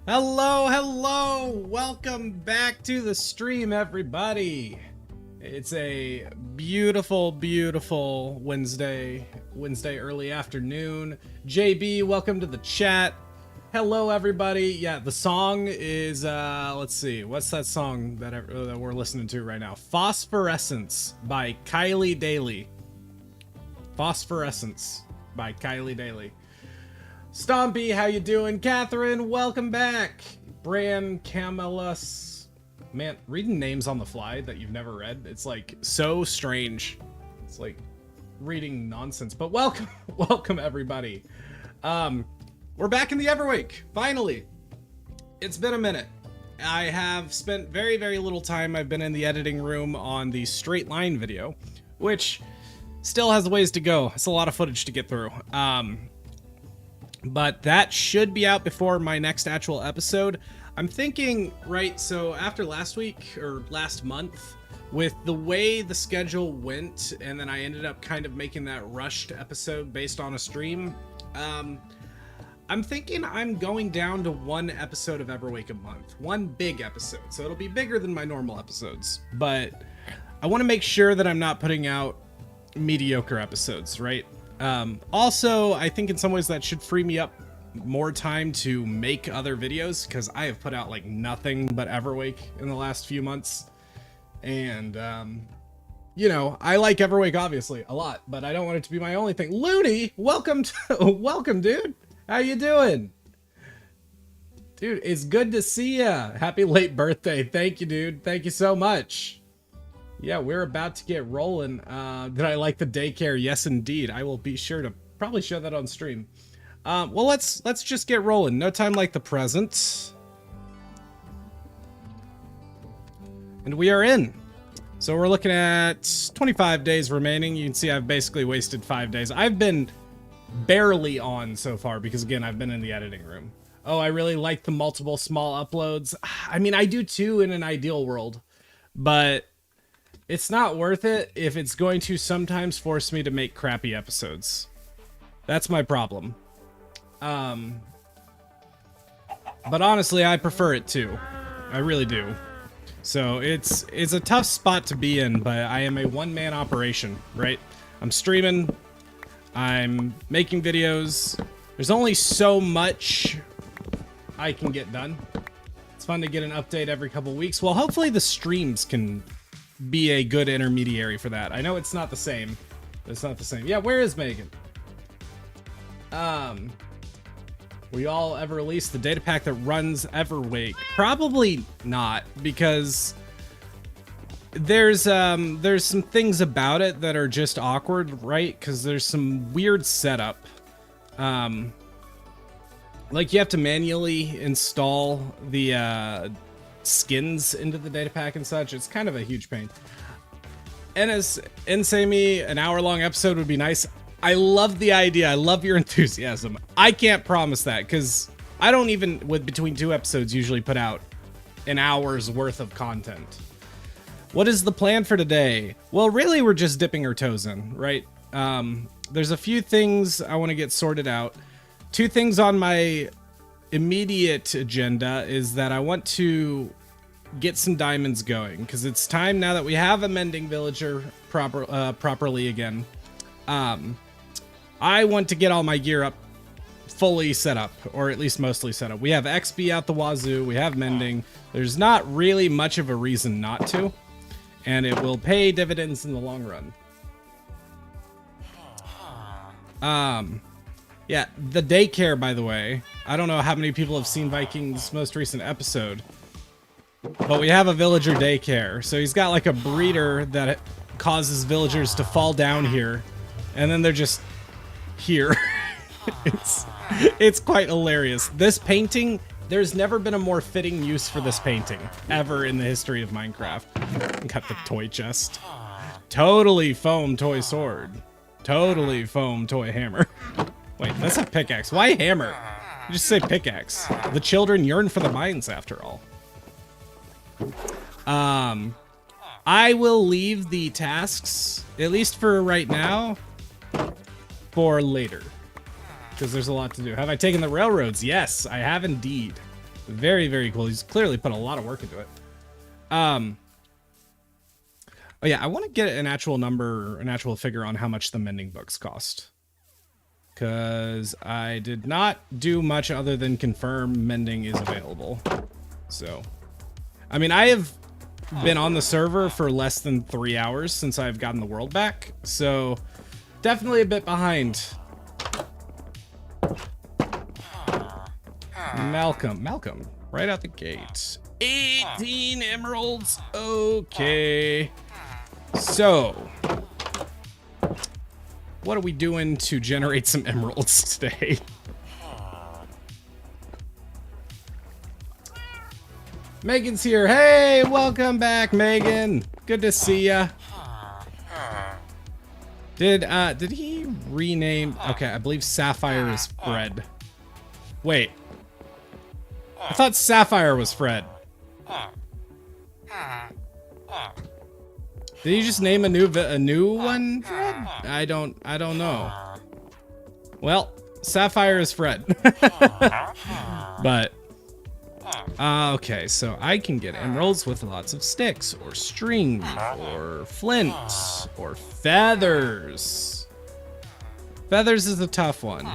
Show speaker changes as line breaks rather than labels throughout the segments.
Hello, hello! Welcome back to the stream, everybody. It's a beautiful, beautiful Wednesday early afternoon. JB, welcome to the chat. Hello, everybody. Yeah, the song is, let's see, what's that song that we're listening to right now? Phosphorescence by Kylie Daly. Phosphorescence by Kylie Daly. Stompy, how you doing? Catherine, welcome back. Bran, Camillus. Man, reading names on the fly that you've never read, it's like so strange. It's like reading nonsense, but welcome, welcome everybody. We're back in the Everwake, finally. It's been a minute. I have spent very, very little time. I've been in the editing room on the straight line video, which still has ways to go. It's a lot of footage to get through. But that should be out before my next actual episode. I'm thinking, right, so after last week, or last month, with the way the schedule went, and then I ended up kind of making that rushed episode based on a stream, I'm thinking I'm going down to one episode of Everwake a month. One big episode. So it'll be bigger than my normal episodes. But I want to make sure that I'm not putting out mediocre episodes, right? Also, I think in some ways that should free me up more time to make other videos, because I have put out like nothing but Everwake in the last few months. And, you know, I like Everwake obviously a lot, but I don't want it to be my only thing. Looney, welcome welcome, dude. How you doing? Dude, it's good to see ya. Happy late birthday. Thank you, dude. Thank you so much. Yeah, we're about to get rolling. Did I like the daycare? Yes, indeed. I will be sure to probably show that on stream. Well, let's just get rolling. No time like the present. And we are in. So we're looking at 25 days remaining. You can see I've basically wasted 5 days. I've been barely on so far because, again, I've been in the editing room. Oh, I really like the multiple small uploads. I mean, I do too in an ideal world, but it's not worth it if it's going to sometimes force me to make crappy episodes. That's my problem. But honestly, I prefer it too. I really do. So it's a tough spot to be in, but I am a one-man operation, right? I'm streaming, I'm making videos. There's only so much I can get done. It's fun to get an update every couple weeks. Well, hopefully the streams can be a good intermediary for that. I know it's not the same. It's not the same. Yeah, where is Megan? Will y'all ever release the data pack that runs Everwake? Probably not, because there's some things about it that are just awkward, right? Because there's some weird setup. Like you have to manually install the skins into the data pack and such. It's kind of a huge pain. And as Insame, an hour-long episode would be nice. I love the idea. I love your enthusiasm. I can't promise that, because I don't even, with between 2 episodes, usually put out an hour's worth of content. What is the plan for today? Well, really, we're just dipping our toes in, right? There's a few things I want to get sorted out. 2 things on my immediate agenda is that I want to get some diamonds going, because it's time now that we have a mending villager properly again. I want to get all my gear up fully set up, or at least mostly set up. We have XP out the wazoo, we have mending. There's not really much of a reason not to, and it will pay dividends in the long run. Yeah, the daycare, by the way. I don't know how many people have seen Viking's most recent episode, but we have a villager daycare. So he's got like a breeder that causes villagers to fall down here, and then they're just here. It's quite hilarious. This painting, there's never been a more fitting use for this painting ever in the history of Minecraft. Got the toy chest. Totally foam toy sword. Totally foam toy hammer. Wait, that's a pickaxe. Why hammer? You just say pickaxe. The children yearn for the mines, after all. I will leave the tasks, at least for right now, for later, because there's a lot to do. Have I taken the railroads? Yes, I have indeed. Very, very cool. He's clearly put a lot of work into it. Oh yeah, I want to get an actual number, an actual figure on how much the mending books cost. Because I did not do much other than confirm mending is available. So, I mean, I have been on the server for less than 3 hours since I've gotten the world back. So, definitely a bit behind. Malcolm, right out the gate. 18 emeralds. Okay. So, what are we doing to generate some emeralds today? Megan's here. Hey, welcome back, Megan. Good to see ya. Did he rename? Okay, I believe Sapphire is Fred. Wait. I thought Sapphire was Fred. Did he just name a new one, Fred? I don't know. Well, Sapphire is Fred. But okay, so I can get emeralds with lots of sticks or string or flint or feathers. Feathers is a tough one.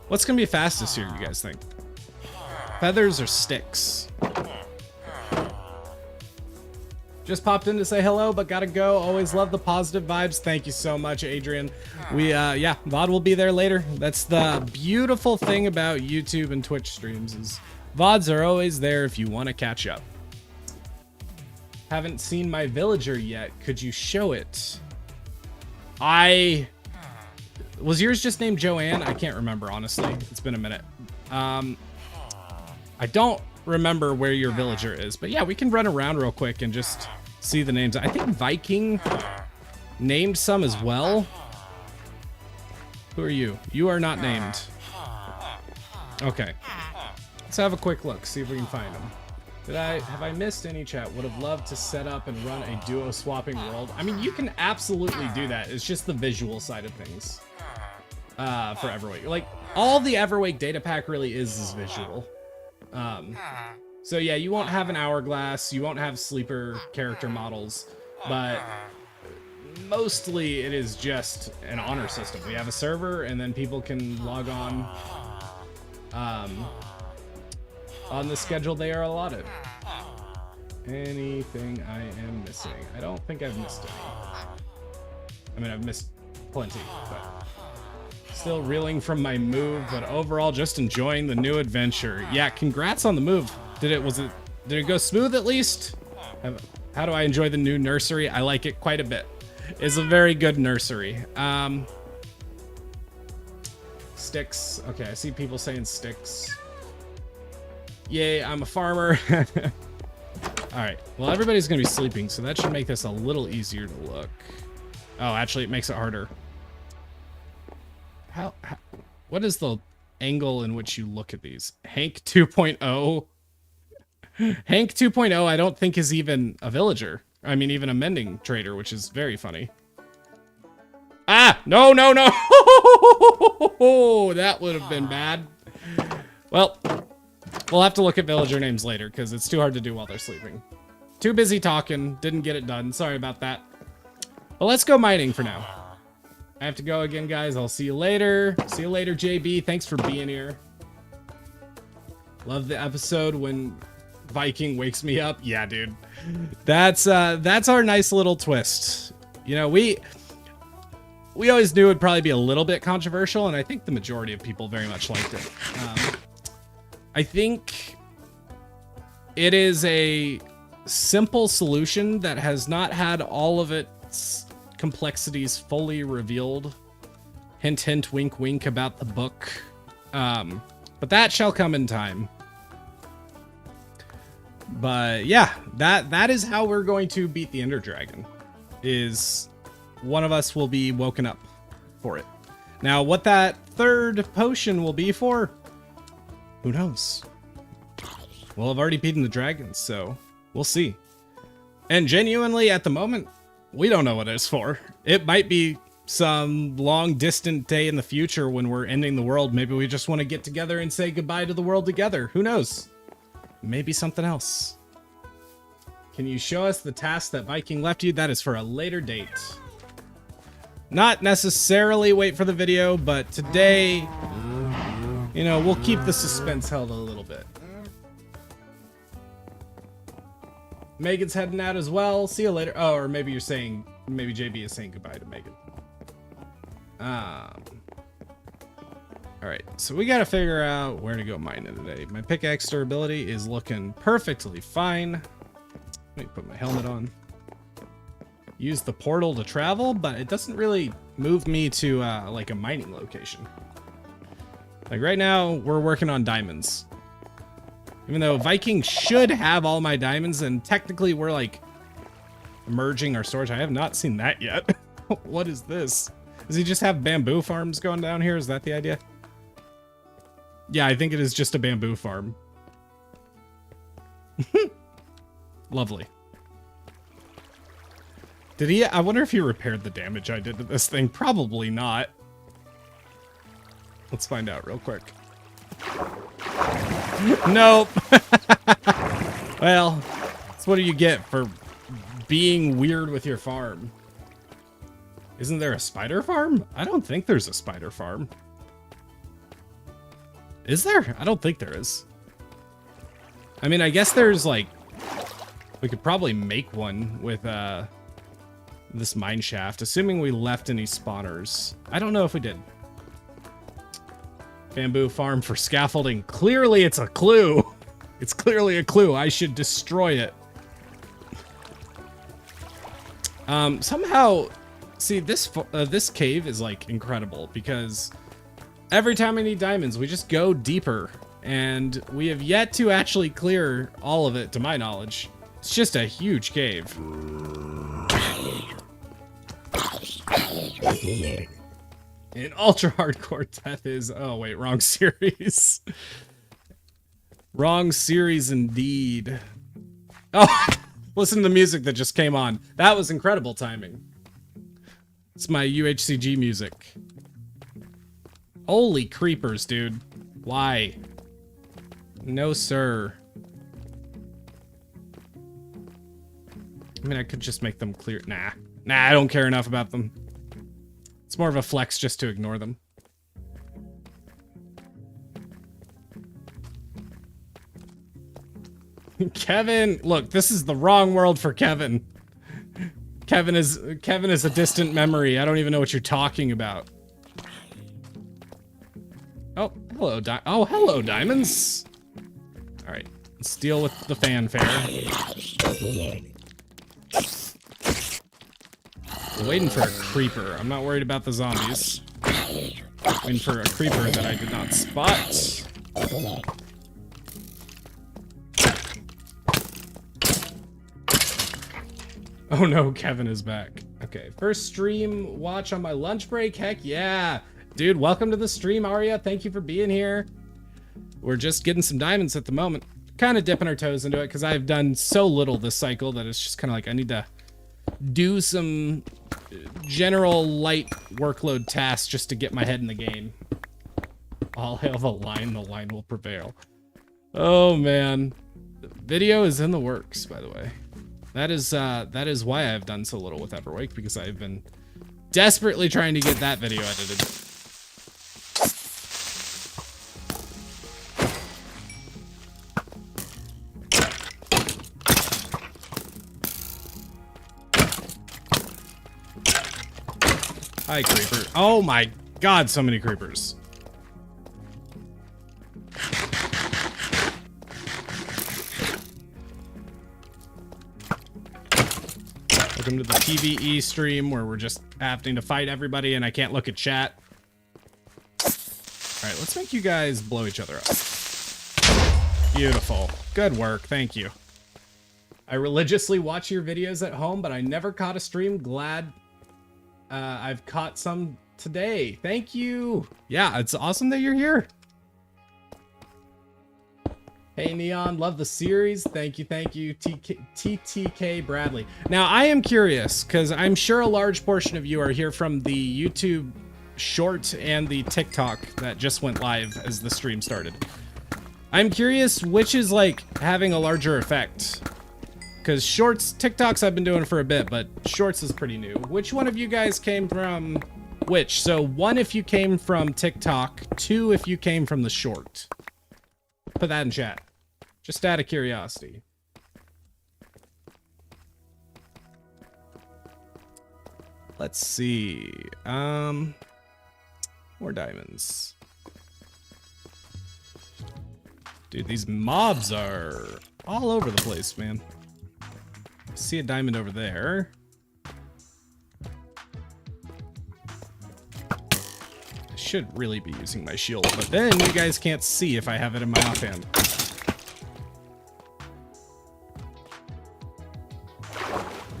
What's gonna be fastest here, you guys think? Feathers or sticks? Just popped in to say hello, but gotta go. Always love the positive vibes. Thank you so much, Adrian. Yeah, VOD will be there later. That's the beautiful thing about YouTube and Twitch streams is VODs are always there if you want to catch up. Haven't seen my villager yet. Could you show it? Was yours just named Joanne? I can't remember, honestly. It's been a minute. I don't remember where your villager is, but yeah, we can run around real quick and just see the names. I think Viking named some as well. Who are you? You are not named. Okay. Let's have a quick look, see if we can find them. Have I missed any chat? Would have loved to set up and run a duo swapping world. I mean, you can absolutely do that. It's just the visual side of things for Everwake. Like, all the Everwake data pack really is visual. So yeah, you won't have an hourglass, you won't have sleeper character models, but mostly it is just an honor system. We have a server and then people can log on the schedule they are allotted. Anything I am missing? I don't think I've missed any. I mean, I've missed plenty, but still reeling from my move, but overall just enjoying the new adventure. Yeah, congrats on the move. Did it go smooth at least? How do I enjoy the new nursery? I like it quite a bit. It's a very good nursery. Sticks. Okay, I see people saying sticks. Yay, I'm a farmer. All right, well, everybody's gonna be sleeping, so that should make this a little easier to look. Oh, actually, it makes it harder. What is the angle in which you look at these? Hank 2.0? Hank 2.0 I don't think is even a villager. I mean, even a mending trader, which is very funny. Ah! No! That would have been bad. Well, we'll have to look at villager names later, because it's too hard to do while they're sleeping. Too busy talking. Didn't get it done. Sorry about that. Well, let's go mining for now. I have to go again, guys. I'll see you later. See you later, JB. Thanks for being here. Love the episode when Viking wakes me up. Yeah, dude. That's our nice little twist. You know, we always knew it'd probably be a little bit controversial, and I think the majority of people very much liked it. I think it is a simple solution that has not had all of its complexities fully revealed. Hint, hint, wink, wink about the book. But that shall come in time. But yeah, that is how we're going to beat the Ender Dragon. Is one of us will be woken up for it. Now, what that third potion will be for, who knows? Well, I've already beaten the dragons, so we'll see. And genuinely, at the moment, we don't know what it's for. It might be some long distant day in the future when we're ending the world, maybe we just want to get together and say goodbye to the world together. Who knows? Maybe something else. Can you show us the task that Viking left you? That is for a later date. Not necessarily wait for the video, but today, you know, we'll keep the suspense held a little bit. Megan's heading out as well. See you later. Oh, or maybe you're saying, maybe JB is saying goodbye to Megan. All right, so we got to figure out where to go mining today. My pickaxe durability is looking perfectly fine. Let me put my helmet on. Use the portal to travel, but it doesn't really move me to like a mining location. Like right now, we're working on diamonds. Even though Viking should have all my diamonds, and technically we're like merging our storage. I have not seen that yet. What is this? Does he just have bamboo farms going down here? Is that the idea? Yeah, I think it is just a bamboo farm. Lovely. Did he? I wonder if he repaired the damage I did to this thing. Probably not. Let's find out real quick. Nope. Well, that's what do you get for being weird with your farm. Isn't there a spider farm? I don't think there's a spider farm. Is there? I don't think there is. I mean, I guess there's like, we could probably make one with this mine shaft, assuming we left any spawners. I don't know if we did. Bamboo farm for scaffolding. Clearly it's a clue. It's clearly a clue. I should destroy it. Somehow, see, this cave is like incredible because every time I need diamonds, we just go deeper, and we have yet to actually clear all of it, to my knowledge. It's just a huge cave. In ultra hardcore, death is, oh wait, wrong series. Wrong series indeed. Oh, listen to the music that just came on. That was incredible timing. It's my UHCG music. Holy creepers, dude. Why? No, sir. I mean, I could just make them clear. Nah, I don't care enough about them. It's more of a flex just to ignore them. Kevin, look, this is the wrong world for Kevin. Kevin is a distant memory. I don't even know what you're talking about. Oh, hello, hello, diamonds. All right, let's deal with the fanfare. I'm waiting for a creeper. I'm not worried about the zombies. Waiting for a creeper that I did not spot. Oh no, Kevin is back. Okay, first stream watch on my lunch break. Heck yeah. Dude, welcome to the stream, Aria. Thank you for being here. We're just getting some diamonds at the moment. Kind of dipping our toes into it because I've done so little this cycle that it's just kind of like I need to do some general light workload tasks just to get my head in the game. All hail the line will prevail. Oh man. The video is in the works, by the way. That is why I've done so little with Everwake, because I've been desperately trying to get that video edited. Hi, creeper. Oh my god, so many creepers. Welcome to the PvE stream where we're just having to fight everybody and I can't look at chat. Alright, let's make you guys blow each other up. Beautiful. Good work. Thank you. I religiously watch your videos at home, but I never caught a stream. Glad I've caught some today. Thank you. Yeah, it's awesome that you're here. Hey Neon, love the series. Thank you, TTK Bradley. Now I am curious because I'm sure a large portion of you are here from the YouTube short and the TikTok that just went live as the stream started. I'm curious which is like having a larger effect, because shorts, TikToks I've been doing for a bit, but shorts is pretty new. Which one of you guys came from which? So 1 if you came from TikTok, 2 if you came from the short. Put that in chat. Just out of curiosity. Let's see. More diamonds. Dude, these mobs are all over the place, man. I see a diamond over there. I should really be using my shield, but then you guys can't see if I have it in my offhand.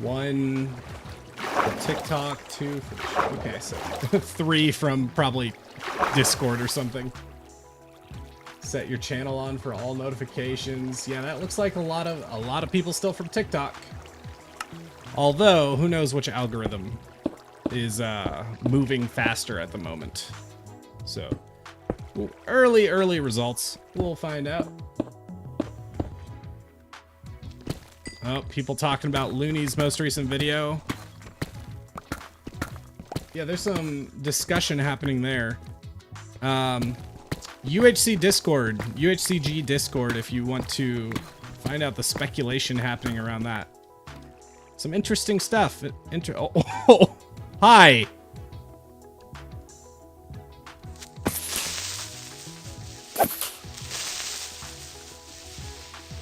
One for TikTok, 2 for... Okay, so 3 from probably Discord or something. Set your channel on for all notifications. Yeah, that looks like a lot of people still from TikTok. Although, who knows which algorithm is moving faster at the moment. So, early results. We'll find out. Oh, people talking about Looney's most recent video. Yeah, there's some discussion happening there. UHC Discord, UHCG Discord, if you want to find out the speculation happening around that. Some interesting stuff. Oh, hi.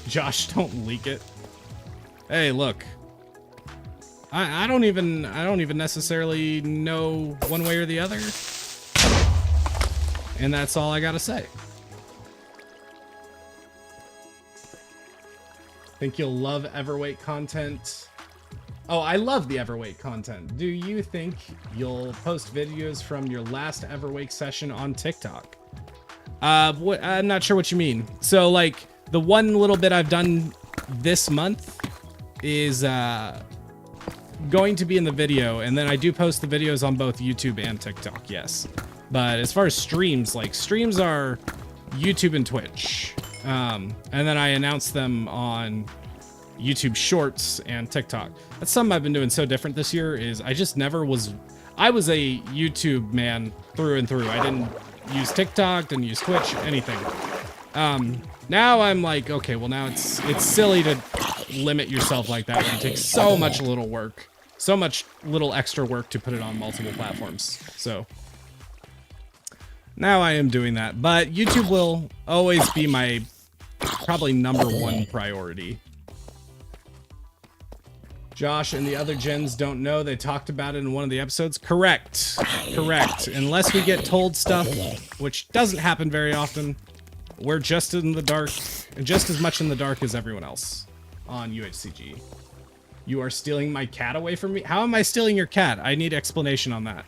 Josh, don't leak it. Hey, look. I don't even necessarily know one way or the other. And that's all I gotta say. Think you'll love Everwake content. Oh, I love the Everwake content. Do you think you'll post videos from your last Everwake session on TikTok? I'm not sure what you mean. So, like, the one little bit I've done this month is going to be in the video, and then I do post the videos on both YouTube and TikTok, yes. But as far as streams, like, streams are YouTube and Twitch. And then I announce them on YouTube Shorts and TikTok. That's something I've been doing so different this year, is I just never was... I was a YouTube man through and through. I didn't use TikTok, didn't use Twitch, anything. Now I'm like, okay, well now it's silly to limit yourself like that when it takes so much little work. So much little extra work to put it on multiple platforms. So... now I am doing that, but YouTube will always be my probably #1 priority. Josh and the other gens don't know. They talked about it in one of the episodes. Correct. Correct. Unless we get told stuff, which doesn't happen very often, we're just in the dark, and just as much in the dark as everyone else on UHCG. You are stealing my cat away from me? How am I stealing your cat? I need explanation on that.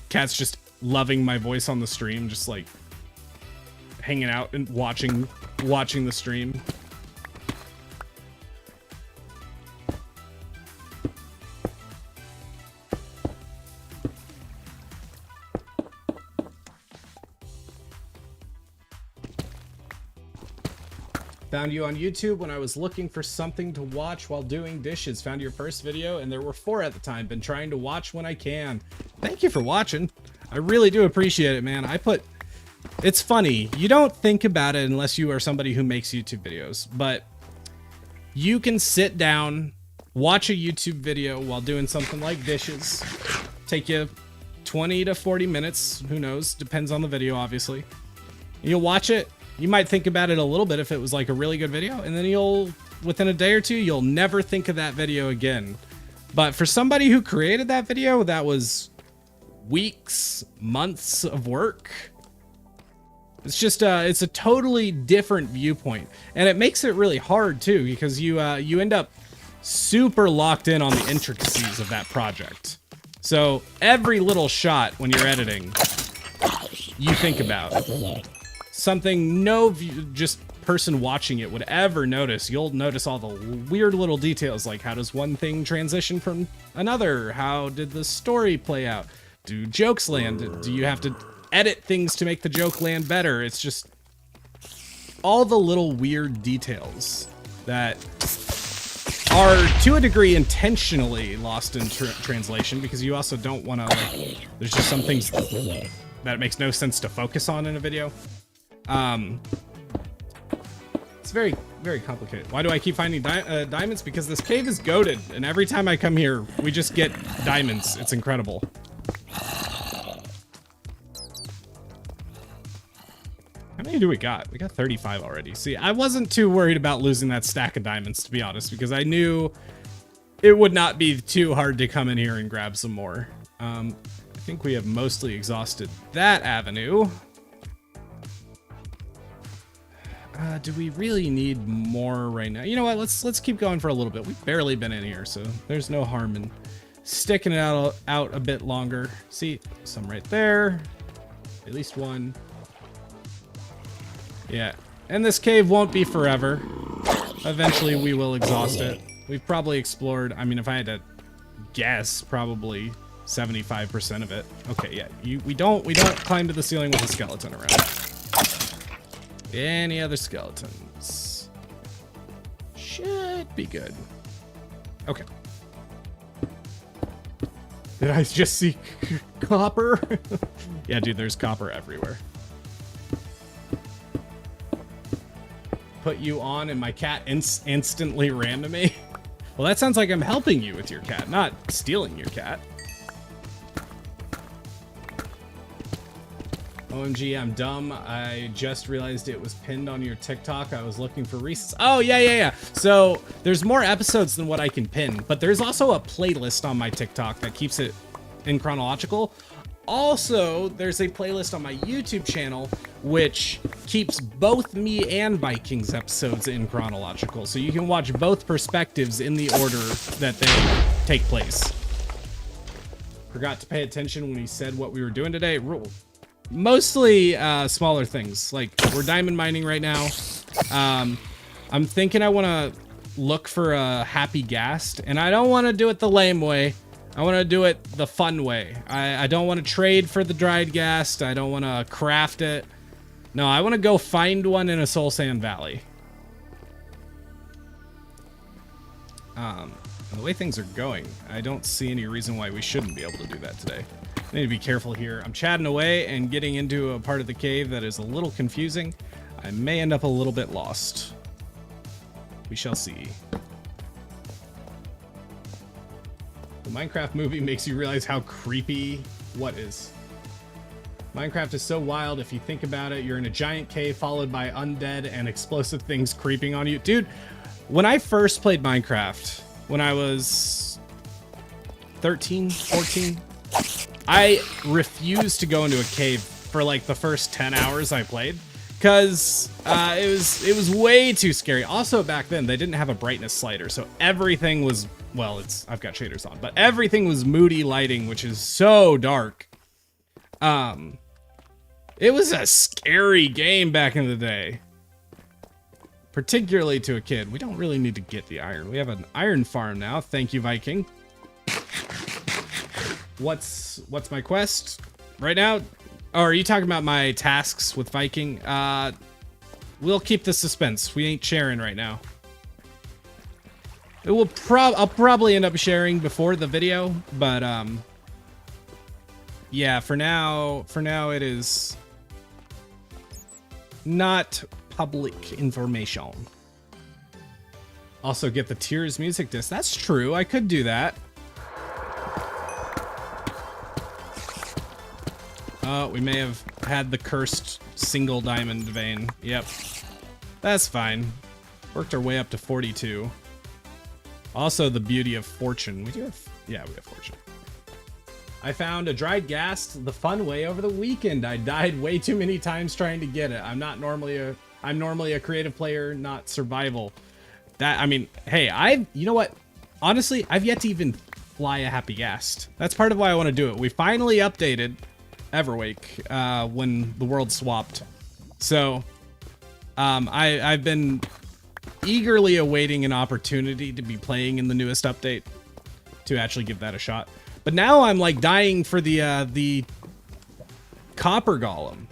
Cat's just loving my voice on the stream, just like hanging out and watching the stream. Found you on YouTube when I was looking for something to watch while doing dishes. Found your first video, and there were 4 at the time. Been trying to watch when I can. Thank you for watching. I really do appreciate it, man. It's funny. You don't think about it unless you are somebody who makes YouTube videos, but you can sit down, watch a YouTube video while doing something like dishes. Take you 20 to 40 minutes. Who knows? Depends on the video, obviously. You'll watch it. You might think about it a little bit if it was like a really good video, and then within a day or two, you'll never think of that video again. But for somebody who created that video, that was weeks, months of work. It's just, it's a totally different viewpoint. And it makes it really hard too, because you end up super locked in on the intricacies of that project. So every little shot when you're editing, you think about. something no just person watching it would ever notice. You'll notice all the weird little details, like how does one thing transition from another? How did the story play out? Do jokes land? Do you have to edit things to make the joke land better? It's just all the little weird details that are to a degree intentionally lost in translation, because you also don't want to, like, there's just some things that makes no sense to focus on in a video. It's very, very complicated. Why do I keep finding diamonds? Because this cave is goated, and every time I come here, we just get diamonds. It's incredible. How many do we got? We got 35 already. See, I wasn't too worried about losing that stack of diamonds, to be honest, because I knew it would not be too hard to come in here and grab some more. I think we have mostly exhausted that avenue. Do we really need more right now? You know what? Let's keep going for a little bit. We've barely been in here, so there's no harm in sticking it out a bit longer. See, some right there. At least one. Yeah, and this cave won't be forever. Eventually we will exhaust it. We've probably explored, I mean, if I had to guess, probably 75% of it. Okay, yeah, we don't climb to the ceiling with a skeleton around. Any other skeletons? Should be good. Okay. Did I just see copper? Yeah, dude, there's copper everywhere. Put you on and my cat instantly ran to me. Well, that sounds like I'm helping you with your cat, not stealing your cat. OMG, I'm dumb. I just realized it was pinned on your TikTok. I was looking for recent. Oh, yeah. So there's more episodes than what I can pin, but there's also a playlist on my TikTok that keeps it in chronological. Also, there's a playlist on my YouTube channel which keeps both me and Viking's episodes in chronological, so you can watch both perspectives in the order that they take place. Forgot to pay attention when he said what we were doing today. Mostly smaller things, like we're diamond mining right now. I'm thinking I want to look for a happy ghast, and I don't want to do it the lame way. I want to do it the fun way. I don't want to trade for the dried ghast. I don't want to craft it. No, I want to go find one in a soul sand valley. And the way things are going, I don't see any reason why we shouldn't be able to do that today. I need to be careful here. I'm chatting away and getting into a part of the cave that is a little confusing. I may end up a little bit lost. We shall see. The Minecraft movie makes you realize how creepy what is. Minecraft is so wild if you think about it. You're in a giant cave followed by undead and explosive things creeping on you. Dude, when I first played Minecraft, when I was 13, 14, I refused to go into a cave for like the first 10 hours I played, because it was way too scary. Also, back then they didn't have a brightness slider, so everything was, well, I've got shaders on, but everything was moody lighting, which is so dark. It was a scary game back in the day, particularly to a kid. We don't really need to get the iron. We have an iron farm now. Thank you, Viking. What's my quest right now? Oh, are you talking about my tasks with Viking? We'll keep the suspense. We ain't sharing right now. It will I'll probably end up sharing before the video, but yeah, for now it is not public information. Also get the Tears music disc. That's true. I could do that. We may have had the cursed single diamond vein. Yep. That's fine. Worked our way up to 42. Also, the beauty of fortune. We do have... Yeah, we have fortune. I found a dried ghast the fun way over the weekend. I died way too many times trying to get it. I'm normally a creative player, not survival. I mean, hey, you know what? Honestly, I've yet to even fly a happy ghast. That's part of why I want to do it. We finally updated Everwake when the world swapped. So I've been eagerly awaiting an opportunity to be playing in the newest update to actually give that a shot. But now I'm like dying for the copper golem.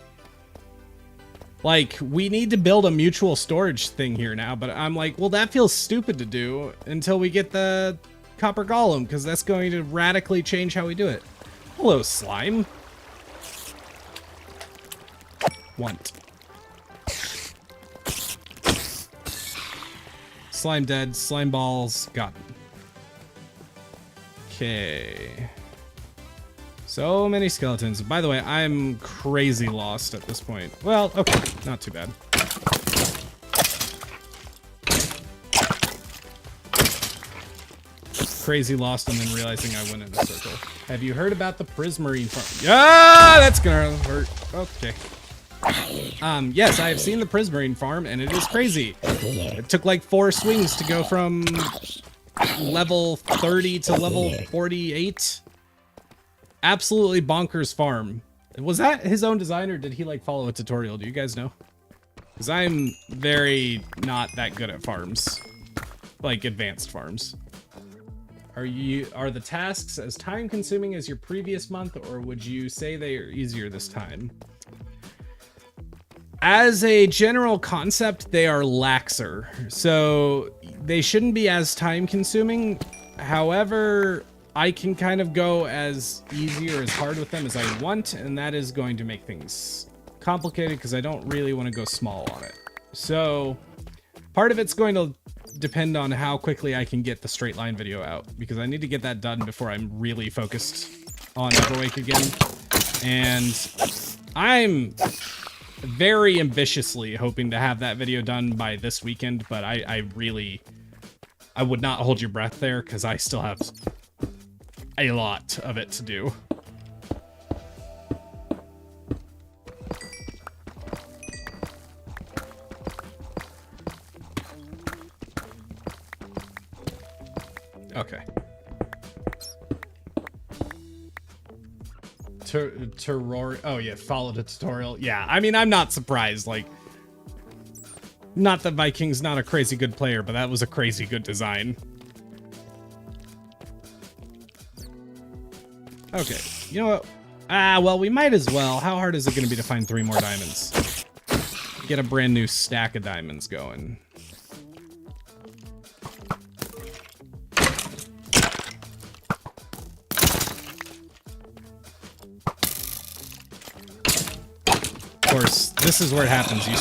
Like, we need to build a mutual storage thing here now, but I'm like, well, that feels stupid to do until we get the copper golem, because that's going to radically change how we do it. Hello, slime. Want. Slime dead, slime balls, got it. Okay. So many skeletons. By the way, I'm crazy lost at this point. Well, okay, not too bad. Crazy lost and then realizing I went in a circle. Have you heard about the prismarine farm? Yeah, that's gonna hurt. Okay. Yes, I have seen the prismarine farm and it is crazy. It took like 4 swings to go from level 30 to level 48. Absolutely bonkers farm. Was that his own design or did he like follow a tutorial? Do you guys know? Because I'm very not that good at farms. Like advanced farms. Are the tasks as time consuming as your previous month, or would you say they are easier this time? As a general concept, they are laxer. So they shouldn't be as time consuming. However, I can kind of go as easy or as hard with them as I want, and that is going to make things complicated because I don't really want to go small on it. So part of it's going to depend on how quickly I can get the straight line video out, because I need to get that done before I'm really focused on Everwake again. And I'm very ambitiously hoping to have that video done by this weekend, but I would not hold your breath there because I still have a lot of it to do. Okay. Oh yeah, follow the tutorial. Yeah, I mean, I'm not surprised. Like, not that Viking's not a crazy good player, but that was a crazy good design. Okay, you know what? Well, we might as well. How hard is it going to be to find 3 more diamonds? Get a brand new stack of diamonds going. Of course, this is where it happens. You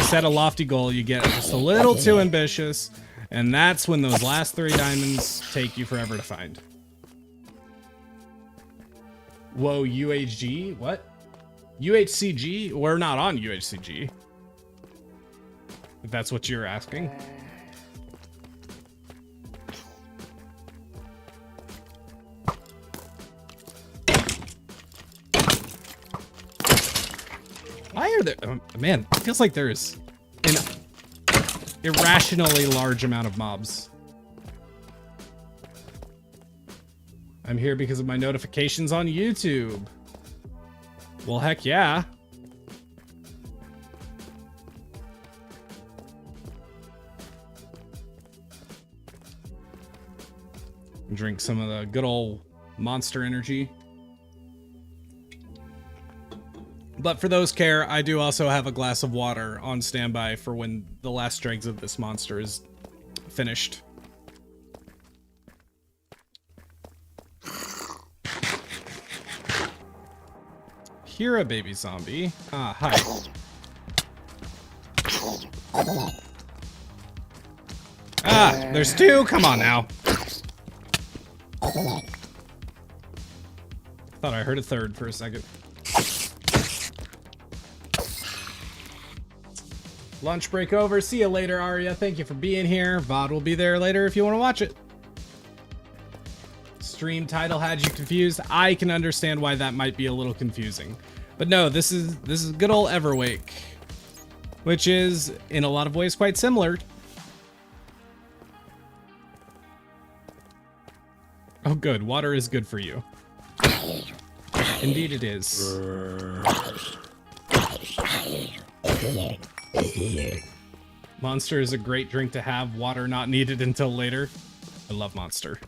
set a lofty goal, you get just a little too ambitious, and that's when those last 3 diamonds take you forever to find. Whoa, UHG? What? UHCG? We're not on UHCG. If that's what you're asking. Why are there... man, it feels like there's an irrationally large amount of mobs. I'm here because of my notifications on YouTube. Well, heck yeah. Drink some of the good old Monster Energy. But for those care, I do also have a glass of water on standby for when the last dregs of this monster is finished. Here, a baby zombie. Ah, hi. Ah, there's 2? Come on now. Thought I heard a 3rd for a second. Lunch break over. See you later, Arya. Thank you for being here. VOD will be there later if you want to watch it. Stream title had you confused. I can understand why that might be a little confusing. But no, this is good old Everwake, which is in a lot of ways quite similar. Oh good, water is good for you. Indeed it is. Monster is a great drink to have. Water not needed until later. I love Monster.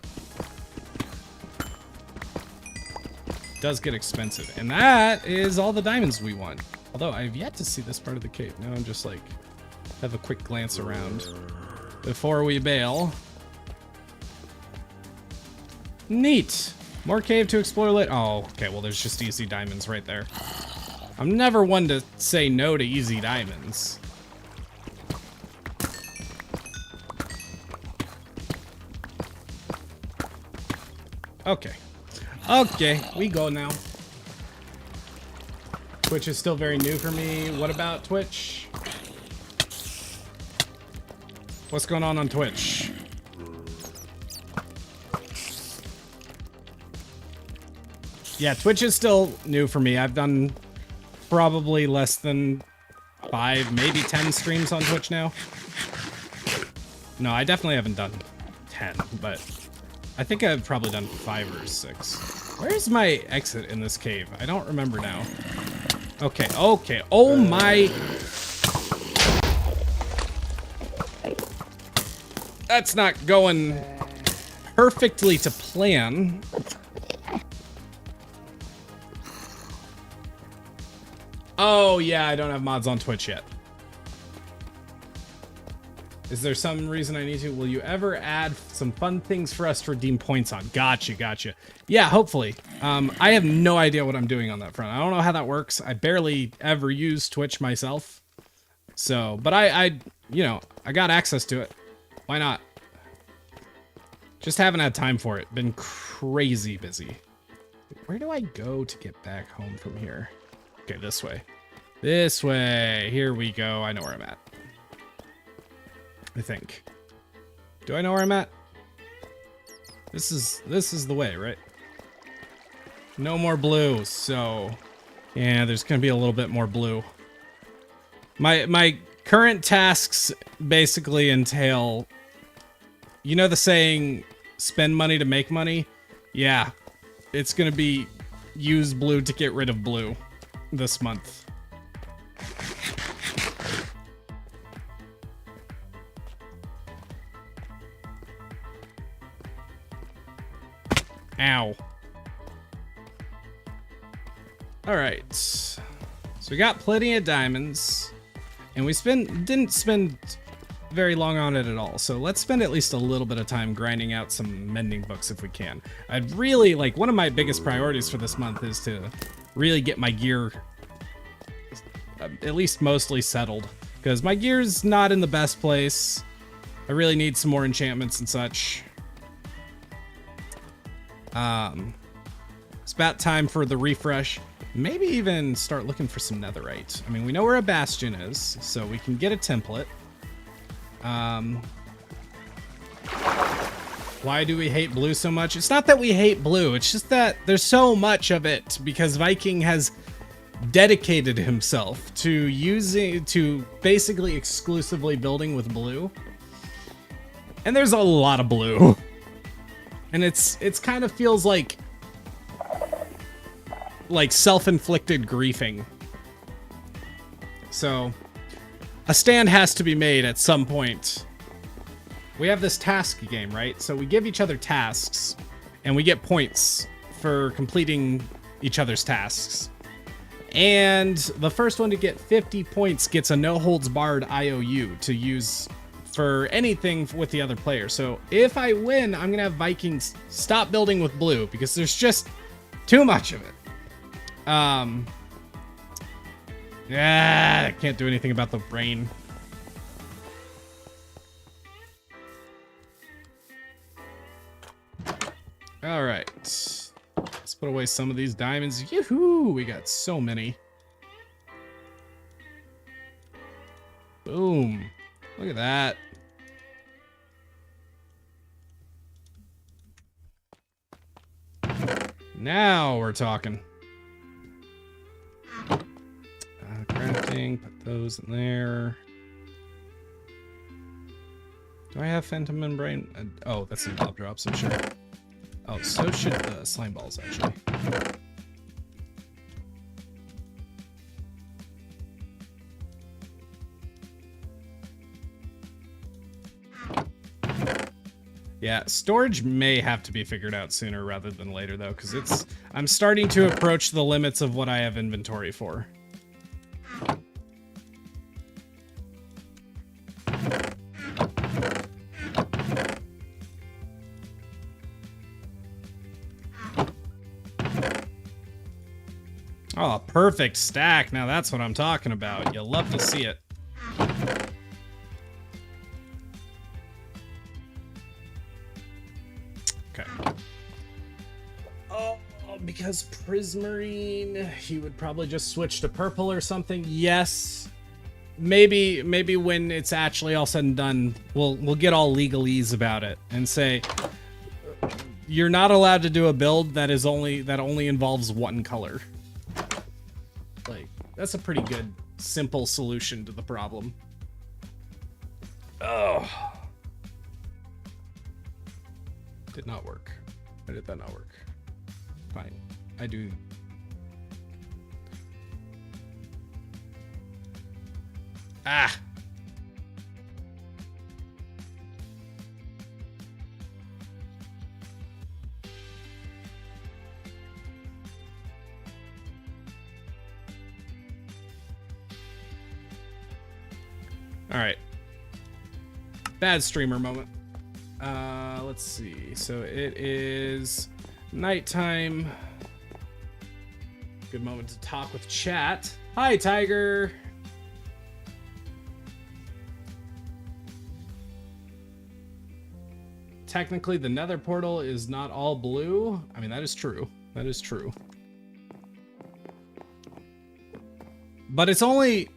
It does get expensive. And that is all the diamonds we want. Although I've yet to see this part of the cave. Now I'm just like, have a quick glance around before we bail. Neat. More cave to explore later. Oh, okay. Well, there's just easy diamonds right there. I'm never one to say no to easy diamonds. Okay. Okay, we go now. Twitch is still very new for me. What about Twitch? What's going on Twitch? Yeah, Twitch is still new for me. I've done probably less than 5, maybe 10 streams on Twitch now. No, I definitely haven't done 10, but I think I've probably done 5 or 6. Where's my exit in this cave? I don't remember now. Okay, okay. Oh my... That's not going perfectly to plan. Oh, yeah, I don't have mods on Twitch yet. Is there some reason I need to? Will you ever add some fun things for us to redeem points on? Gotcha, gotcha. Yeah, hopefully. I have no idea what I'm doing on that front. I don't know how that works. I barely ever use Twitch myself. So, but I you know, I got access to it. Why not? Just haven't had time for it. Been crazy busy. Where do I go to get back home from here? Okay, this way. This way. Here we go. I know where I'm at. I think. Do I know where I'm at? This is the way, right? No more blue, so yeah, there's gonna be a little bit more blue. My current tasks basically entail, you know the saying, spend money to make money? Yeah, it's gonna be use blue to get rid of blue this month. Ow. All right, so we got plenty of diamonds, and we didn't spend very long on it at all. So let's spend at least a little bit of time grinding out some mending books if we can. I'd really like, one of my biggest priorities for this month is to really get my gear at least mostly settled, because my gear's not in the best place. I really need some more enchantments and such. It's about time for the refresh. Maybe even start looking for some netherite. I mean, we know where a bastion is, so we can get a template. Why do we hate blue so much? It's not that we hate blue, it's just that there's so much of it because Viking has dedicated himself to basically exclusively building with blue. And there's a lot of blue. And it's kind of feels like self-inflicted griefing. So a stand has to be made at some point. We have this task game, right? So we give each other tasks and we get points for completing each other's tasks. And the first one to get 50 points gets a no holds barred IOU to use for anything with the other player. So if I win, I'm gonna have Vikings stop building with blue because there's just too much of it. Yeah, I can't do anything about the rain. All right, let's put away some of these diamonds. Yoo-hoo, we got so many. Boom. Look at that. Now we're talking. Crafting, put those in there. Do I have phantom membrane? Oh, that's some blob drops, I'm sure. Oh, so should the slime balls, actually. Yeah, storage may have to be figured out sooner rather than later, though, because I'm starting to approach the limits of what I have inventory for. Oh, perfect stack. Now that's what I'm talking about. You'll love to see it. Okay. Oh, because Prismarine, he would probably just switch to purple or something. Yes. Maybe when it's actually all said and done, we'll get all legalese about it and say you're not allowed to do a build that only involves one color. Like, that's a pretty good, simple solution to the problem. Oh. Did not work. Why did that not work? Fine. I do. Ah. All right. Bad streamer moment. Let's see. So it is nighttime. Good moment to talk with chat. Hi, Tiger. Technically, the Nether portal is not all blue. I mean, that is true. That is true. But it's only...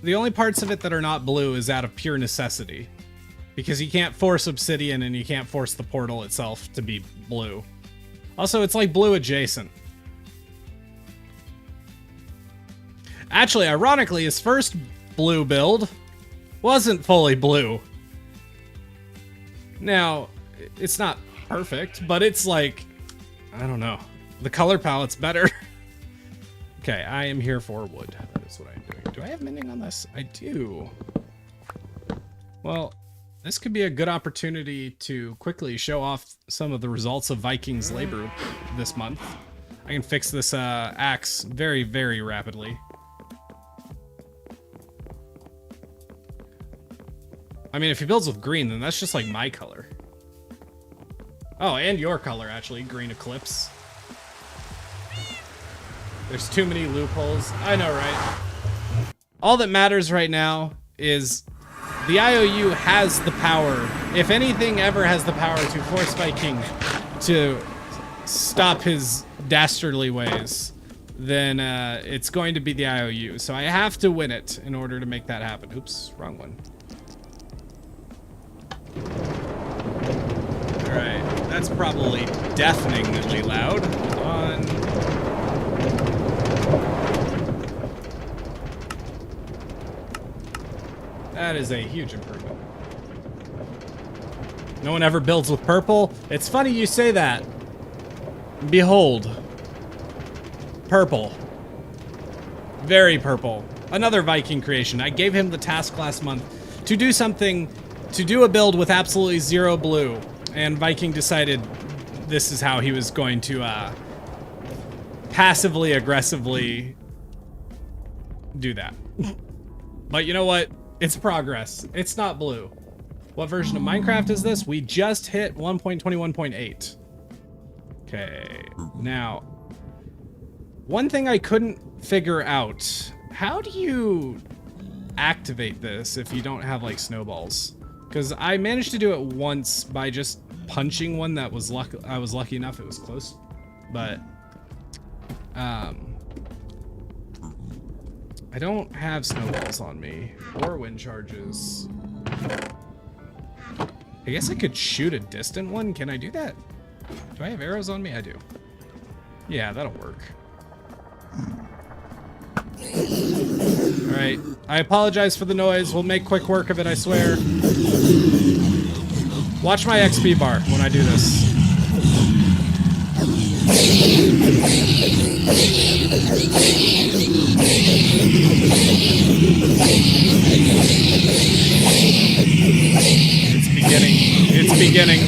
The only parts of it that are not blue is out of pure necessity. Because you can't force obsidian and you can't force the portal itself to be blue. Also, it's like blue adjacent. Actually, ironically, his first blue build wasn't fully blue. Now, it's not perfect, but it's like, I don't know. The color palette's better. Okay, I am here for wood. That is what I'm doing. Do I have mending on this? I do. Well, this could be a good opportunity to quickly show off some of the results of Viking's labor this month. I can fix this axe very, very rapidly. I mean, if he builds with green, then that's just like my color. Oh, and your color, actually. Green Eclipse. There's too many loopholes. I know, right? All that matters right now is the IOU has the power. If anything ever has the power to force Viking to stop his dastardly ways, then it's going to be the IOU. So I have to win it in order to make that happen. Oops, wrong one. Alright, that's probably deafeningly loud. Hold on. That is a huge improvement. No one ever builds with purple? It's funny you say that. Behold. Purple. Very purple. Another Viking creation. I gave him the task last month to do something, to do a build with absolutely zero blue. And Viking decided this is how he was going to passively, aggressively do that. But you know what? It's progress. It's not blue. What version of Minecraft is this? We just hit 1.21.8. Okay, now, one thing I couldn't figure out, how do you activate this if you don't have like snowballs? Because I managed to do it once by just punching one that was I was lucky enough it was close, but I don't have snowballs on me or wind charges. I guess I could shoot a distant one. Can I do that? Do I have arrows on me? I do. Yeah, that'll work. All right. I apologize for the noise. We'll make quick work of it, I swear. Watch my XP bar when I do this. It's beginning. It's beginning.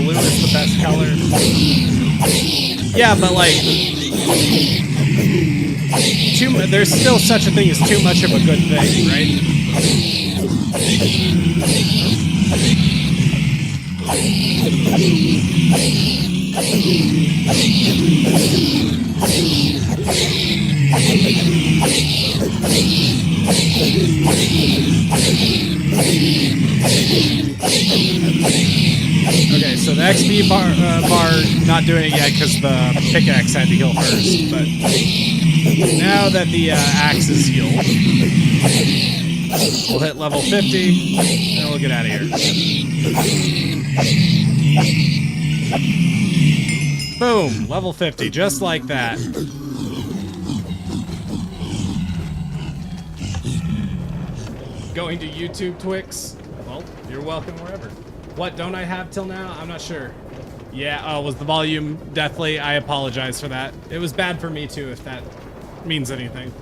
blue is the best color. Yeah, but like, there's still such a thing as too much of a good thing, right? Okay, so the XP bar not doing it yet because the pickaxe had to heal first, but now that the axe is healed, we'll hit level 50, and we'll get out of here. Boom, level 50, just like that. Going to YouTube, Twix? Well, you're welcome wherever. What don't I have till now? I'm not sure. Yeah, oh, was the volume deathly? I apologize for that. It was bad for me too, if that means anything.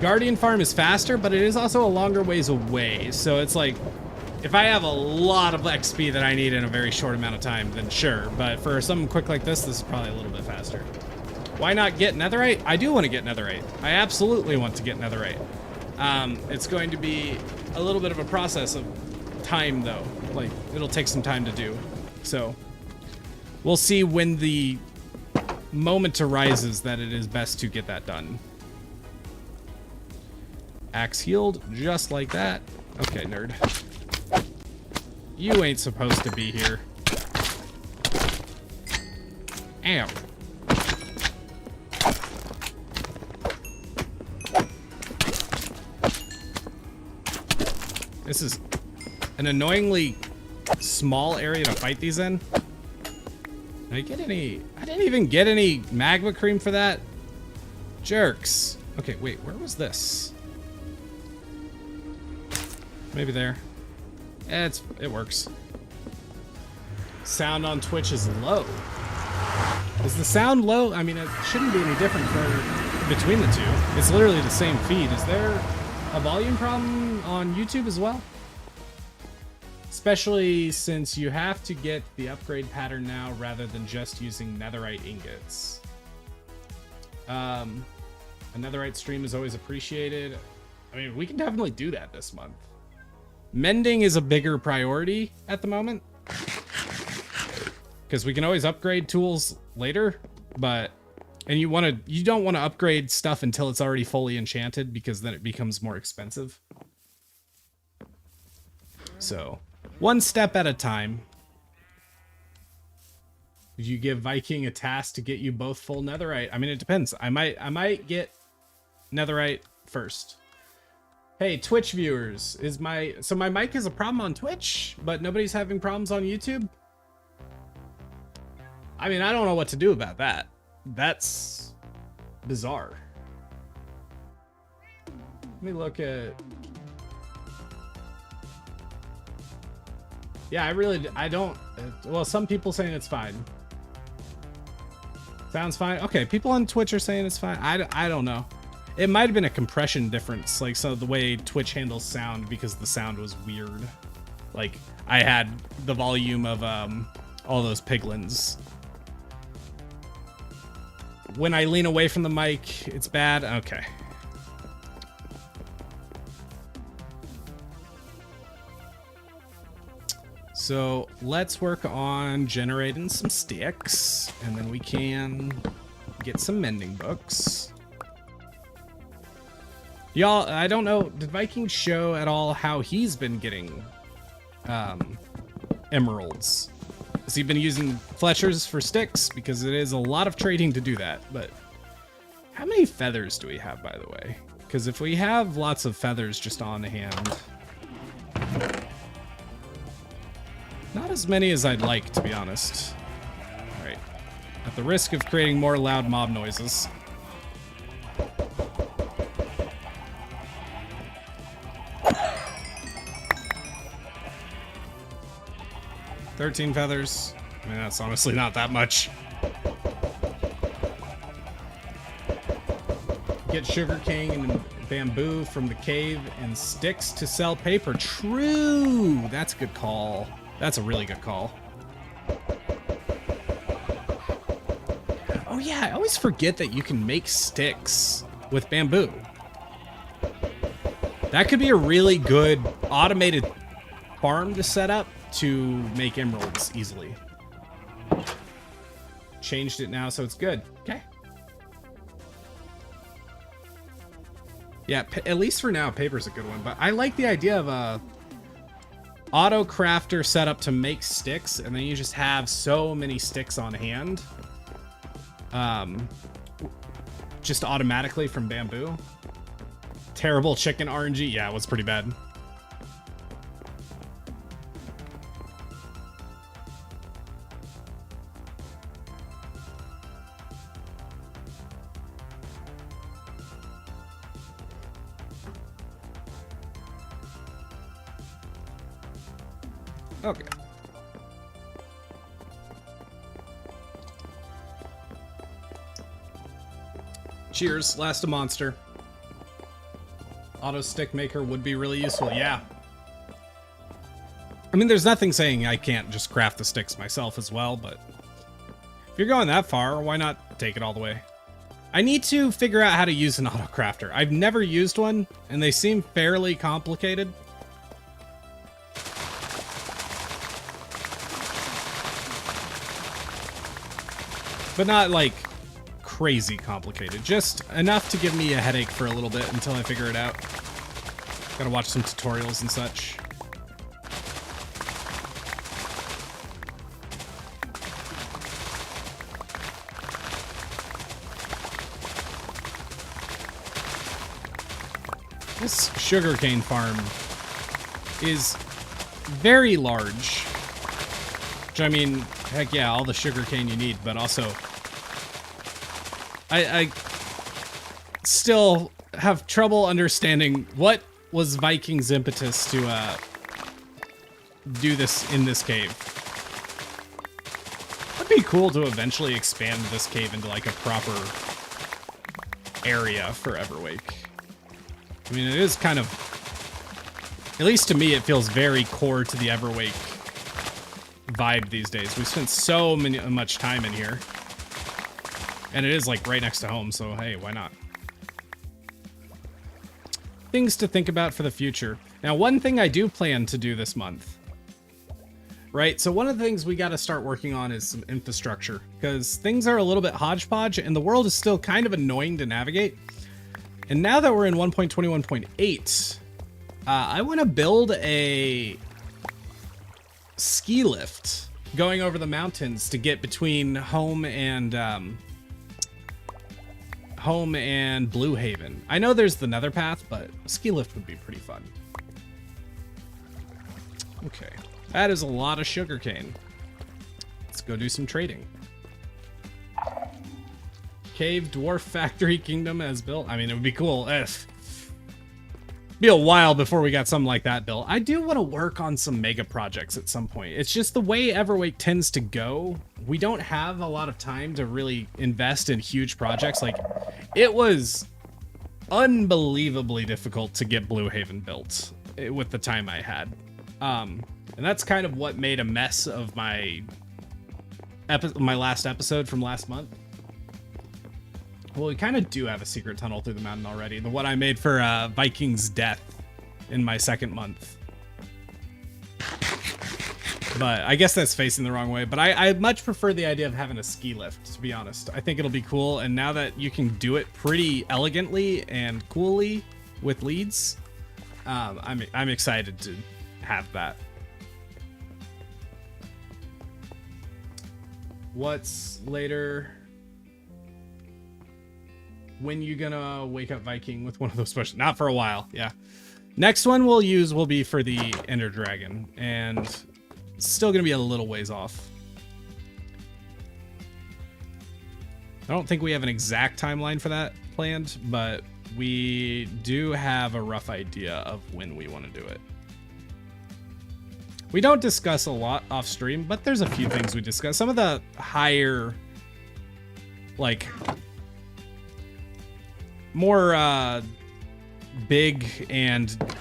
Guardian Farm is faster, but it is also a longer ways away. So it's like, if I have a lot of XP that I need in a very short amount of time, then sure. But for something quick like this is probably a little bit faster. Why not get Netherite? I do want to get Netherite. I absolutely want to get Netherite. It's going to be a little bit of a process of time though. Like, it'll take some time to do. So we'll see when the moment arises that it is best to get that done. Axe healed, just like that. Okay, nerd. You ain't supposed to be here. Ow. This is an annoyingly small area to fight these in. Did I get any? I didn't even get any magma cream for that. Jerks. Okay, wait, where was this? Maybe there. It works. Sound on Twitch is low. Is the sound low? I mean, it shouldn't be any different between the two. It's literally the same feed. Is there a volume problem on YouTube as well? Especially since you have to get the upgrade pattern now rather than just using netherite ingots. A netherite stream is always appreciated. I mean, we can definitely do that this month. Mending is a bigger priority at the moment, because we can always upgrade tools later, and you don't want to upgrade stuff until it's already fully enchanted, because then it becomes more expensive. So, one step at a time. Would you give Viking a task to get you both full netherite? I mean, it depends. I might get netherite first. Hey, Twitch viewers, so my mic is a problem on Twitch, but nobody's having problems on YouTube? I mean, I don't know what to do about that. That's bizarre. Let me look at... Yeah, I don't... Well, some people saying it's fine. Sounds fine. Okay, people on Twitch are saying it's fine. I don't know. It might have been a compression difference, like some of the way Twitch handles sound, because the sound was weird. Like, I had the volume of all those piglins. When I lean away from the mic, it's bad? Okay. So let's work on generating some sticks, and then we can get some mending books. Y'all, I don't know, did Viking show at all how he's been getting emeralds? Has he been using Fletchers for sticks? Because it is a lot of trading to do that, but how many feathers do we have, by the way? Because if we have lots of feathers just on hand, not as many as I'd like, to be honest. All right, at the risk of creating more loud mob noises. $13 feathers. I mean, that's honestly not that much. Get sugarcane and bamboo from the cave and sticks to sell paper. True! That's a good call. That's a really good call. Oh yeah, I always forget that you can make sticks with bamboo. That could be a really good automated farm to set up to make emeralds easily. Changed it now, so it's good. Okay. Yeah, at least for now, paper's a good one. But I like the idea of a auto crafter setup to make sticks, and then you just have so many sticks on hand. Just automatically from bamboo. Terrible chicken RNG. Yeah, it was pretty bad. Okay. Cheers, last a monster. Auto stick maker would be really useful, yeah. I mean, there's nothing saying I can't just craft the sticks myself as well, but if you're going that far, why not take it all the way? I need to figure out how to use an auto crafter. I've never used one, and they seem fairly complicated. But not like crazy complicated, just enough to give me a headache for a little bit until I figure it out. Gotta watch some tutorials and such. This sugarcane farm is very large. Which, I mean, heck yeah, all the sugarcane you need, but also I still have trouble understanding what was Viking's impetus to do this in this cave. It'd be cool to eventually expand this cave into like a proper area for Everwake. I mean, it is kind of, at least to me, it feels very core to the Everwake vibe these days. We've spent so much time in here. And it is like right next to home, so hey, why not? Things to think about for the future. Now, one thing I do plan to do this month, right? So one of the things we got to start working on is some infrastructure, because things are a little bit hodgepodge and the world is still kind of annoying to navigate. And now that we're in 1.21.8, I want to build a ski lift going over the mountains to get between home and Blue Haven. I know there's the Nether path, but a ski lift would be pretty fun. Okay, that is a lot of sugarcane. Let's go do some trading. Cave Dwarf Factory Kingdom as built. I mean, it would be cool. Be a while before we got something like that built. I do want to work on some mega projects at some point. It's just the way Everwake tends to go. We don't have a lot of time to really invest in huge projects. Like, it was unbelievably difficult to get Blue Haven built with the time I had. And that's kind of what made a mess of my last episode from last month. Well, we kind of do have a secret tunnel through the mountain already. The one I made for Viking's death in my second month. But I guess that's facing the wrong way. But I much prefer the idea of having a ski lift, to be honest. I think it'll be cool. And now that you can do it pretty elegantly and coolly with leads, I'm excited to have that. What's later? When you gonna wake up Viking with one of those questions? Not for a while. Yeah. Next one we'll use will be for the Ender Dragon, and it's still gonna be a little ways off. I don't think we have an exact timeline for that planned, but we do have a rough idea of when we want to do it. We don't discuss a lot off stream, but there's a few things we discuss. Some of the higher, like, more big and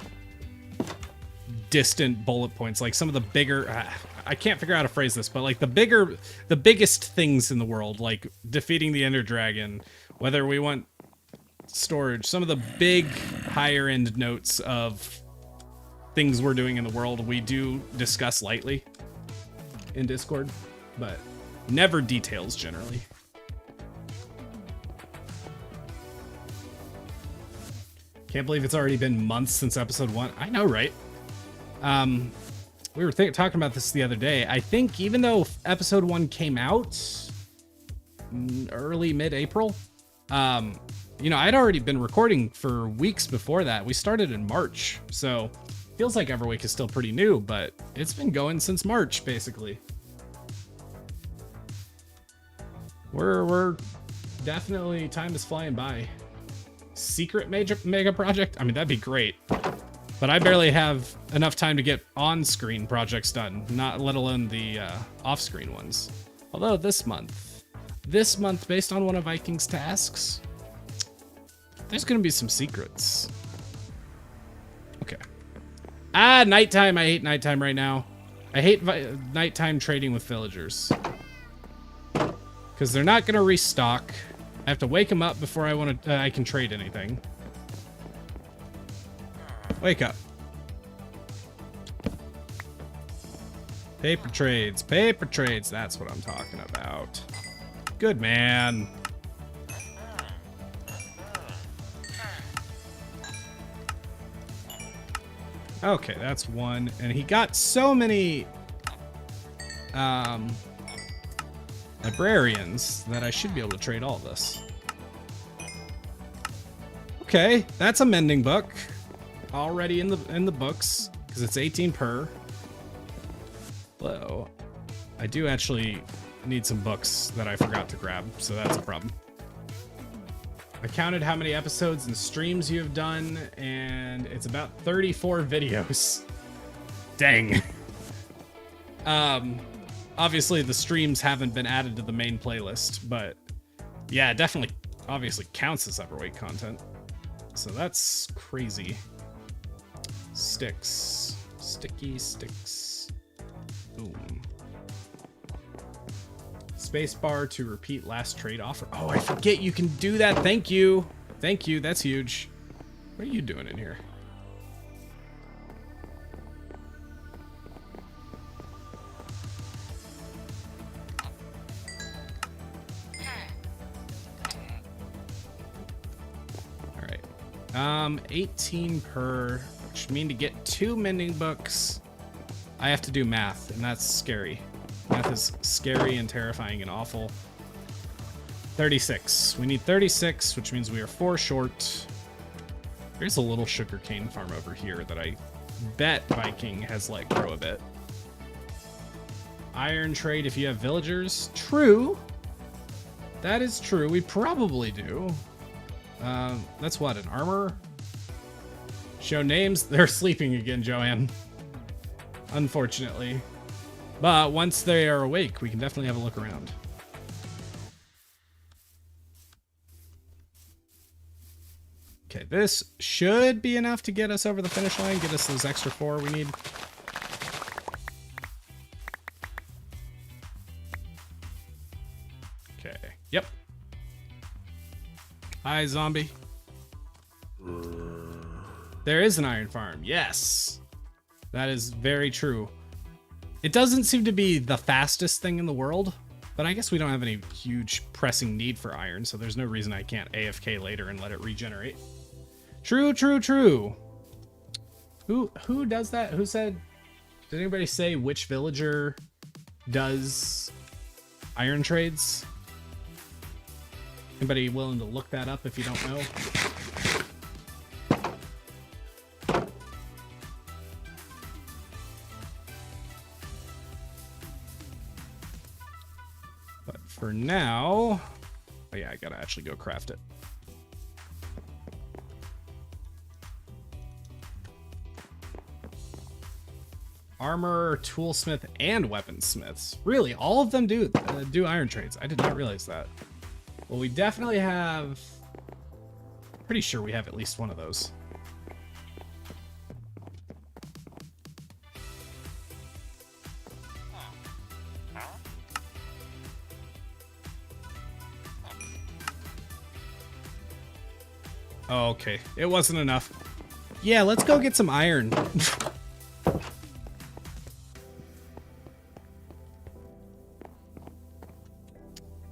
distant bullet points, like some of the bigger, I can't figure out how to phrase this, but like the biggest things in the world, like defeating the Ender Dragon, whether we want storage, some of the big higher end notes of things we're doing in the world, we do discuss lightly in Discord, but never details generally. Can't believe it's already been months since episode 1. I know, right? We were talking about this the other day. I think even though episode 1 came out early mid-April, you know, I'd already been recording for weeks before that. We started in March, so feels like Everwake is still pretty new, but it's been going since March, basically. We're definitely, time is flying by. Secret mega project? I mean, that'd be great. But I barely have enough time to get on-screen projects done, not let alone the off-screen ones. Although this month, based on one of Viking's tasks, there's gonna be some secrets. Okay. Nighttime. I hate nighttime right now. I hate nighttime trading with villagers. Because they're not gonna restock. I have to wake them up before I can trade anything. Wake up. Paper trades, that's what I'm talking about. Good man. Okay, that's one. And he got so many librarians that I should be able to trade all of this. Okay, that's a mending book. Already in the books, because it's 18 per. Hello. I do actually need some books that I forgot to grab, so that's a problem. I counted how many episodes and streams you have done, and it's about 34 videos. Dang. Obviously the streams haven't been added to the main playlist, but yeah, it definitely obviously counts as Everwake content. So that's crazy. Sticks. Sticky sticks. Boom. Spacebar to repeat last trade offer. Oh, I forget you can do that. Thank you. Thank you. That's huge. What are you doing in here? All right. 18 per, which means to get 2 mending books, I have to do math, and that's scary. Math is scary and terrifying and awful. 36. We need 36, which means we are 4 short. There's a little sugarcane farm over here that I bet Viking has let grow a bit. Iron trade if you have villagers. True. That is true. We probably do. That's what, an armor? Show names. They're sleeping again, Joanne. Unfortunately. But once they are awake, we can definitely have a look around. Okay, this should be enough to get us over the finish line, get us those extra 4 we need. Okay, yep. Hi, zombie. There is an iron farm, yes. That is very true. It doesn't seem to be the fastest thing in the world, but I guess we don't have any huge pressing need for iron, so there's no reason I can't AFK later and let it regenerate. True, true, true. Who does that? Who said, did anybody say which villager does iron trades? Anybody willing to look that up if you don't know? But for now, oh yeah, I gotta actually go craft it. Armor, toolsmith, and weaponsmiths. Really, all of them do iron trades. I did not realize that. Well, we definitely have... Pretty sure we have at least one of those. Oh, okay. It wasn't enough. Yeah, let's go get some iron.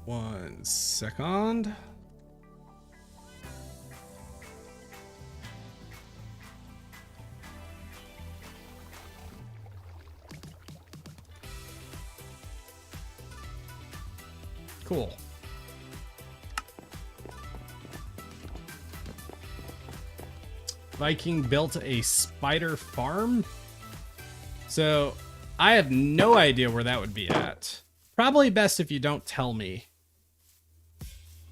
One second. Cool. Viking built a spider farm. So I have no idea where that would be at. Probably best if you don't tell me.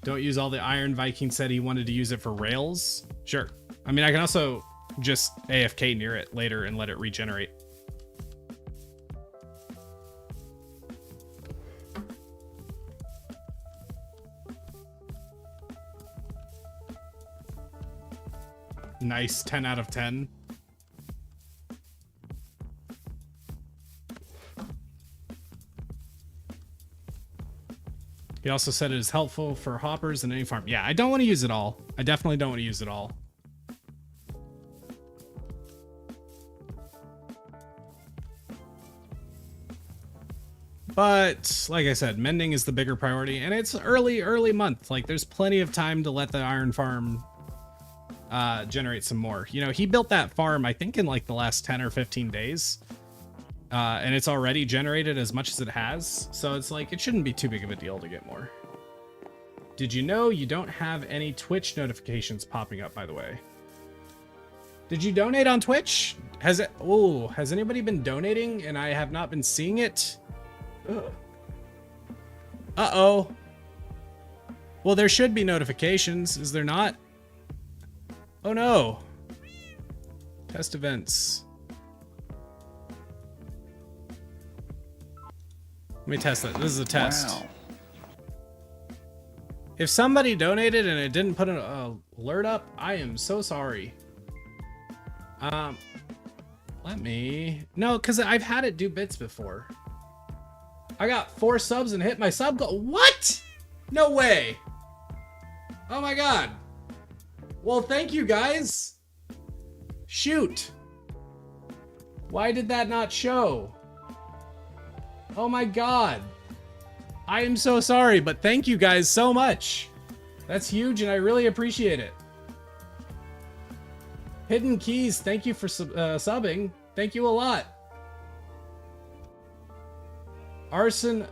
Don't use all the iron. Viking said he wanted to use it for rails. Sure. I mean, I can also just AFK near it later and let it regenerate. Nice, 10 out of 10. He also said it is helpful for hoppers in any farm. Yeah, I don't want to use it all. I definitely don't want to use it all. But like I said, mending is the bigger priority, and it's early month. Like, there's plenty of time to let the iron farm generate some more. You know, he built that farm, I think, in like the last 10 or 15 days. And it's already generated as much as it has. So it's like, it shouldn't be too big of a deal to get more. Did you know you don't have any Twitch notifications popping up, by the way? Did you donate on Twitch? Has anybody been donating and I have not been seeing it? Ugh. Uh-oh. Well, there should be notifications, is there not? Oh no. Test events. Let me test that. This is a test.
Wow.
If somebody donated and it didn't put an alert up, I am so sorry. No, because I've had it do bits before. I got 4 subs and hit my sub goal. What? No way. Oh my god. Well, thank you guys. Shoot. Why did that not show? Oh my god. I am so sorry, but thank you guys so much. That's huge and I really appreciate it. Hidden Keys, thank you for subbing. Thank you a lot. Arsonian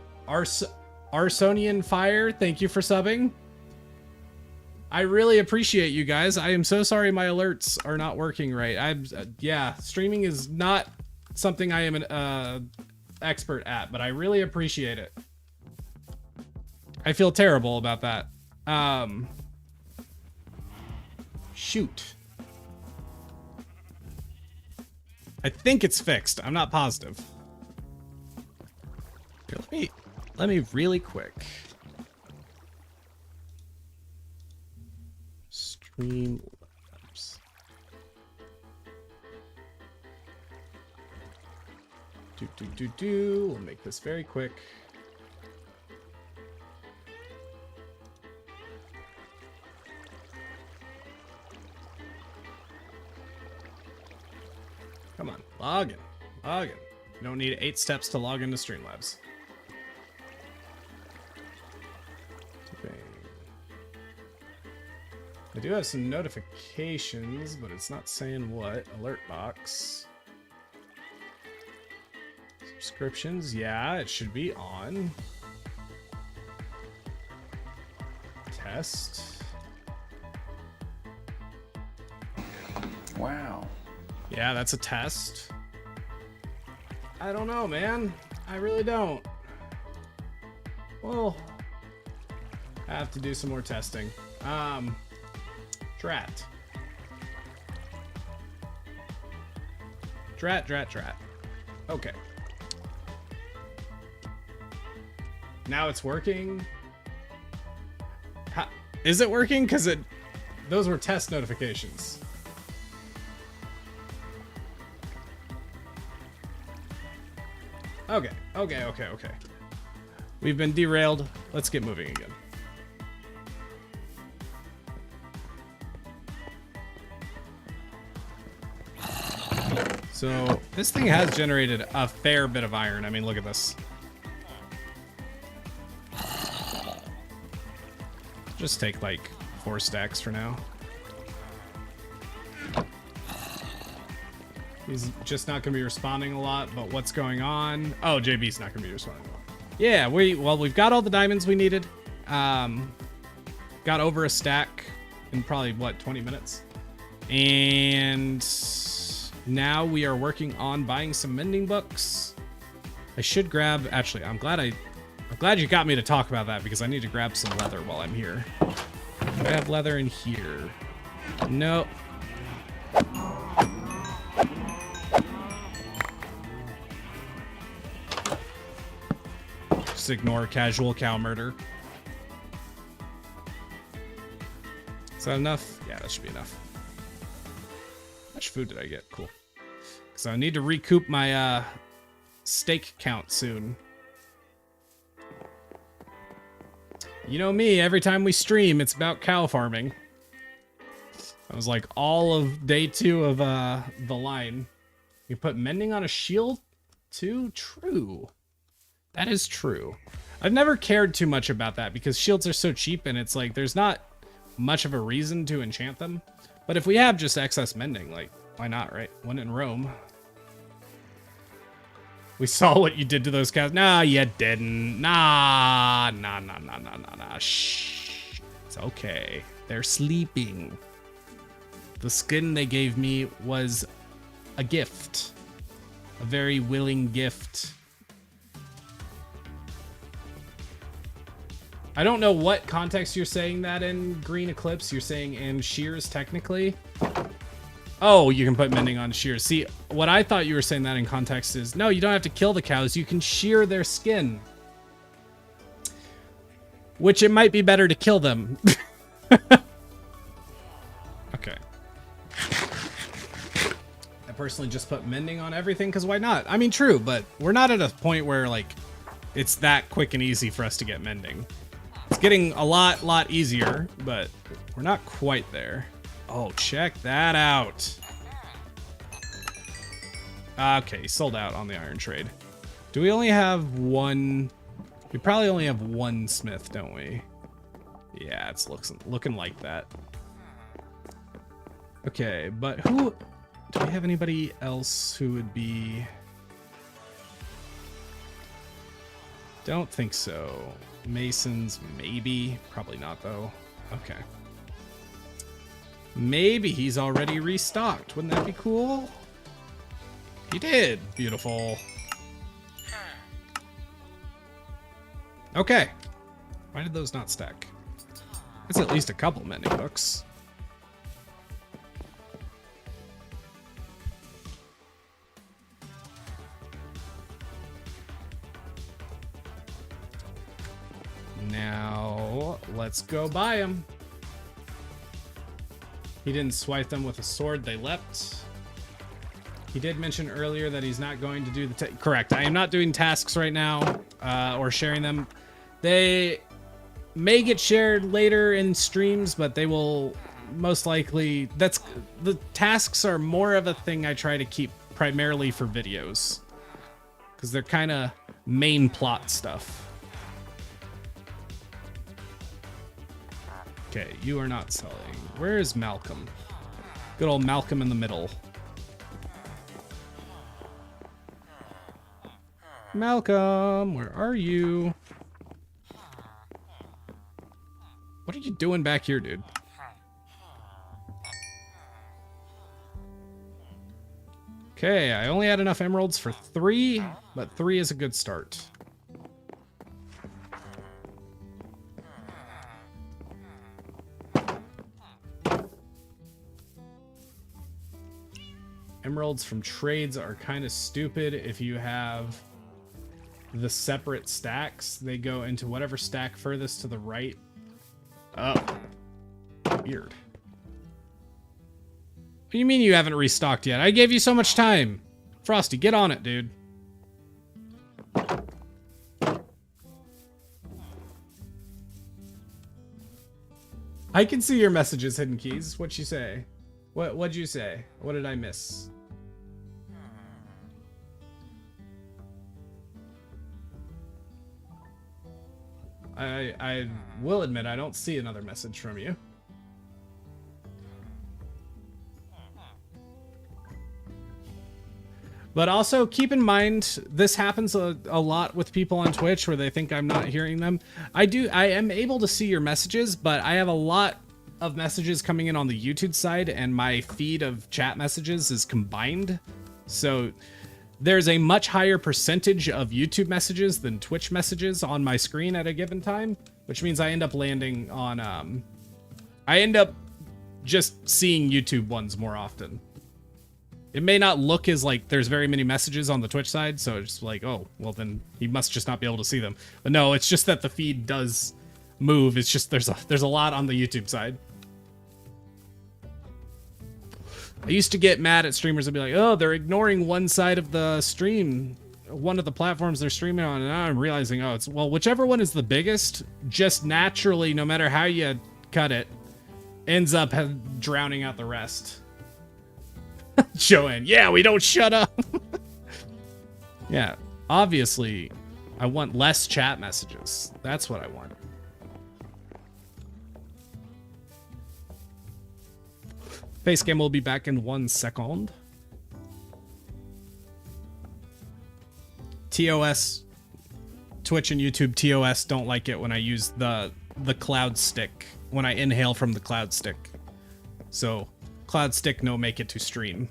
Fire, thank you for subbing. I really appreciate you guys. I am so sorry my alerts are not working right. Yeah, streaming is not something I am an expert at, but I really appreciate it. I feel terrible about that. Shoot. I think it's fixed. I'm not positive. Here, let me really quick. Streamlabs. We'll make this very quick. Come on, log in. Log in. You don't need 8 steps to log into Streamlabs. I do have some notifications, but it's not saying what. Alert box. Subscriptions, yeah, it should be on. Test.
Wow.
Yeah, that's a test. I don't know, man. I really don't. Well, I have to do some more testing. Drat. Okay. Now it's working. Is it working? Because those were test notifications. Okay. We've been derailed. Let's get moving again. So this thing has generated a fair bit of iron. I mean, look at this. Just take like 4 stacks for now. He's just not going to be responding a lot, but what's going on? Oh, JB's not going to be responding a lot. Yeah, we've got all the diamonds we needed. Got over a stack in probably, what, 20 minutes? And now we are working on buying some mending books. I should grab, actually, I'm glad you got me to talk about that because I need to grab some leather while I'm here. Do I have leather in here? Nope. Just ignore casual cow murder. Is that enough? Yeah, that should be enough. How much food did I get? Cool. Because I need to recoup my steak count soon. You know me, every time we stream, it's about cow farming. That was like all of day 2 of the line. You put mending on a shield too? True. That is true. I've never cared too much about that because shields are so cheap and it's like there's not much of a reason to enchant them. But if we have just excess mending, like, why not, right? When in Rome. We saw what you did to those cows. Nah, you didn't. Nah. Shh. It's okay. They're sleeping. The skin they gave me was a gift. A very willing gift. I don't know what context you're saying that in, Green Eclipse. You're saying in shears, technically. Oh, you can put mending on shears. See, what I thought you were saying that in context is, no, you don't have to kill the cows. You can shear their skin. Which it might be better to kill them. Okay. I personally just put mending on everything, because why not? I mean, true, but we're not at a point where, like, it's that quick and easy for us to get mending. It's getting a lot easier, but we're not quite there. Oh, check that out. Okay, sold out on the iron trade. Do we only have one? We probably only have one smith, don't we? Yeah, it's looking like that. Okay, but who... Do we have anybody else who would be... Don't think so. Masons, maybe. Probably not, though. Okay. Maybe he's already restocked. Wouldn't that be cool? He did. Beautiful. Okay. Why did those not stack? That's at least a couple mending books. Now, let's go buy them. He didn't swipe them with a sword, they leapt. He did mention earlier that he's not going to do the... Correct, I am not doing tasks right now, or sharing them. They may get shared later in streams, but they will most likely... The tasks are more of a thing I try to keep primarily for videos. Because they're kind of main plot stuff. Okay, you are not selling. Where is Malcolm? Good old Malcolm in the middle. Malcolm, where are you? What are you doing back here, dude? Okay, I only had enough emeralds for 3, but 3 is a good start. Emeralds from trades are kind of stupid if you have the separate stacks. They go into whatever stack furthest to the right. Oh. Weird. What do you mean you haven't restocked yet? I gave you so much time. Frosty, get on it, dude. I can see your messages, Hidden Keys. What'd you say? What'd you say? What did I miss? I will admit I don't see another message from you. But also keep in mind, this happens a lot with people on Twitch where they think I'm not hearing them. I am able to see your messages, but I have a lot of messages coming in on the YouTube side, and my feed of chat messages is combined. So there's a much higher percentage of YouTube messages than Twitch messages on my screen at a given time, which means I end up landing on, I end up just seeing YouTube ones more often. It may not look as like there's very many messages on the Twitch side, so it's like, oh, well then he must just not be able to see them. But no, it's just that the feed does move. It's just there's a lot on the YouTube side. I used to get mad at streamers and be like, oh, they're ignoring one side of the stream, one of the platforms they're streaming on, and now I'm realizing, oh, it's, well, whichever one is the biggest, just naturally, no matter how you cut it, ends up drowning out the rest. Joanne, yeah, we don't shut up. Yeah, obviously, I want less chat messages. That's what I want. Facecam will be back in 1 second. TOS, Twitch and YouTube TOS don't like it when I use the cloud stick, when I inhale from the cloud stick. So, cloud stick no make it to stream.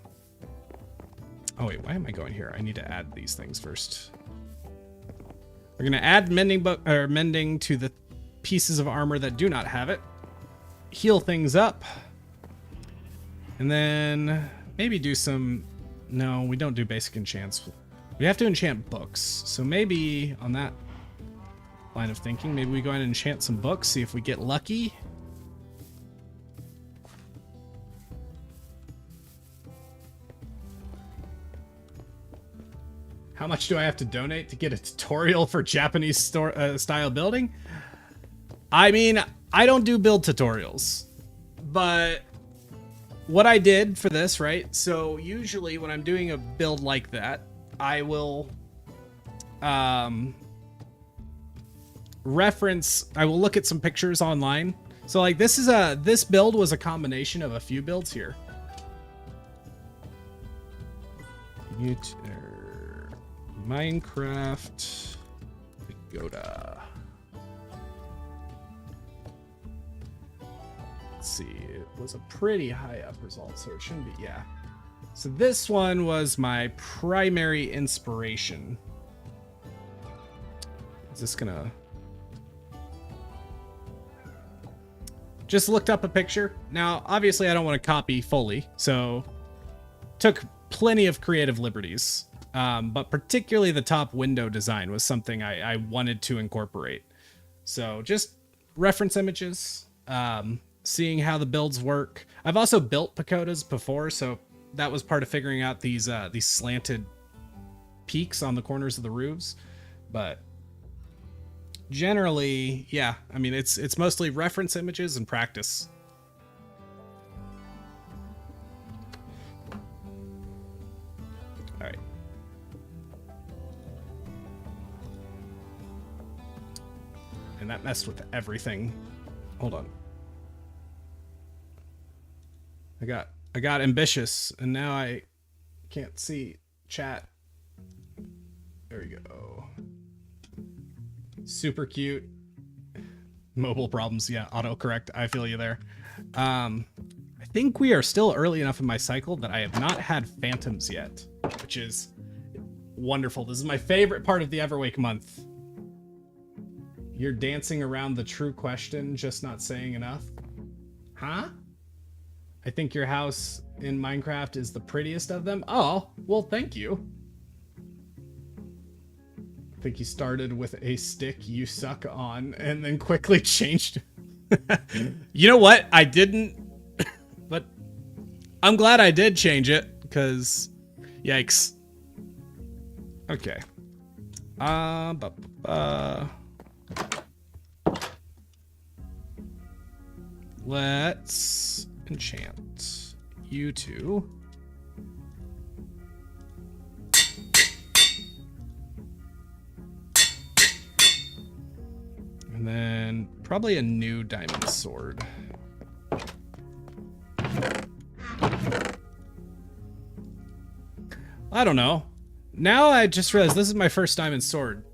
Oh wait, why am I going here? I need to add these things first. We're gonna add mending to the pieces of armor that do not have it. Heal things up. And then maybe do some, no, we don't do basic enchants. We have to enchant books. So maybe on that line of thinking, maybe we go ahead and enchant some books, see if we get lucky. How much do I have to donate to get a tutorial for Japanese style building? I mean, I don't do build tutorials, but what I did for this, right? So usually when I'm doing a build like that, I will I will look at some pictures online. So like this build was a combination of a few builds here. Minecraft Pagoda. Let's see, it was a pretty high up result, so it shouldn't be, yeah. So this one was my primary inspiration. Is this gonna... Just looked up a picture. Now, obviously I don't want to copy fully, so took plenty of creative liberties. But particularly the top window design was something I wanted to incorporate. So just reference images, seeing how the builds work. I've also built pagodas before, so that was part of figuring out these slanted peaks on the corners of the roofs. But generally, yeah, I mean, it's mostly reference images and practice. All right. And that messed with everything. Hold on. I got ambitious, and now I can't see chat. There we go. Super cute. Mobile problems, yeah, autocorrect. I feel you there. I think we are still early enough in my cycle that I have not had phantoms yet, which is wonderful. This is my favorite part of the Everwake month. You're dancing around the true question, just not saying enough. Huh? I think your house in Minecraft is the prettiest of them. Oh, well, thank you. I think you started with a stick you suck on and then quickly changed. You know what? I didn't, but I'm glad I did change it, because yikes. Okay. Let's enchant you two. And then probably a new diamond sword. I don't know. Now I just realized this is my first diamond sword.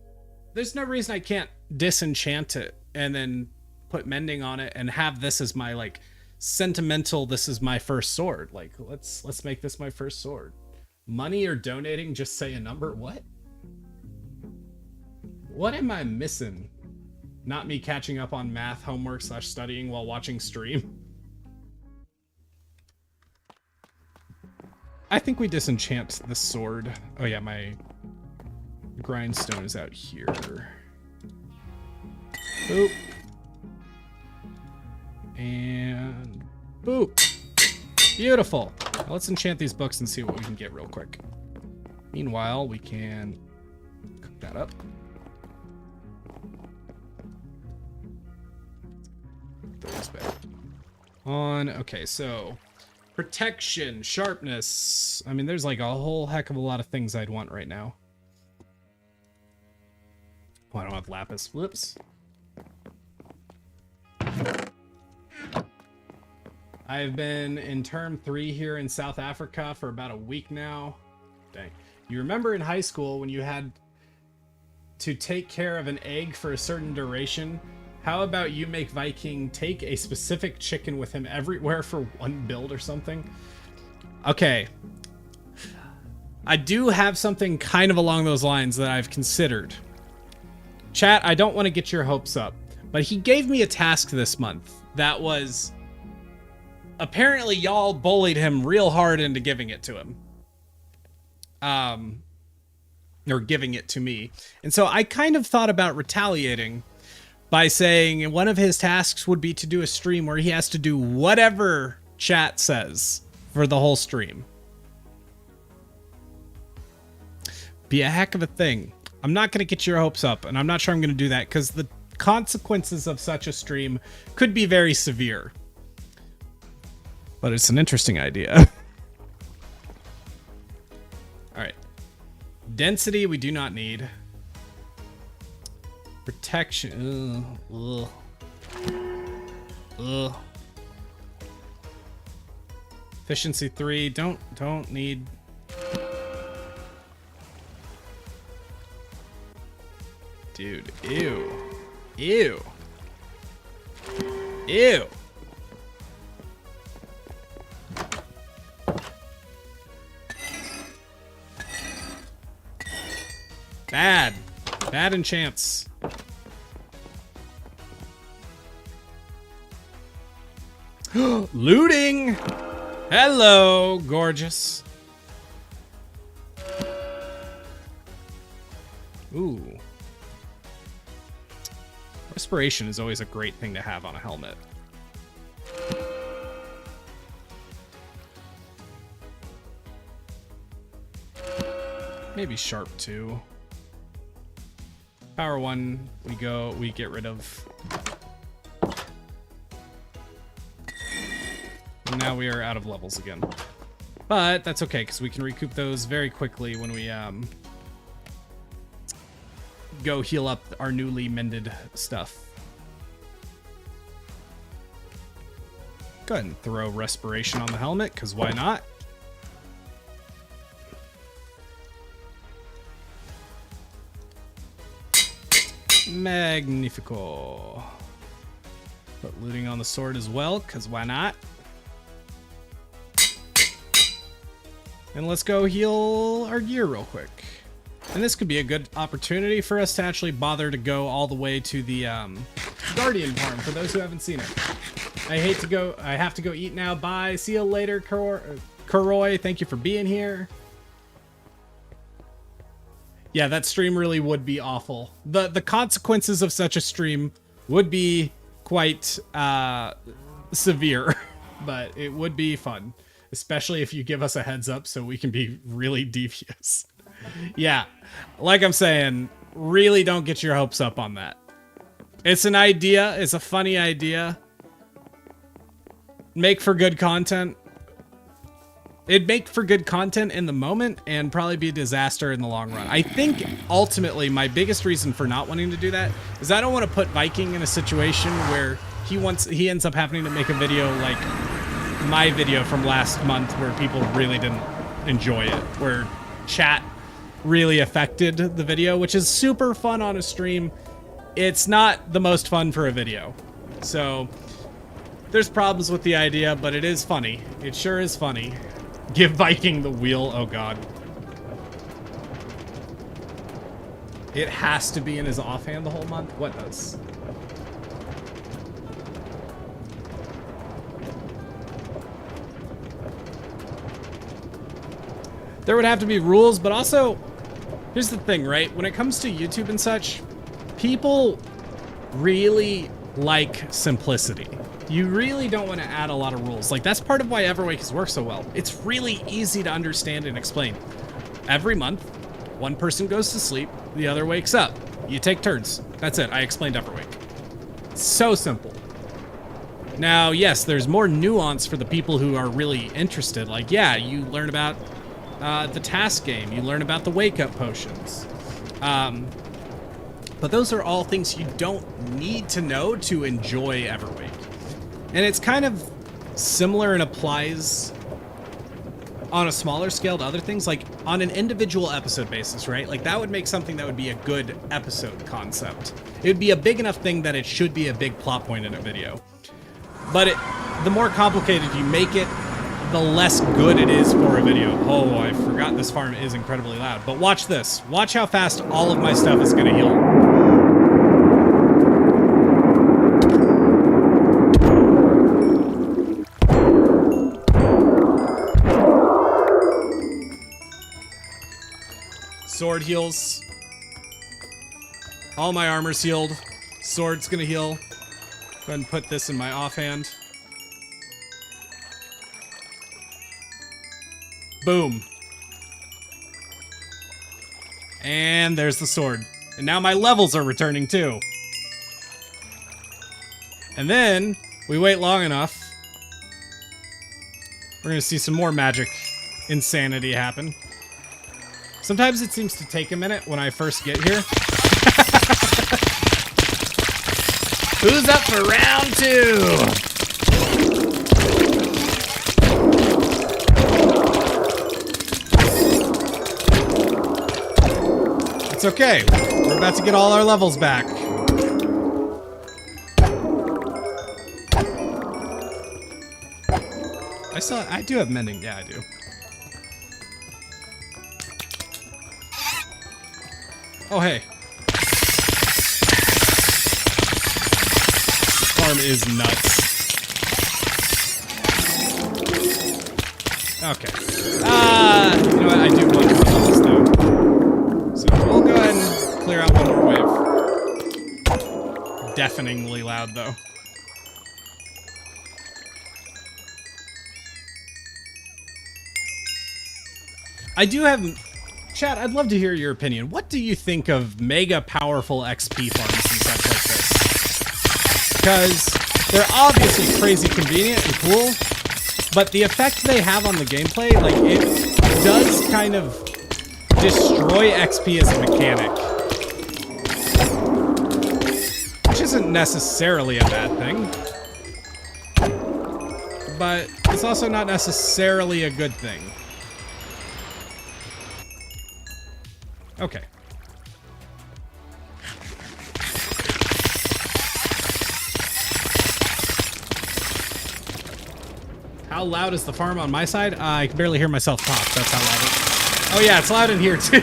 There's no reason I can't disenchant it and then put mending on it and have this as my like sentimental, this is my first sword. Like let's make this my first sword. Money or donating, just say a number. What am I missing? Not me catching up on math, homework, / studying while watching stream. I think we disenchant the sword. Oh yeah, my grindstone is out here. Boop. And boop. Beautiful. Now let's enchant these books and see what we can get real quick. Meanwhile, we can cook that up. Those back on. Okay, so protection, sharpness. I mean, there's like a whole heck of a lot of things I'd want right now. Oh, I don't have lapis. Whoops. I've been in term 3 here in South Africa for about a week now. Dang. You remember in high school when you had to take care of an egg for a certain duration? How about you make Viking take a specific chicken with him everywhere for one build or something? Okay. I do have something kind of along those lines that I've considered. Chat, I don't want to get your hopes up, but he gave me a task this month that was... Apparently y'all bullied him real hard into giving it to him. Or giving it to me. And so I kind of thought about retaliating by saying one of his tasks would be to do a stream where he has to do whatever chat says for the whole stream. Be a heck of a thing. I'm not going to get your hopes up, and I'm not sure I'm going to do that because the consequences of such a stream could be very severe. But it's an interesting idea. All right. Density we do not need. Protection. Ugh. Efficiency 3. Don't need. Dude, ew. Ew. Ew. Bad. Bad enchants. Looting! Hello, gorgeous. Ooh. Respiration is always a great thing to have on a helmet. Maybe sharp 2. Power 1, we get rid of. And now we are out of levels again. But that's okay, because we can recoup those very quickly when we go heal up our newly mended stuff. Go ahead and throw respiration on the helmet, because why not? Magnifico. Put looting on the sword as well, because why not? And let's go heal our gear real quick. And this could be a good opportunity for us to actually bother to go all the way to the Guardian farm, for those who haven't seen it. I have to go eat now. Bye. See you later, Karoy. Thank you for being here. Yeah, that stream really would be awful. The consequences of such a stream would be quite severe, but it would be fun, especially if you give us a heads up so we can be really devious. Yeah, like I'm saying, really don't get your hopes up on that. It's an idea. It's a funny idea. Make for good content. It'd make for good content in the moment and probably be a disaster in the long run. I think ultimately my biggest reason for not wanting to do that is I don't want to put Viking in a situation where he ends up having to make a video like my video from last month where people really didn't enjoy it, where chat really affected the video, which is super fun on a stream. It's not the most fun for a video. So there's problems with the idea, but it is funny. It sure is funny. Give Viking the wheel. Oh god. It has to be in his offhand the whole month? What does? There would have to be rules, but also, here's the thing, right? When it comes to YouTube and such, people really like simplicity. You really don't want to add a lot of rules. Like, that's part of why Everwake has worked so well. It's really easy to understand and explain. Every month, one person goes to sleep, the other wakes up. You take turns. That's it. I explained Everwake. So simple. Now, yes, there's more nuance for the people who are really interested. Like, yeah, you learn about the task game. You learn about the wake-up potions. But those are all things you don't need to know to enjoy Everwake. And it's kind of similar and applies on a smaller scale to other things, like on an individual episode basis, right? Like that would make something that would be a good episode concept. It would be a big enough thing that it should be a big plot point in a video. But the more complicated you make it, the less good it is for a video. Oh, I forgot this farm is incredibly loud. But watch this. Watch how fast all of my stuff is going to heal. Sword heals. All my armor's healed. Sword's gonna heal. Go ahead and put this in my offhand. Boom. And there's the sword. And now my levels are returning too. And then we wait long enough. We're gonna see some more magic insanity happen. Sometimes it seems to take a minute when I first get here. Who's up for round 2? It's okay. We're about to get all our levels back. I do have mending. Yeah, I do. Oh, hey. Farm is nuts. Okay. You know what? I do want to run this, though. So we'll go ahead and clear out one more wave. Deafeningly loud, though. I do have... Chat, I'd love to hear your opinion. What do you think of mega powerful XP farms and such like this? Because they're obviously crazy convenient and cool, but the effect they have on the gameplay, like, it does kind of destroy XP as a mechanic. Which isn't necessarily a bad thing. But it's also not necessarily a good thing. Okay. How loud is the farm on my side? I can barely hear myself talk. That's how loud it is. Oh yeah, it's loud in here too.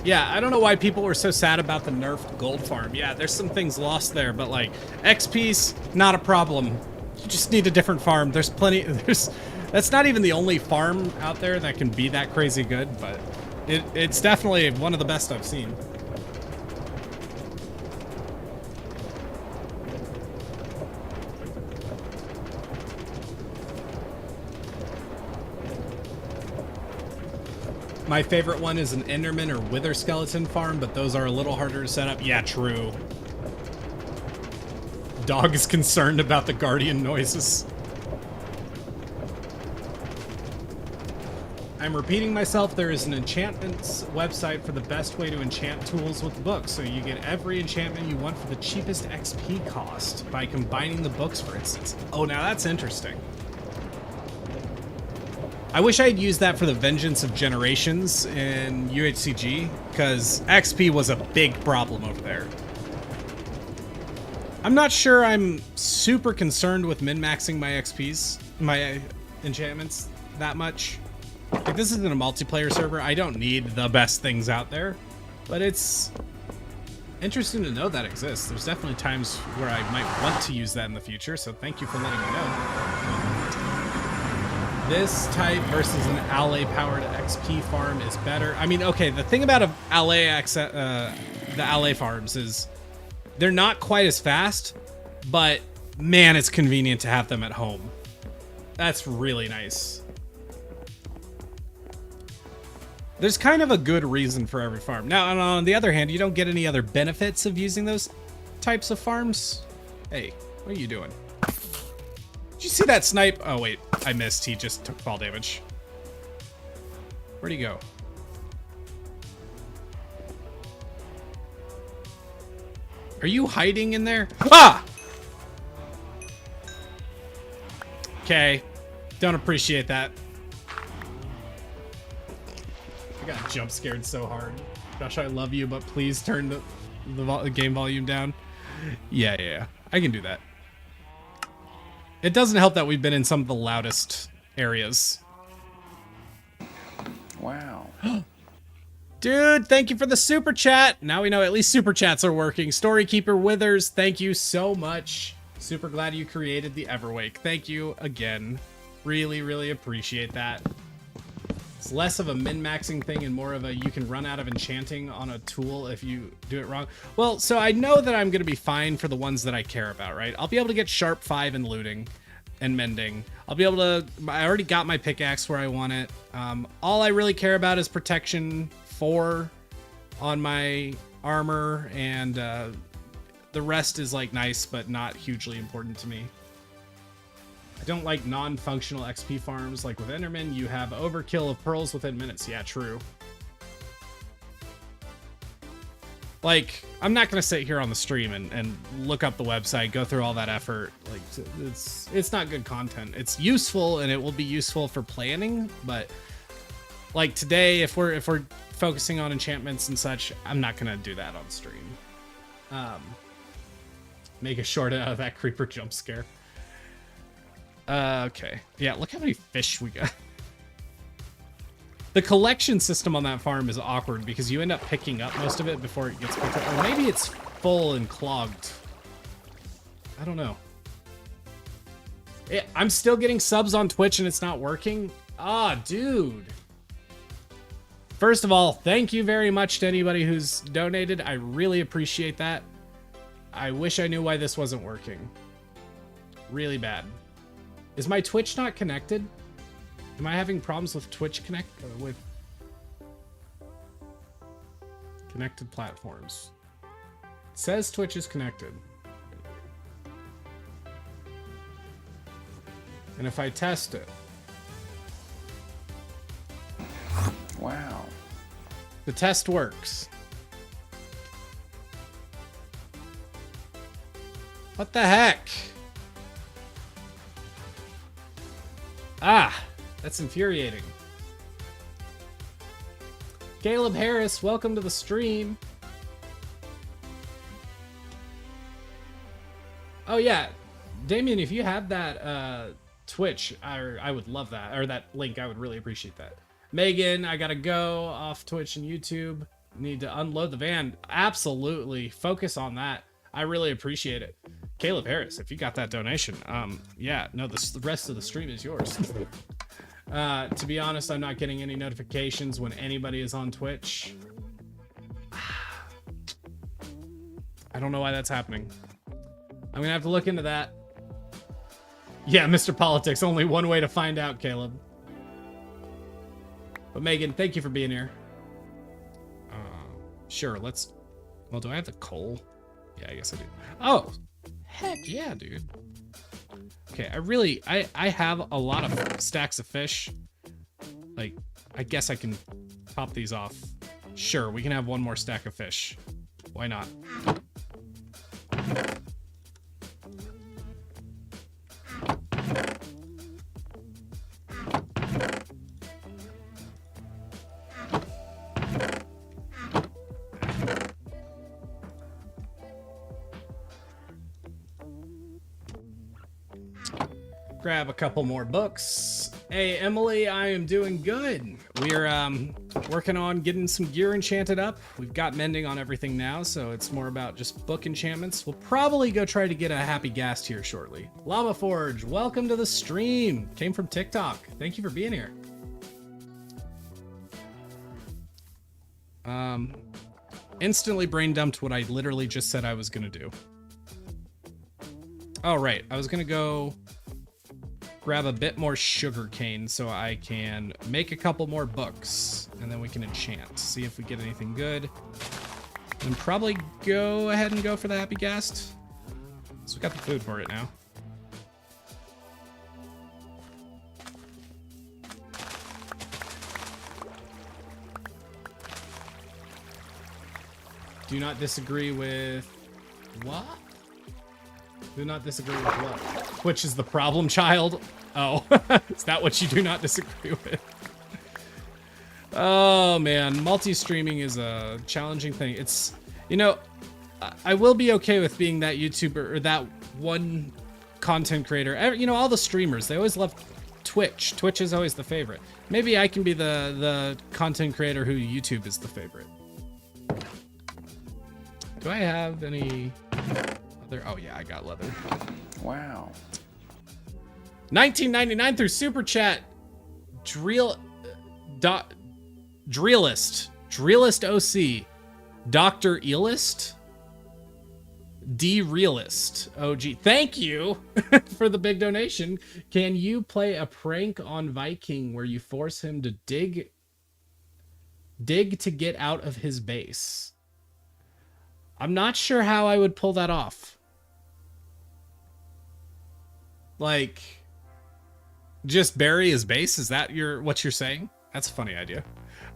Yeah, I don't know why people were so sad about the nerfed gold farm. Yeah, there's some things lost there, but like XP's not a problem. You just need a different farm. There's plenty. That's not even the only farm out there that can be that crazy good, but it's definitely one of the best I've seen. My favorite one is an Enderman or Wither Skeleton farm, but those are a little harder to set up. Yeah, true. Dog is concerned about the guardian noises. I'm repeating myself, there is an enchantments website for the best way to enchant tools with books, so you get every enchantment you want for the cheapest XP cost by combining the books, for instance. Oh, now that's interesting. I wish I'd used that for the Vengeance of Generations in UHCG, because XP was a big problem over there. I'm not sure I'm super concerned with min-maxing my XPs, my enchantments, that much. Like, this isn't a multiplayer server. I don't need the best things out there, but it's interesting to know that exists. There's definitely times where I might want to use that in the future, so thank you for letting me know. This type versus an Allay-powered XP farm is better. I mean, okay, the thing about the Allay farms is they're not quite as fast, but man, it's convenient to have them at home. That's really nice. There's kind of a good reason for every farm. Now, on the other hand, you don't get any other benefits of using those types of farms. Hey, what are you doing? Did you see that snipe? Oh, wait, I missed. He just took fall damage. Where'd he go? Are you hiding in there? Ah! Okay, don't appreciate that. I got jump scared so hard. Josh, I love you, but please turn the game volume down. Yeah, I can do that. It doesn't help that we've been in some of the loudest areas.
Wow.
Dude, thank you for the super chat. Now we know at least super chats are working. Storykeeper Withers, thank you so much. Super glad you created the Everwake. Thank you again. Really, really appreciate that. It's less of a min-maxing thing and more of a you can run out of enchanting on a tool if you do it wrong. Well, so I know that I'm going to be fine for the ones that I care about, right? I'll be able to get sharp 5 in looting and mending. I'll be able to... I already got my pickaxe where I want it. All I really care about is protection 4 on my armor, and the rest is like nice, but not hugely important to me. I don't like non-functional XP farms. Like with Enderman, you have overkill of pearls within minutes. Yeah, true. Like, I'm not gonna sit here on the stream and look up the website, go through all that effort. Like, it's not good content. It's useful and it will be useful for planning, but like today, if we're focusing on enchantments and such, I'm not gonna do that on stream. Make a short out of that creeper jump scare. Okay. Yeah, look how many fish we got. The collection system on that farm is awkward because you end up picking up most of it before it gets picked up. Or maybe it's full and clogged. I don't know. I'm still getting subs on Twitch and it's not working? Ah, dude. First of all, thank you very much to anybody who's donated. I really appreciate that. I wish I knew why this wasn't working. Really bad. Is my Twitch not connected? Am I having problems with Twitch with connected platforms? It says Twitch is connected. And if I test it.
Wow.
The test works. What the heck? Ah, that's infuriating. Caleb Harris, welcome to the stream. Oh yeah, Damien, if you have that Twitch, I would love that, or that link. I would really appreciate that. Megan, I gotta go off Twitch and YouTube. Need to unload the van. Absolutely, focus on that. I really appreciate it. Caleb Harris, if you got that donation, yeah, no, the rest of the stream is yours. To be honest, I'm not getting any notifications when anybody is on Twitch. I don't know why that's happening. I'm gonna have to look into that. Yeah, Mr. Politics, only one way to find out, Caleb. But Megan, thank you for being here. Sure, let's... Well, do I have the coal? Yeah, I guess I do. Oh, Heck yeah, dude. Okay, I have a lot of stacks of fish. Like, I guess I can top these off. Sure, we can have one more stack of fish. Why not? Grab a couple more books. Hey, Emily, I am doing good. We're working on getting some gear enchanted up. We've got mending on everything now, so it's more about just book enchantments. We'll probably go try to get a happy Ghast here shortly. Llama Forge, welcome to the stream. Came from TikTok. Thank you for being here. Instantly brain dumped what I literally just said I was gonna do. Oh, right. I was gonna go grab a bit more sugar cane so I can make a couple more books, and then we can enchant. See if we get anything good. And probably go ahead and go for the happy Ghast. So we got the food for it now. Do not disagree with what? Do not disagree with what? Which is the problem, child? Oh, is that what you do not disagree with? Oh man, multi-streaming is a challenging thing. It's, you know, I will be okay with being that YouTuber or that one content creator. You know, all the streamers, they always love Twitch. Twitch is always the favorite. Maybe I can be the content creator who YouTube is the favorite. Do I have any leather? Oh yeah, I got leather.
Wow.
1999 through Super Chat. Drillist OC. Dr. Eelist. D-Realist OG. Thank you for the big donation. Can you play a prank on Viking where you force him to dig to get out of his base? I'm not sure how I would pull that off. Like, just bury his base? Is that what you're saying? That's a funny idea.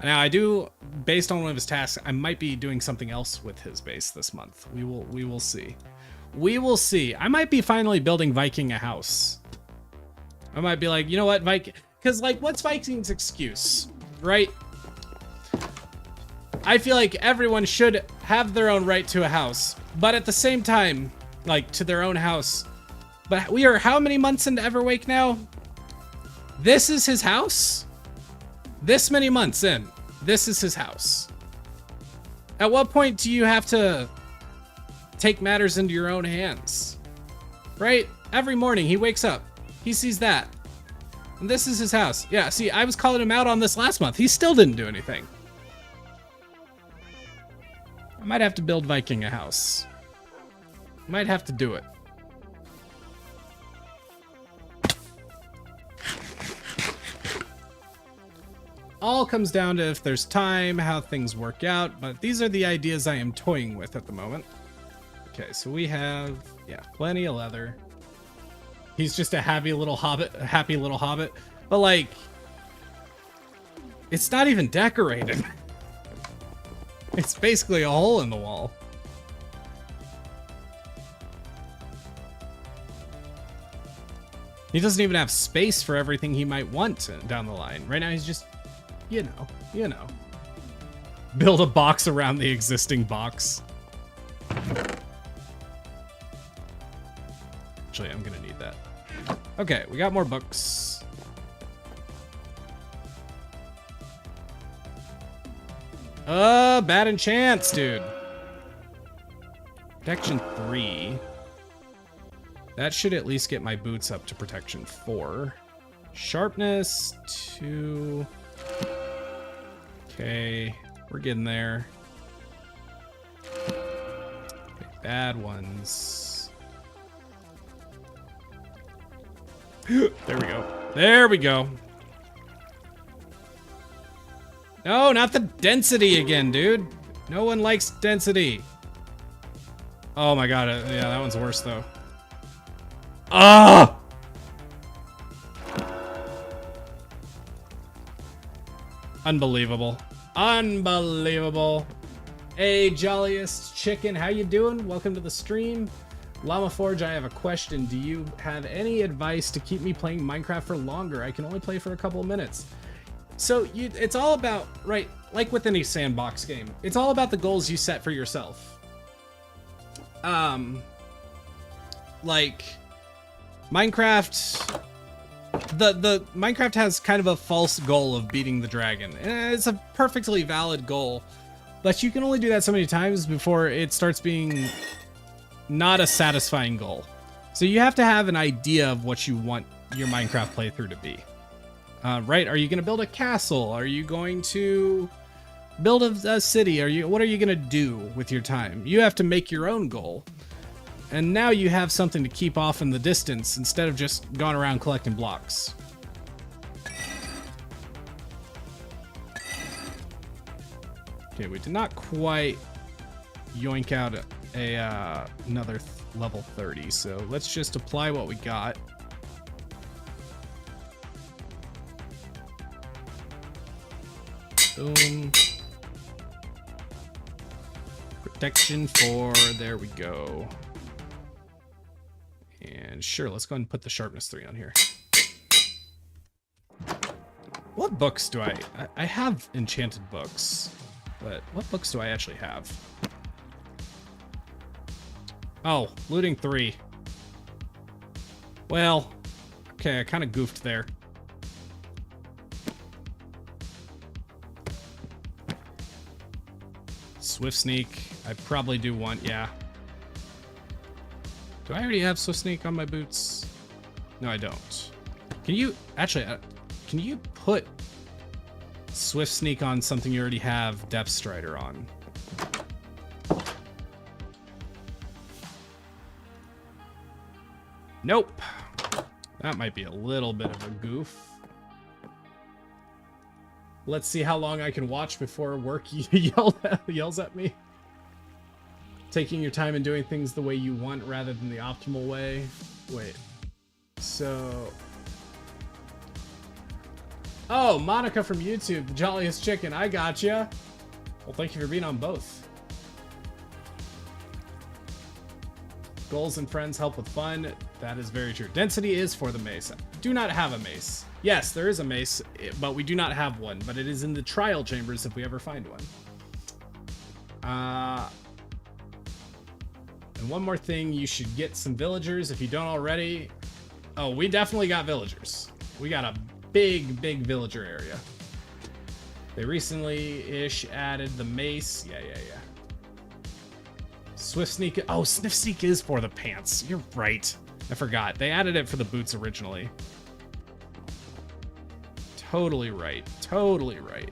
Now, I do, based on one of his tasks, I might be doing something else with his base this month. We will see. We will see. I might be finally building Viking a house. I might be like, you know what, Viking? Because, like, what's Viking's excuse, right? I feel like everyone should have their own right to a house, but at the same time, like, to their own house. But we are how many months into Everwake now? This is his house? This many months in, this is his house. At what point do you have to take matters into your own hands? Right? Every morning he wakes up, he sees that. And this is his house. Yeah, see, I was calling him out on this last month. He still didn't do anything. I might have to build Viking a house. Might have to do it. All comes down to if there's time, how things work out, but these are the ideas I am toying with at the moment. Okay, so we have, yeah, plenty of leather. He's just a happy little hobbit, but like, it's not even decorated. It's basically a hole in the wall. He doesn't even have space for everything he might want down the line. Right now he's just, you know, build a box around the existing box. Actually, I'm gonna need that. Okay, we got more books. Bad enchants, dude. Protection 3. That should at least get my boots up to protection 4. Sharpness 2. Okay, we're getting there. Okay, bad ones. There we go. There we go. No, not the density again, dude. No one likes density. Oh my god, yeah, that one's worse though. Ah! Unbelievable. Unbelievable. Hey, Jolliest Chicken, how you doing? Welcome to the stream. Llama Forge, I have a question. Do you have any advice to keep me playing Minecraft for longer? I can only play for a couple of minutes. So it's all about, right, like with any sandbox game, it's all about the goals you set for yourself. Like Minecraft, the Minecraft has kind of a false goal of beating the dragon. And it's a perfectly valid goal, but you can only do that so many times before it starts being not a satisfying goal. So you have to have an idea of what you want your Minecraft playthrough to be. Right? Are you going to build a castle? Are you going to build a city? What are you going to do with your time? You have to make your own goal. And now you have something to keep off in the distance instead of just going around collecting blocks. Okay, we did not quite yoink out another level 30, so let's just apply what we got. Boom. Protection 4, there we go. And sure, let's go ahead and put the sharpness 3 on here. What books do I have enchanted books, but what books do I actually have? Oh, looting 3. Well, okay, I kind of goofed there. Swift Sneak, I probably do want, yeah. Do I already have Swift Sneak on my boots? No, I don't. Can you, actually, can you put Swift Sneak on something you already have Depth Strider on? Nope. That might be a little bit of a goof. Let's see how long I can watch before work yells at me. Taking your time and doing things the way you want rather than the optimal way. Wait. So... Oh, Monica from YouTube, the Jolliest Chicken. I gotcha. Well, thank you for being on both. Goals and friends help with fun. That is very true. Density is for the mace. Do not have a mace. Yes, there is a mace, but we do not have one. But it is in the trial chambers if we ever find one. And one more thing, you should get some villagers if you don't already. Oh, we definitely got villagers. We got a big villager area. They recently-ish added the mace. Yeah. Swift Sneak. Oh, Sniff Sneak is for the pants. You're right. I forgot. They added it for the boots originally. Totally right. Totally right.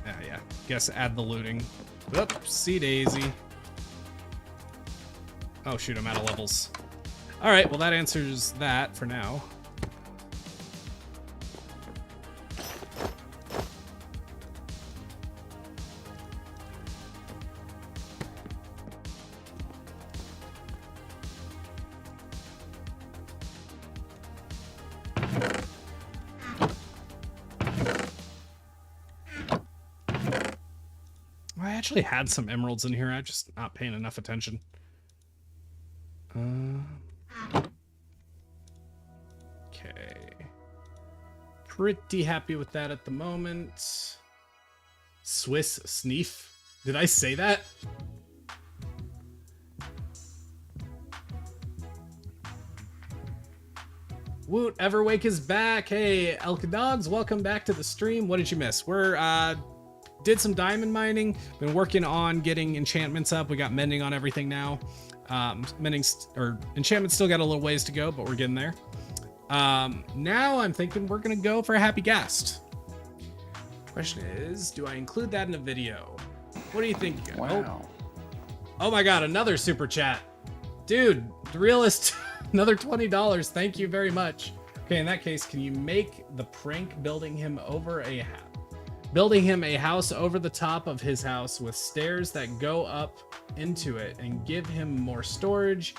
Yeah. Guess add the looting. Oopsie daisy. Oh shoot, I'm out of levels. Alright, well that answers that for now. I actually had some emeralds in here, I'm just not paying enough attention. Okay. Pretty happy with that at the moment. Swiss Sneef? Did I say that? Woot, Everwake is back. Hey, Elk Dogs, welcome back to the stream. What did you miss? We're, did some diamond mining. Been working on getting enchantments up. We got mending on everything now. Enchantments still got a little ways to go, but we're getting there. Now I'm thinking we're gonna go for a happy ghast. Question is, do I include that in a video? What do you think?
Wow.
Oh my god, another super chat. Dude, the realist, another $20. Thank you very much. Okay, in that case, can you make the prank building him a house over the top of his house with stairs that go up into it and give him more storage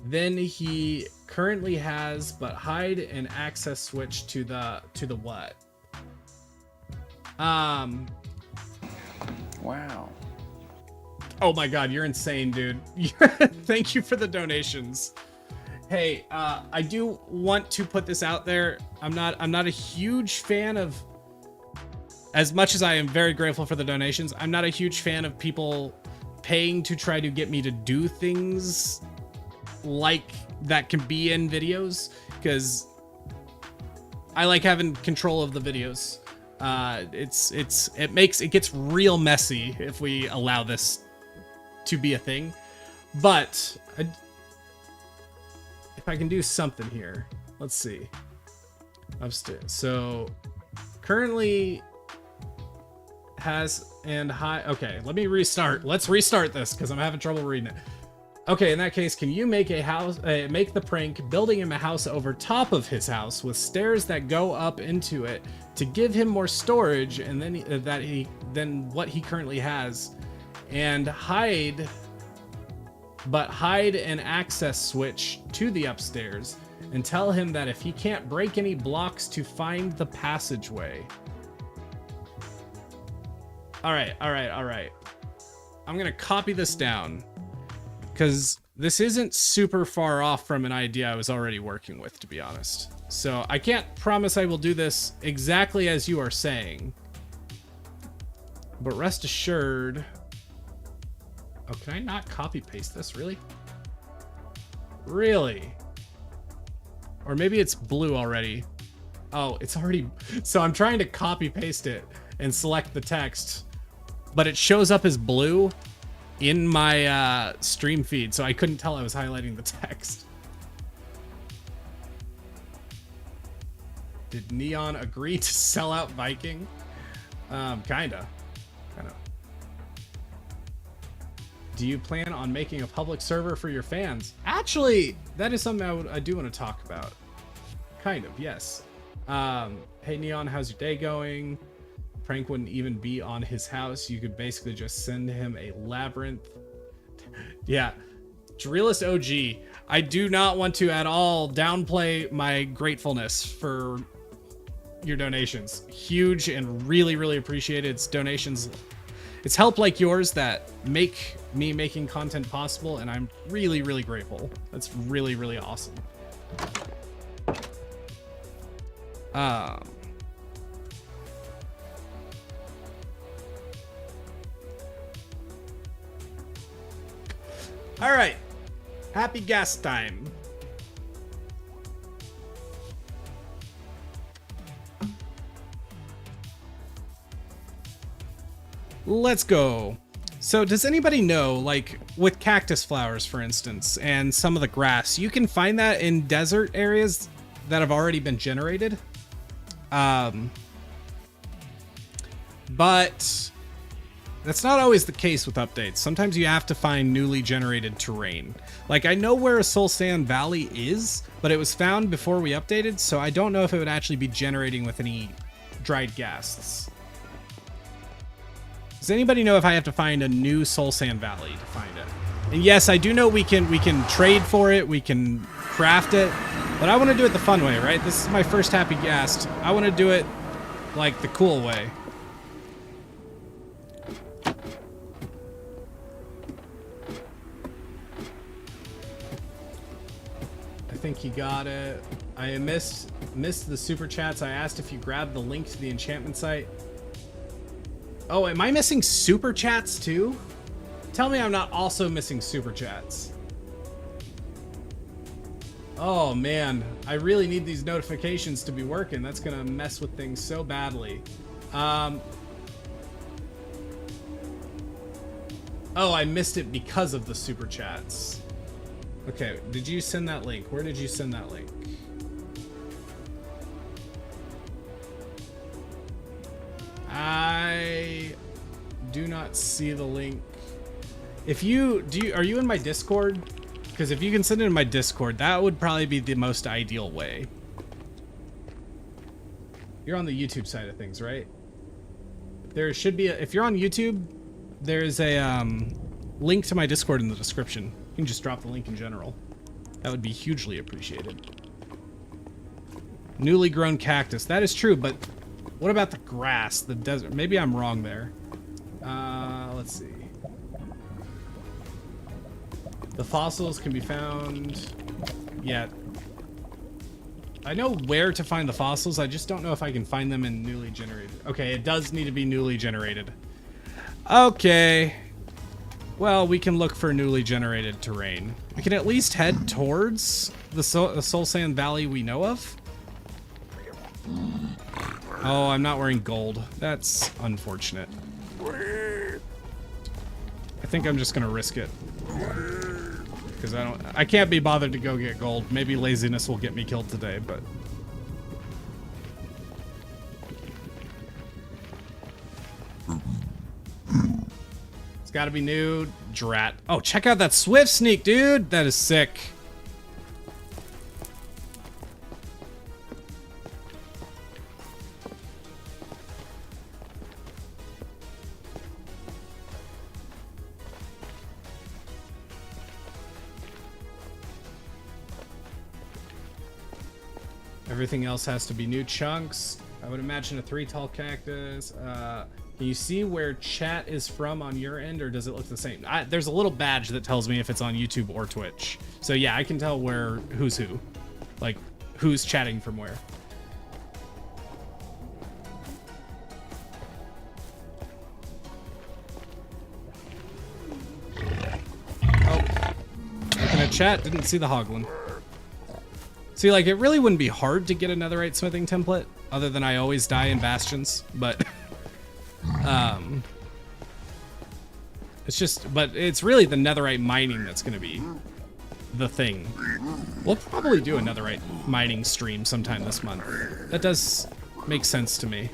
than he currently has, but hide an access switch to the what?
Wow.
Oh my god, you're insane, dude. Thank you for the donations. Hey, I do want to put this out there. I'm not a huge fan of, as much as I am very grateful for the donations, I'm not a huge fan of people paying to try to get me to do things like that can be in videos, because I like having control of the videos. It gets real messy if we allow this to be a thing. But if I can do something here, let's see. Upstairs. So currently has and high. Okay, let me restart. Let's restart this because I'm having trouble reading it. Okay, in that case, can you make a house? Make the prank building him a house over top of his house with stairs that go up into it to give him more storage, and then than what he currently has, and hide an access switch to the upstairs, and tell him that if he can't break any blocks to find the passageway. All right. I'm gonna copy this down, because this isn't super far off from an idea I was already working with, to be honest. So I can't promise I will do this exactly as you are saying, but rest assured. Oh, can I not copy paste this? Really? Or maybe it's blue already. Oh, it's already. So I'm trying to copy paste it and select the text, but it shows up as blue in my stream feed, so I couldn't tell I was highlighting the text. Did Neon agree to sell out Viking? Kinda. Do you plan on making a public server for your fans? Actually, that is something I do want to talk about. Kind of, yes. Hey Neon, how's your day going? Prank wouldn't even be on his house. You could basically just send him a labyrinth. Yeah, Realist OG. I do not want to at all downplay my gratefulness for your donations. Huge and really, really appreciated. It's donations. It's help like yours that make me making content possible, and I'm really, really grateful. That's really, really awesome. All right, happy Ghast time. Let's go. So does anybody know, like with cactus flowers, for instance, and some of the grass, you can find that in desert areas that have already been generated. But that's not always the case with updates. Sometimes you have to find newly generated terrain. Like, I know where a Soul Sand Valley is, but it was found before we updated, so I don't know if it would actually be generating with any dried ghasts. Does anybody know if I have to find a new Soul Sand Valley to find it? And yes, I do know we can trade for it, we can craft it, but I want to do it the fun way, right? This is my first happy Ghast. I want to do it like the cool way. I think he got it. I missed the super chats. I asked if you grabbed the link to the enchantment site. Oh, am I missing super chats too? Tell me I'm not also missing super chats. Oh man, I really need these notifications to be working. That's gonna mess with things so badly. Oh, I missed it because of the super chats. Okay, did you send that link? Where did you send that link? I do not see the link. If you are you in my Discord? Because if you can send it in my Discord, that would probably be the most ideal way. You're on the YouTube side of things, right? There should be if you're on YouTube, there's a link to my Discord in the description. You can just drop the link in general. That would be hugely appreciated. Newly grown cactus. That is true, but what about the grass, the desert? Maybe I'm wrong there. Let's see. The fossils can be found. Yeah. I know where to find the fossils. I just don't know if I can find them in newly generated. Okay, it does need to be newly generated. Okay. Well, we can look for newly generated terrain. We can at least head towards the Soul Sand Valley we know of. Oh, I'm not wearing gold. That's unfortunate. I think I'm just gonna risk it. Because I can't be bothered to go get gold. Maybe laziness will get me killed today, but... It's gotta be new. Drat. Oh, check out that Swift Sneak, dude! That is sick. Everything else has to be new chunks. I would imagine a 3 tall cactus. Can you see where chat is from on your end, or does it look the same? There's a little badge that tells me if it's on YouTube or Twitch. So yeah, I can tell who's who. Like, who's chatting from where. Oh. Looking at chat, didn't see the hoglin. See, like, it really wouldn't be hard to get a netherite smithing template, other than I always die in bastions, but... it's just... But it's really the netherite mining that's going to be the thing. We'll probably do a netherite mining stream sometime this month. That does make sense to me.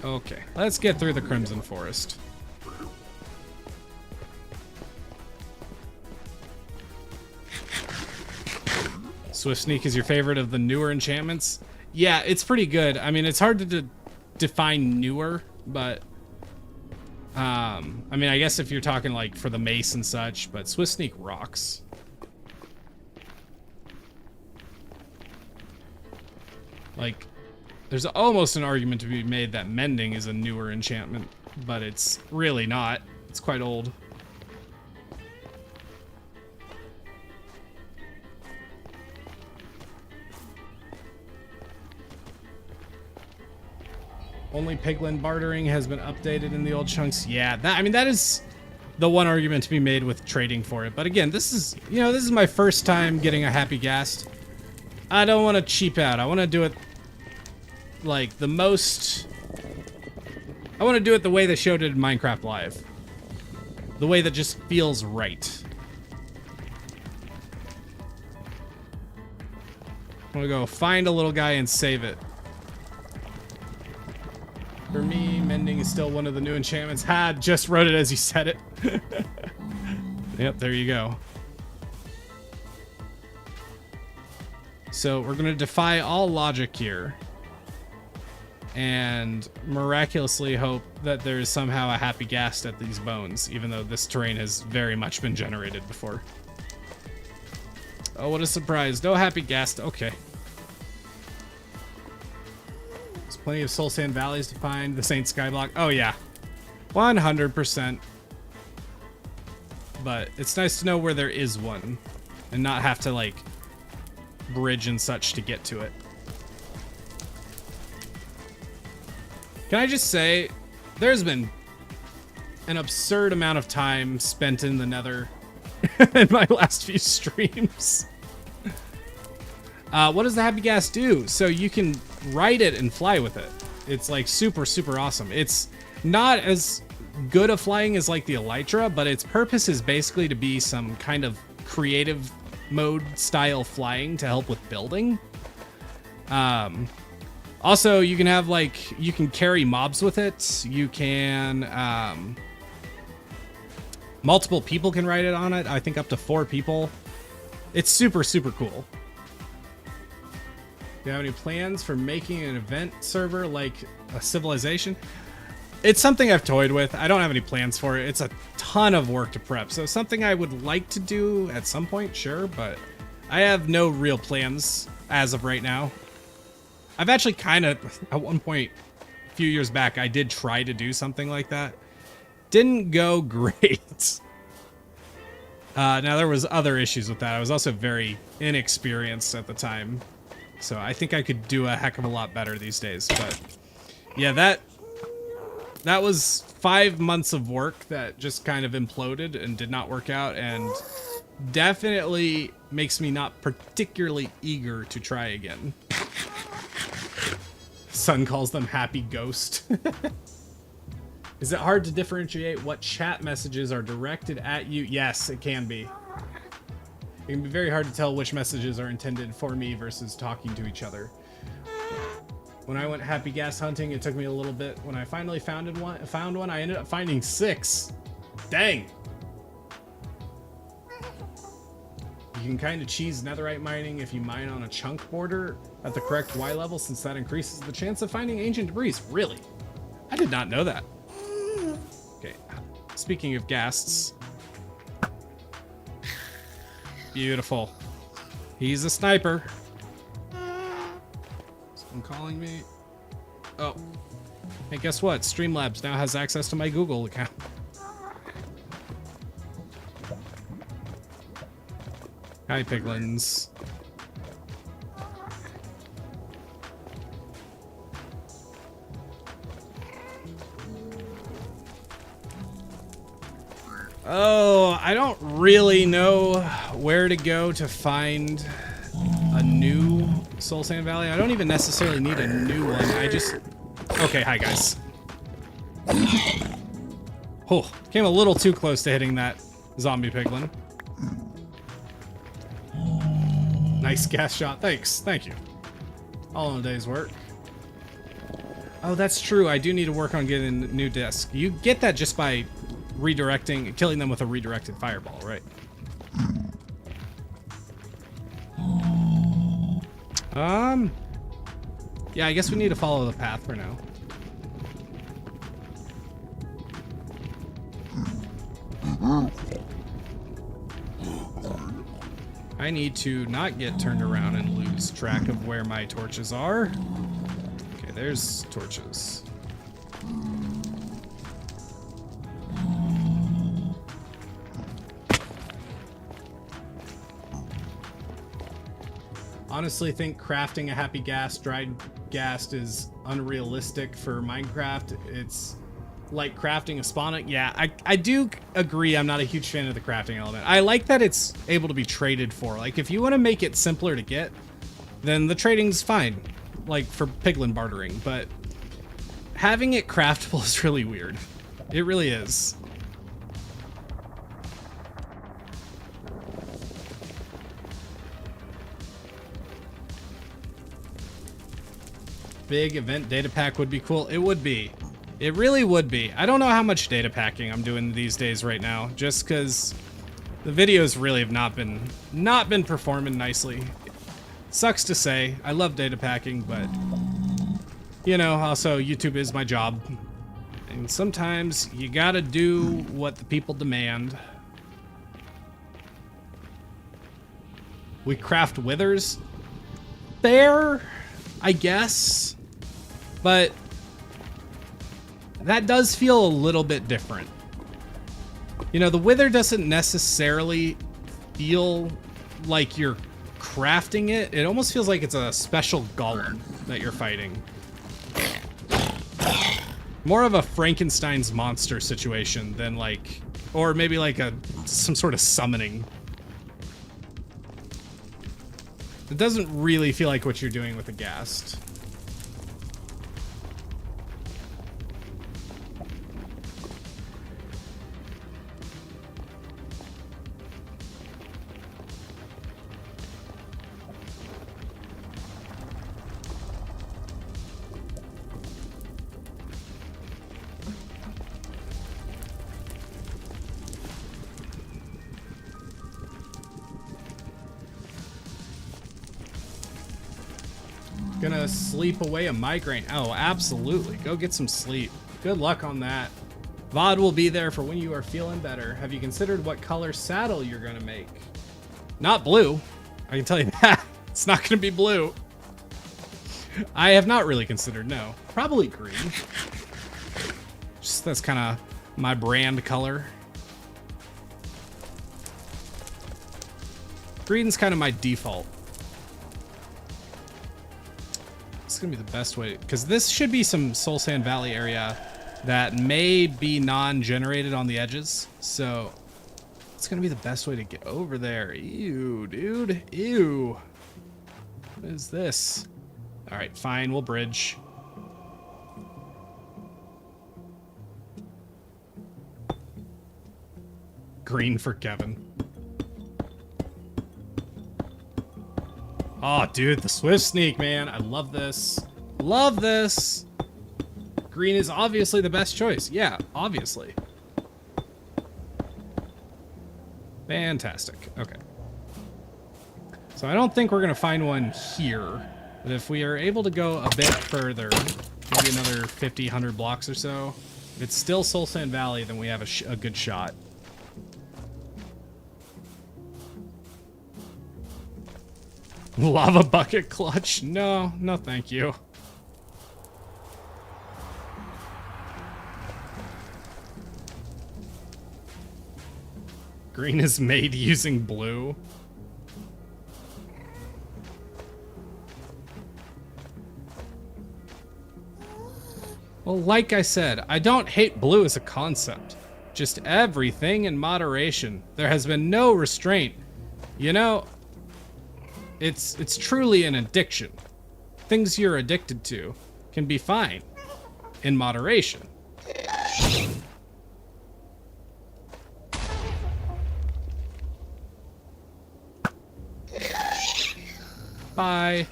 Okay, let's get through the Crimson Forest. Swift Sneak is your favorite of the newer enchantments? Yeah, it's pretty good. I mean, it's hard to define newer, but... I mean, I guess if you're talking, like, for the mace and such, but Swift Sneak rocks. Like, there's almost an argument to be made that Mending is a newer enchantment, but it's really not. It's quite old. Only piglin bartering has been updated in the old chunks. Yeah, that is the one argument to be made with trading for it. But again, this is my first time getting a happy ghast. I don't want to cheap out. I want to do it like the most... I want to do it the way they showed it in Minecraft Live. The way that just feels right. I'm gonna go find a little guy and save it. For me, Mending is still one of the new enchantments. Just wrote it as you said it. Yep, there you go. So we're gonna defy all logic here and miraculously hope that there is somehow a happy ghast at these bones, even though this terrain has very much been generated before. Oh, what a surprise. No happy ghast. Okay. Plenty of Soul Sand Valleys to find. This ain't Skyblock. Oh, yeah. 100%. But it's nice to know where there is one and not have to, like, bridge and such to get to it. Can I just say, there's been an absurd amount of time spent in the Nether in my last few streams. What does the happy ghast do? So you can ride it and fly with it. It's like super, super awesome. It's not as good of flying as like the Elytra, but its purpose is basically to be some kind of creative mode style flying to help with building. Also, you can have you can carry mobs with it. You can, multiple people can ride it on it. I think up to 4 people. It's super, super cool. Do you have any plans for making an event server like a civilization? It's something I've toyed with. I don't have any plans for it. It's a ton of work to prep. So something I would like to do at some point, sure, but I have no real plans as of right now. I've actually kind of, at one point, a few years back, I did try to do something like that. Didn't go great. Now, there was other issues with that. I was also very inexperienced at the time. So I think I could do a heck of a lot better these days. But yeah, that was 5 months of work that just kind of imploded and did not work out, and definitely makes me not particularly eager to try again. Son calls them happy ghost. Is it hard to differentiate what chat messages are directed at you? Yes, it can be. It can be very hard to tell which messages are intended for me versus talking to each other. When I went happy ghast hunting, it took me a little bit. When I finally found one, I ended up finding 6. Dang. You can kind of cheese netherite mining if you mine on a chunk border at the correct Y level, since that increases the chance of finding ancient debris. Really? I did not know that. Okay, speaking of ghasts. Beautiful. He's a sniper. Someone calling me. Oh. Hey, guess what? Streamlabs now has access to my Google account. Hi, piglins. Oh, I don't really know where to go to find a new Soul Sand Valley. I don't even necessarily need a new one. I just... Okay, hi guys. Oh, came a little too close to hitting that zombie piglin. Nice gas shot. Thanks. Thank you. All in a day's work. Oh, that's true. I do need to work on getting a new disc. You get that just by redirecting, killing them with a redirected fireball, right? Yeah, I guess we need to follow the path for now. I need to not get turned around and lose track of where my torches are. Okay, there's torches. Honestly think crafting a happy ghast, dried ghast is unrealistic for Minecraft. It's like crafting a spawner. Yeah, I do agree. I'm not a huge fan of the crafting element. I like that it's able to be traded for. Like, if you want to make it simpler to get, then the trading's fine, like for piglin bartering, but having it craftable is really weird. It really is. Big event data pack would be cool. It would be. It really would be. I don't know how much data packing I'm doing these days right now, just because the videos really have not been performing nicely. Sucks to say. I love data packing, but you know, also YouTube is my job, and sometimes you gotta do what the people demand. We craft withers. Fair, I guess. But that does feel a little bit different. You know, the wither doesn't necessarily feel like you're crafting it. It almost feels like it's a special golem that you're fighting. More of a Frankenstein's monster situation than like, or maybe like some sort of summoning. It doesn't really feel like what you're doing with a ghast. Gonna sleep away a migraine. Oh, absolutely. Go get some sleep. Good luck on that. VOD will be there for when you are feeling better. Have you considered what color saddle you're gonna make? Not blue. I can tell you that. It's not gonna be blue. I have not really considered, no. Probably green. Just that's kind of my brand color. Green's kind of my default. It's gonna be the best way, because this should be some Soul Sand Valley area that may be non-generated on the edges, so it's gonna be the best way to get over there. Ew, dude, ew. What is this? All right, fine, we'll bridge. Green for Kevin. Oh, dude, the Swift Sneak, man. I love this. Love this. Green is obviously the best choice. Yeah, obviously. Fantastic. Okay. So I don't think we're going to find one here. But if we are able to go a bit further, maybe another 50, 100 blocks or so, if it's still Soul Sand Valley, then we have a good shot. Lava bucket clutch? No, no thank you. Green is made using blue. Well, like I said, I don't hate blue as a concept. Just everything in moderation. There has been no restraint. You know, it's truly an addiction. Things you're addicted to can be fine in moderation. Bye.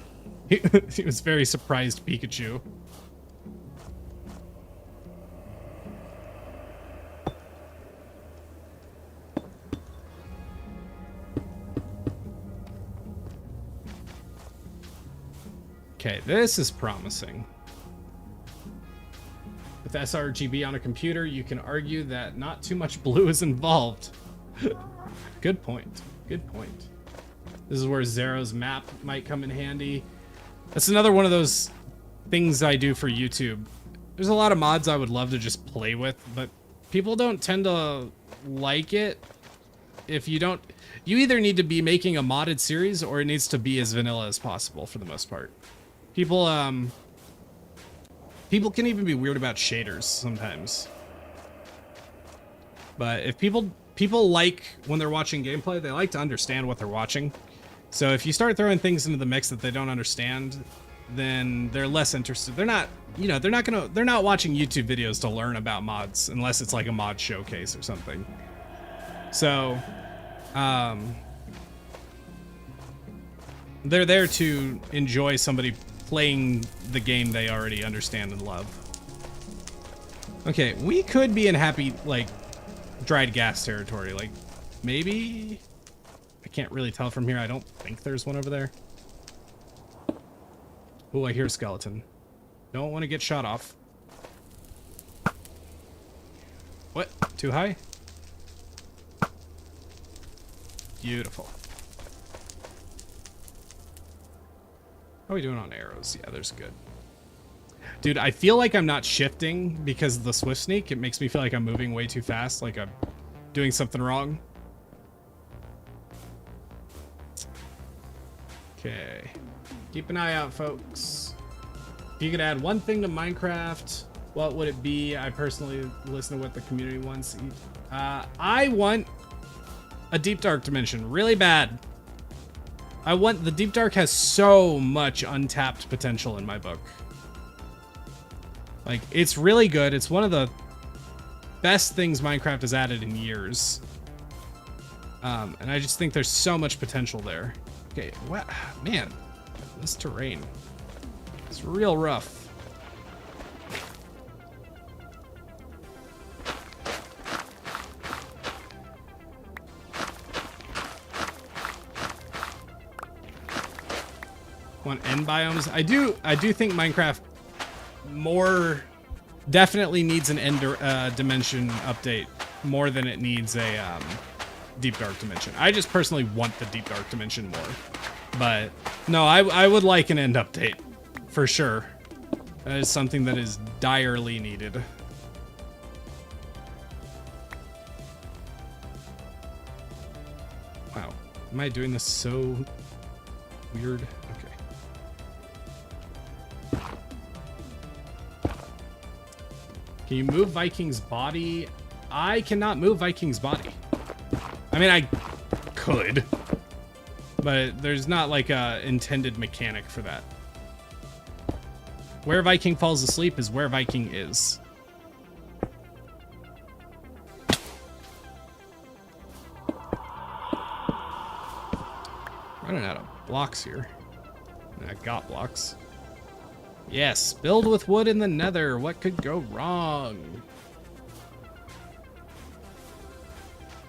He was very surprised, Pikachu. Okay, this is promising. With sRGB on a computer, you can argue that not too much blue is involved. Good point. Good point. This is where Zero's map might come in handy. That's another one of those things I do for YouTube. There's a lot of mods I would love to just play with, but people don't tend to like it. If you don't, you either need to be making a modded series or it needs to be as vanilla as possible for the most part. People can even be weird about shaders sometimes. But if people like, when they're watching gameplay, they like to understand what they're watching. So if you start throwing things into the mix that they don't understand, then they're less interested. They're not, you know, they're not watching YouTube videos to learn about mods unless it's like a mod showcase or something. So, they're there to enjoy somebody playing the game they already understand and love. Okay, we could be in happy, like, dried gas territory. Like, maybe? I can't really tell from here. I don't think there's one over there. Oh, I hear a skeleton. Don't want to get shot off. What? Too high? Beautiful. How are we doing on arrows? Yeah, there's good. Dude, I feel like I'm not shifting because of the Swift Sneak. It makes me feel like I'm moving way too fast, like I'm doing something wrong. Okay. Keep an eye out, folks. If you could add one thing to Minecraft, what would it be? I personally listen to what the community wants. I want a deep dark dimension really bad. The Deep Dark has so much untapped potential in my book. Like, it's really good. It's one of the best things Minecraft has added in years. And I just think there's so much potential there. Okay, what? Man, this terrain. It's real rough. Want end biomes? I do think Minecraft definitely needs an end dimension update more than it needs a deep dark dimension. I just personally want the deep dark dimension more. But no, I would like an end update for sure. That is something that is direly needed. Wow, am I doing this so weird? Okay. Can you move Viking's body? I cannot move Viking's body. I mean, I could, but there's not like a intended mechanic for that. Where Viking falls asleep is where Viking is. Running out of blocks here. I got blocks. Yes, build with wood in the Nether. What could go wrong?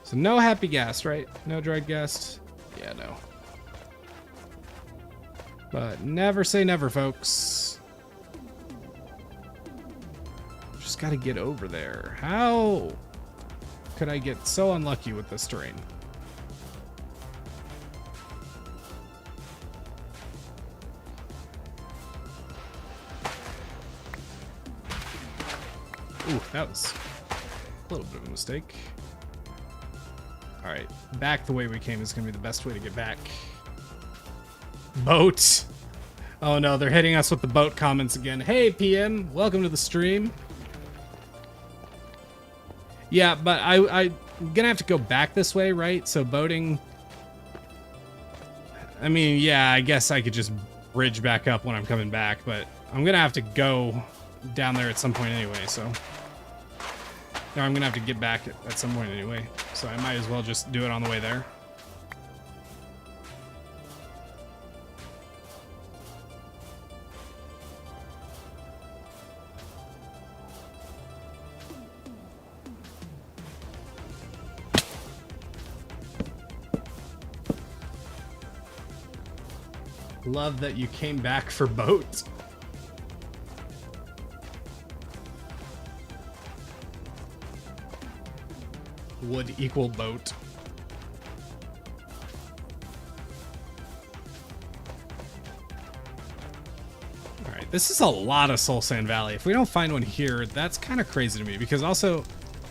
So no happy ghast, right? No dried ghast? Yeah, no. But never say never, folks. Just gotta get over there. How could I get so unlucky with this terrain? Ooh, that was a little bit of a mistake. All right, back the way we came is gonna be the best way to get back. Boat. Oh no, they're hitting us with the boat comments again. Hey PM, welcome to the stream. Yeah, but I'm gonna have to go back this way, right? So boating. I mean, yeah, I guess I could just bridge back up when I'm coming back, but I'm gonna have to go down there at some point anyway, so. No, I'm gonna have to get back at some point anyway, so I might as well just do it on the way there. Love that you came back for boat. Would equal boat. All right, this is a lot of Soul Sand Valley. If we don't find one here, that's kind of crazy to me because also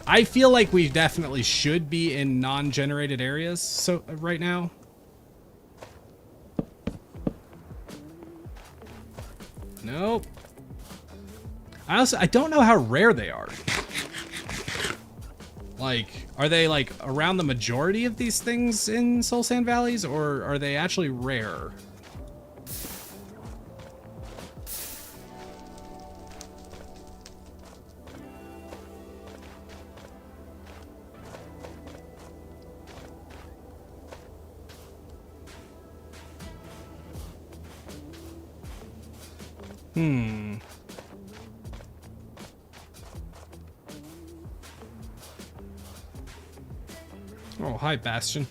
I feel like we definitely should be in non-generated areas so right now. Nope. I don't know how rare they are. Like, are they like around the majority of these things in Soul Sand Valleys, or are they actually rare? Oh, hi, Bastion.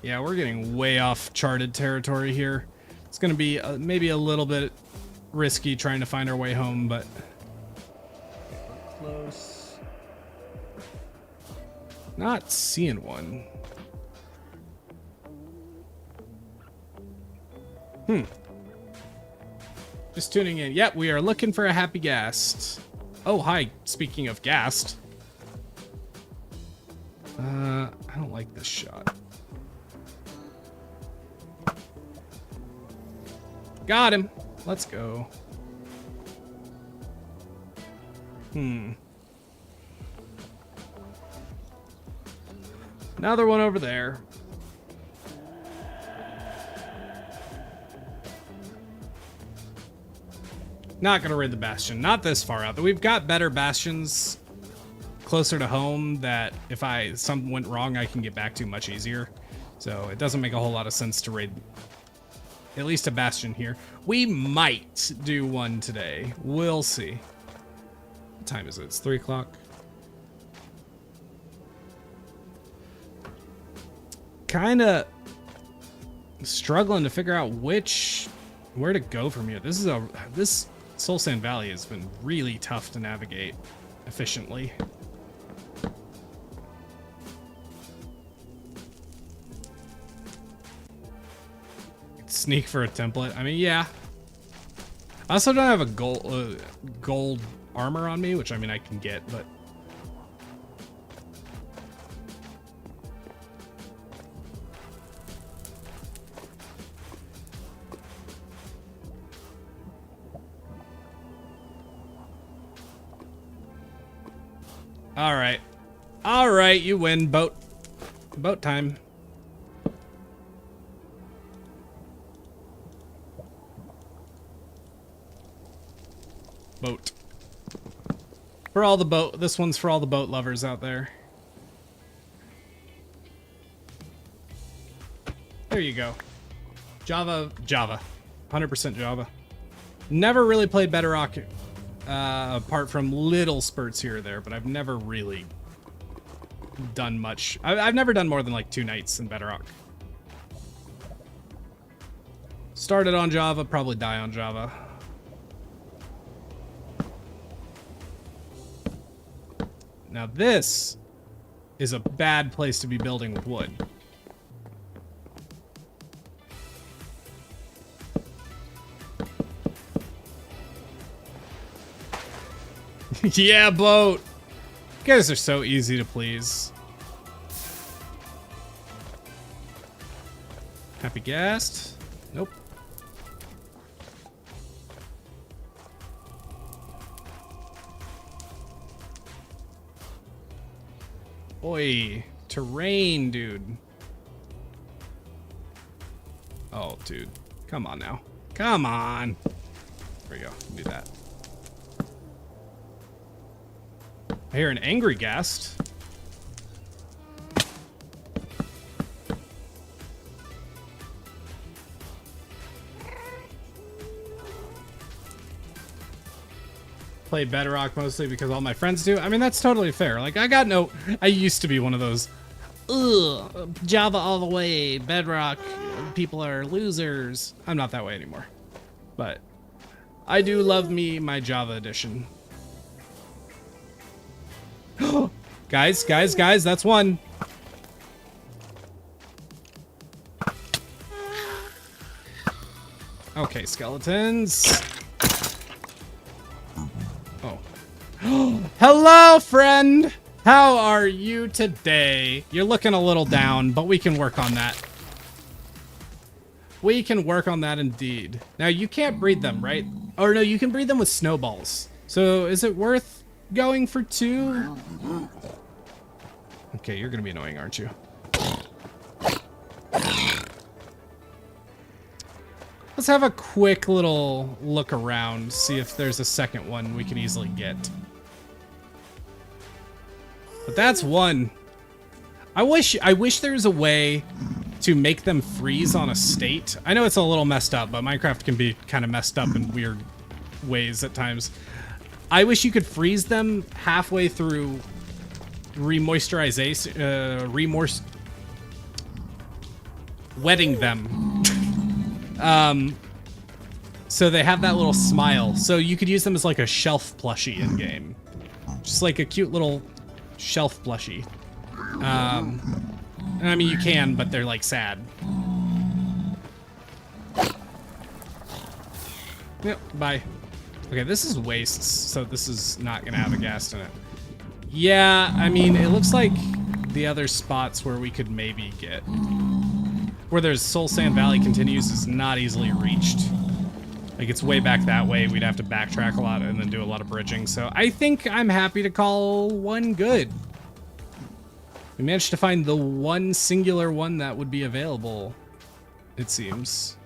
Yeah, we're getting way off charted territory here. It's gonna be maybe a little bit risky trying to find our way home, but we're close. Not seeing one. Just tuning in. Yep, we are looking for a happy ghast. Oh, hi. Speaking of ghast. I don't like this shot. Got him. Let's go. Another one over there. Not gonna raid the Bastion. Not this far out. We've got better Bastions closer to home that if something went wrong, I can get back to much easier. So it doesn't make a whole lot of sense to raid at least a Bastion here. We might do one today. We'll see. What time is it? It's 3 o'clock. Kinda struggling to figure out where to go from here. This Soul Sand Valley has been really tough to navigate efficiently. Sneak for a template. I mean, yeah. I also don't have a gold armor on me, which I mean I can get, but all right, you win. Boat time. Boat. For all the boat, this one's for all the boat lovers out there. There you go. Java. 100% Java. Never really played Bedrock, apart from little spurts here or there, but I've never really done much. I've never done more than like 2 nights in Bedrock. Started on Java, probably die on Java. Now this is a bad place to be building with wood. Yeah, boat. You guys are so easy to please. Happy Ghast? Nope. Oi, terrain, dude. Oh, dude. Come on now. Come on. There we go. Do that. I hear an angry Ghast. Play Bedrock mostly because all my friends do. I mean, that's totally fair. Like, I used to be one of those, ugh, Java all the way, Bedrock, people are losers. I'm not that way anymore. But I do love me my Java edition. Guys, that's one. Okay, skeletons. Oh. Hello, friend. How are you today? You're looking a little down, but we can work on that. We can work on that indeed. Now, you can't breed them, right? Or no, you can breed them with snowballs. So is it worth going for 2? Okay, you're gonna be annoying, aren't you? Let's have a quick little look around, see if there's a second one we can easily get. But that's one. I wish there was a way to make them freeze on a state. I know it's a little messed up, but Minecraft can be kind of messed up in weird ways at times. I wish you could freeze them halfway through wetting them. So they have that little smile. So you could use them as like a shelf plushie in game. Just like a cute little shelf plushie. And I mean, you can, but they're like sad. Yep, bye. Okay, this is wastes, so this is not gonna have a Ghast in it. Yeah, I mean, it looks like the other spots where we could maybe get, where there's Soul Sand Valley continues, is not easily reached. Like, it's way back that way. We'd have to backtrack a lot and then do a lot of bridging. So I think I'm happy to call one good. We managed to find the one singular one that would be available, it seems.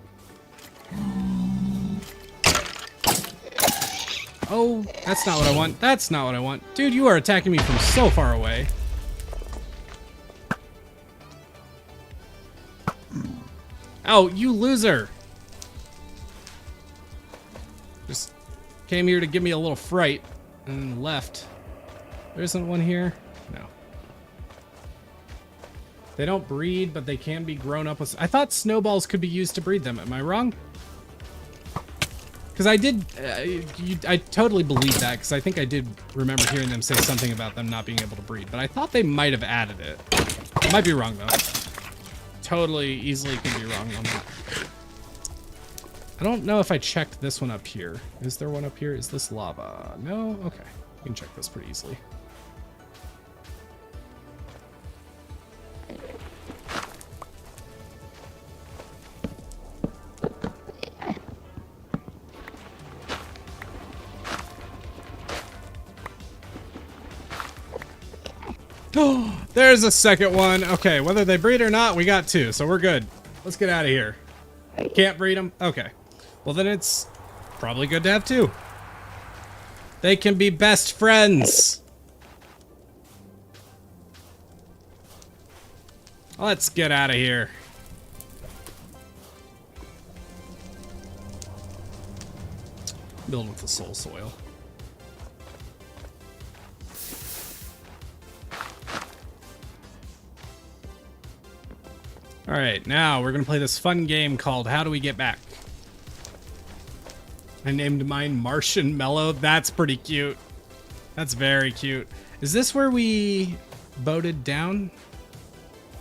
Oh, that's not what I want. That's not what I want. Dude, you are attacking me from so far away. Oh, you loser. Just came here to give me a little fright and left. There isn't one here? No. They don't breed, but they can be grown up with... I thought snowballs could be used to breed them. Am I wrong? Because I did... I totally believe that, because I think I did remember hearing them say something about them not being able to breed. But I thought they might have added it. I might be wrong, though. Totally, easily could be wrong on that. I don't know if I checked this one up here. Is there one up here? Is this lava? No? Okay. We can check this pretty easily. Oh, there's a second one. Okay, whether they breed or not, we got two, so we're good. Let's get out of here. Can't breed them? Okay. Well, then it's probably good to have two. They can be best friends. Let's get out of here. Build with the soul soil. All right, now we're gonna play this fun game called How Do We Get Back? I named mine Martian Mellow. That's pretty cute. That's very cute. Is this where we boated down?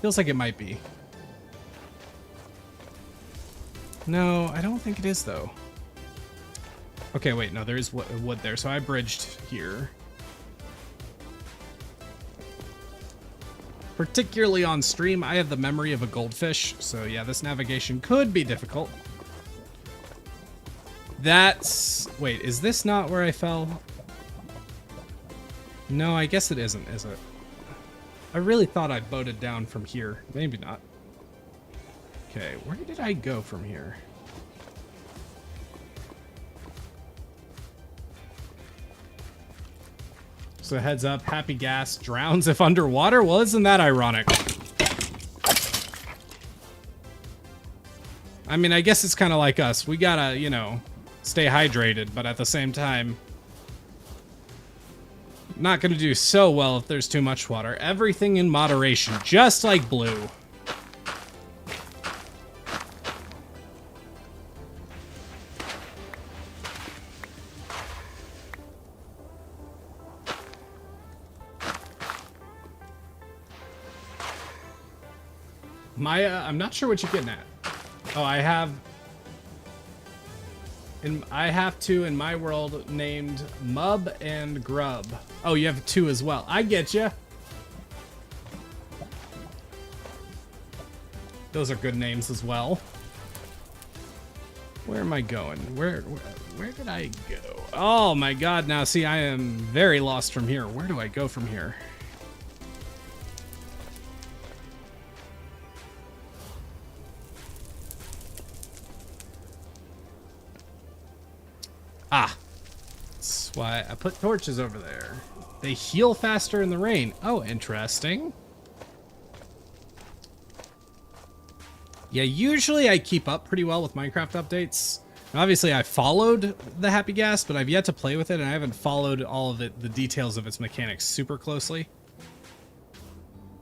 Feels like it might be. No, I don't think it is though. Okay, wait, no, there is wood there, so I bridged here. Particularly on stream, I have the memory of a goldfish, so yeah, this navigation could be difficult. That's... Wait, is this not where I fell? No, I guess it isn't, is it? I really thought I boated down from here. Maybe not. Okay, where did I go from here? So heads up, Happy Ghast drowns if underwater? Well, isn't that ironic? I mean, I guess it's kind of like us. We gotta, you know, stay hydrated, but at the same time, not gonna do so well if there's too much water. Everything in moderation, just like blue. I'm not sure what you're getting at. Oh, I have two in my world named Mub and Grub. Oh, you have two as well. I get you. Those are good names as well. Where am I going? Where did I go? Oh my god, now see, I am very lost from here. Where do I go from here? Ah, that's why I put torches over there. They heal faster in the rain. Oh, interesting. Yeah, usually I keep up pretty well with Minecraft updates. And obviously, I followed the Happy Ghast, but I've yet to play with it, and I haven't followed all of the details of its mechanics super closely.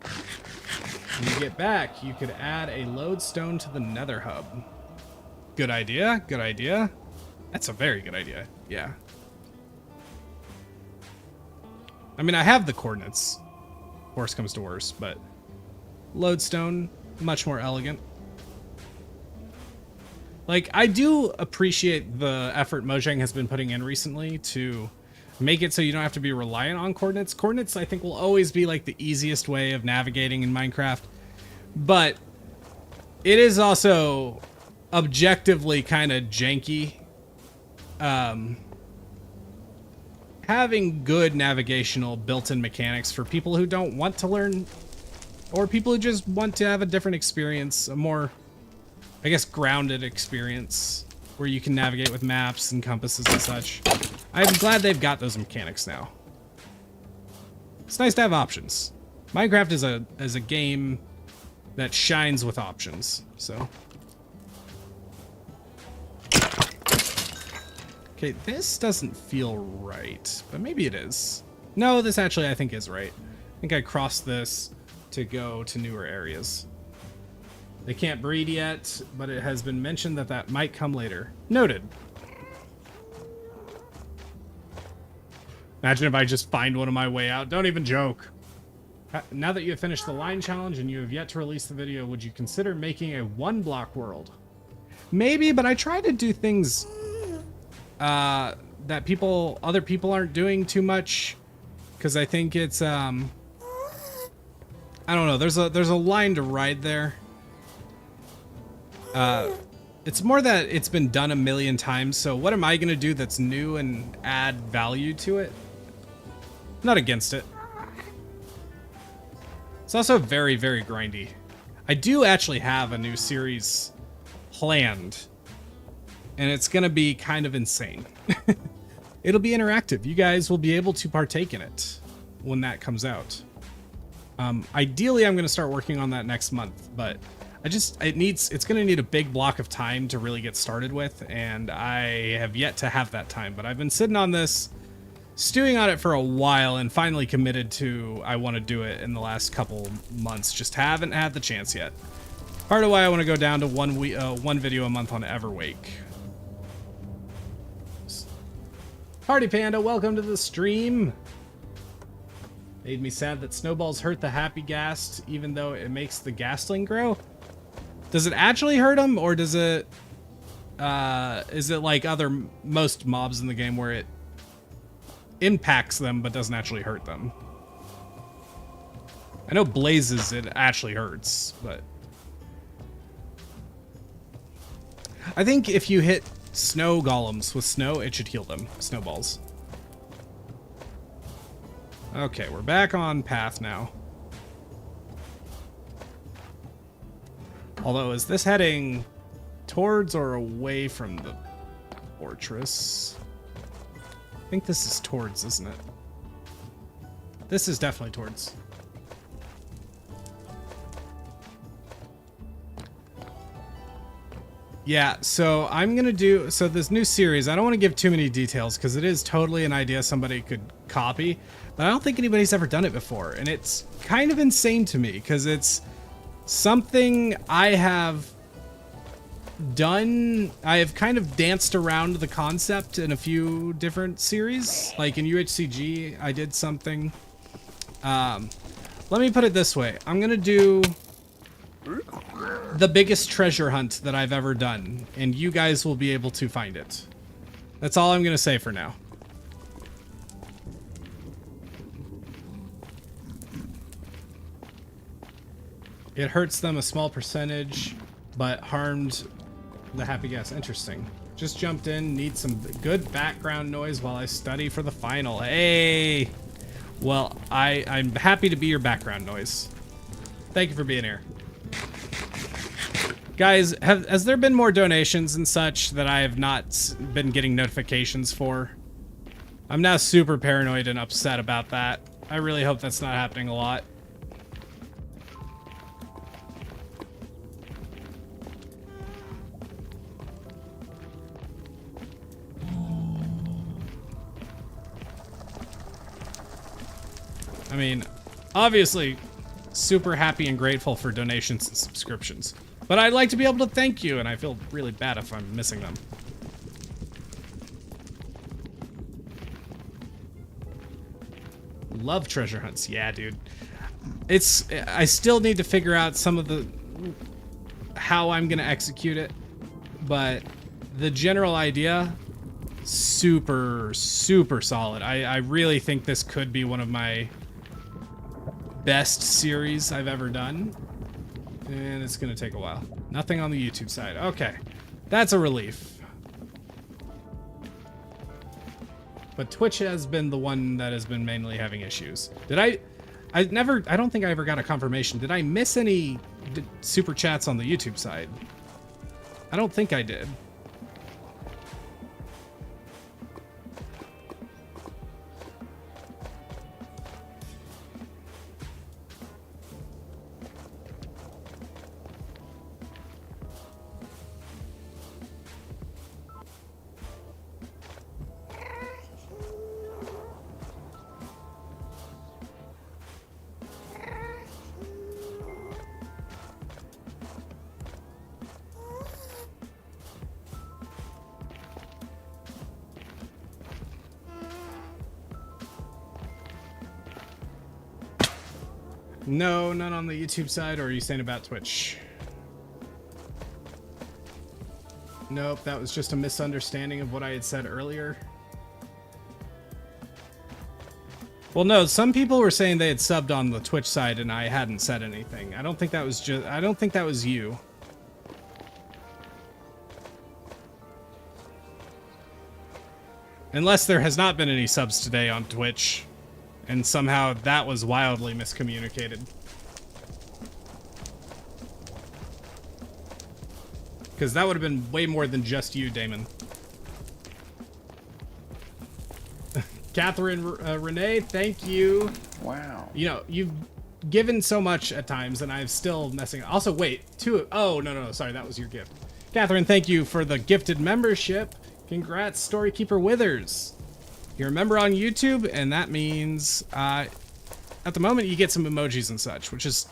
When you get back, you could add a lodestone to the Nether hub. Good idea, good idea. That's a very good idea, yeah. I mean, I have the coordinates. Worst comes to worst, but lodestone, much more elegant. Like, I do appreciate the effort Mojang has been putting in recently to make it so you don't have to be reliant on coordinates. Coordinates, I think, will always be like the easiest way of navigating in Minecraft, but it is also objectively kind of janky. Having good navigational built-in mechanics for people who don't want to learn, or people who just want to have a different experience, a more, I guess, grounded experience where you can navigate with maps and compasses and such. I'm glad they've got those mechanics now. It's nice to have options. Minecraft is a game that shines with options, so. Okay, this doesn't feel right, but maybe it is. No, this actually I think is right. I think I crossed this to go to newer areas. They can't breed yet, but it has been mentioned that that might come later. Noted. Imagine if I just find one on my way out. Don't even joke. Now that you have finished the line challenge and you have yet to release the video, would you consider making a one-block world? Maybe, but I try to do things that other people aren't doing too much, because I think it's I don't know. There's a line to ride there. It's more that it's been done a million times. So what am I gonna do that's new and add value to it? Not against it. It's also very, very grindy. I do actually have a new series planned, and it's gonna be kind of insane. It'll be interactive. You guys will be able to partake in it when that comes out. Ideally, I'm gonna start working on that next month, but it's gonna need a big block of time to really get started with, and I have yet to have that time. But I've been sitting on this, stewing on it for a while, and finally committed to I want to do it in the last couple months. Just haven't had the chance yet. Part of why I want to go down to one video a month on Everwake. Party Panda, welcome to the stream. Made me sad that snowballs hurt the happy ghast, even though it makes the ghastling grow. Does it actually hurt them, or does it? Is it like most mobs in the game where it impacts them but doesn't actually hurt them? I know blazes it actually hurts, but I think if you hit snow golems with snow, it should heal them. Snowballs. Okay, we're back on path now. Although, is this heading towards or away from the fortress? I think this is towards, isn't it? This is definitely towards. Yeah, so I'm gonna do, so this new series, I don't want to give too many details because it is totally an idea somebody could copy, but I don't think anybody's ever done it before, and it's kind of insane to me because it's something I have done. I have kind of danced around the concept in a few different series. Like in UHCG, I did something. Let me put it this way. I'm gonna do the biggest treasure hunt that I've ever done, and you guys will be able to find it. That's all I'm gonna say for now. It hurts them a small percentage, but harmed the happy gas. Interesting. Just jumped in, need some good background noise while I study for the final. Hey! Well, I'm happy to be your background noise. Thank you for being here. Guys, has there been more donations and such that I have not been getting notifications for? I'm now super paranoid and upset about that. I really hope that's not happening a lot. I mean, obviously, super happy and grateful for donations and subscriptions. But I'd like to be able to thank you, and I feel really bad if I'm missing them. Love treasure hunts. Yeah, dude. I still need to figure out some of how I'm gonna execute it, but the general idea, super, super solid. I really think this could be one of my best series I've ever done. And it's gonna take a while. Nothing on the YouTube side. Okay. That's a relief. But Twitch has been the one that has been mainly having issues. I don't think I ever got a confirmation. Did I miss any super chats on the YouTube side? I don't think I did. No, none on the YouTube side, or are you saying about Twitch? Nope, that was just a misunderstanding of what I had said earlier. Well, no, some people were saying they had subbed on the Twitch side and I hadn't said anything. I don't think that was you. Unless there has not been any subs today on Twitch, and somehow that was wildly miscommunicated. Because that would have been way more than just you, Damon. Catherine Renee, thank you.
Wow.
You know, you've given so much at times, and I'm still messing up. Also, wait, oh, no, sorry, that was your gift. Catherine, thank you for the gifted membership. Congrats, Storykeeper Withers. You're a member on YouTube, and that means, at the moment, you get some emojis and such, which is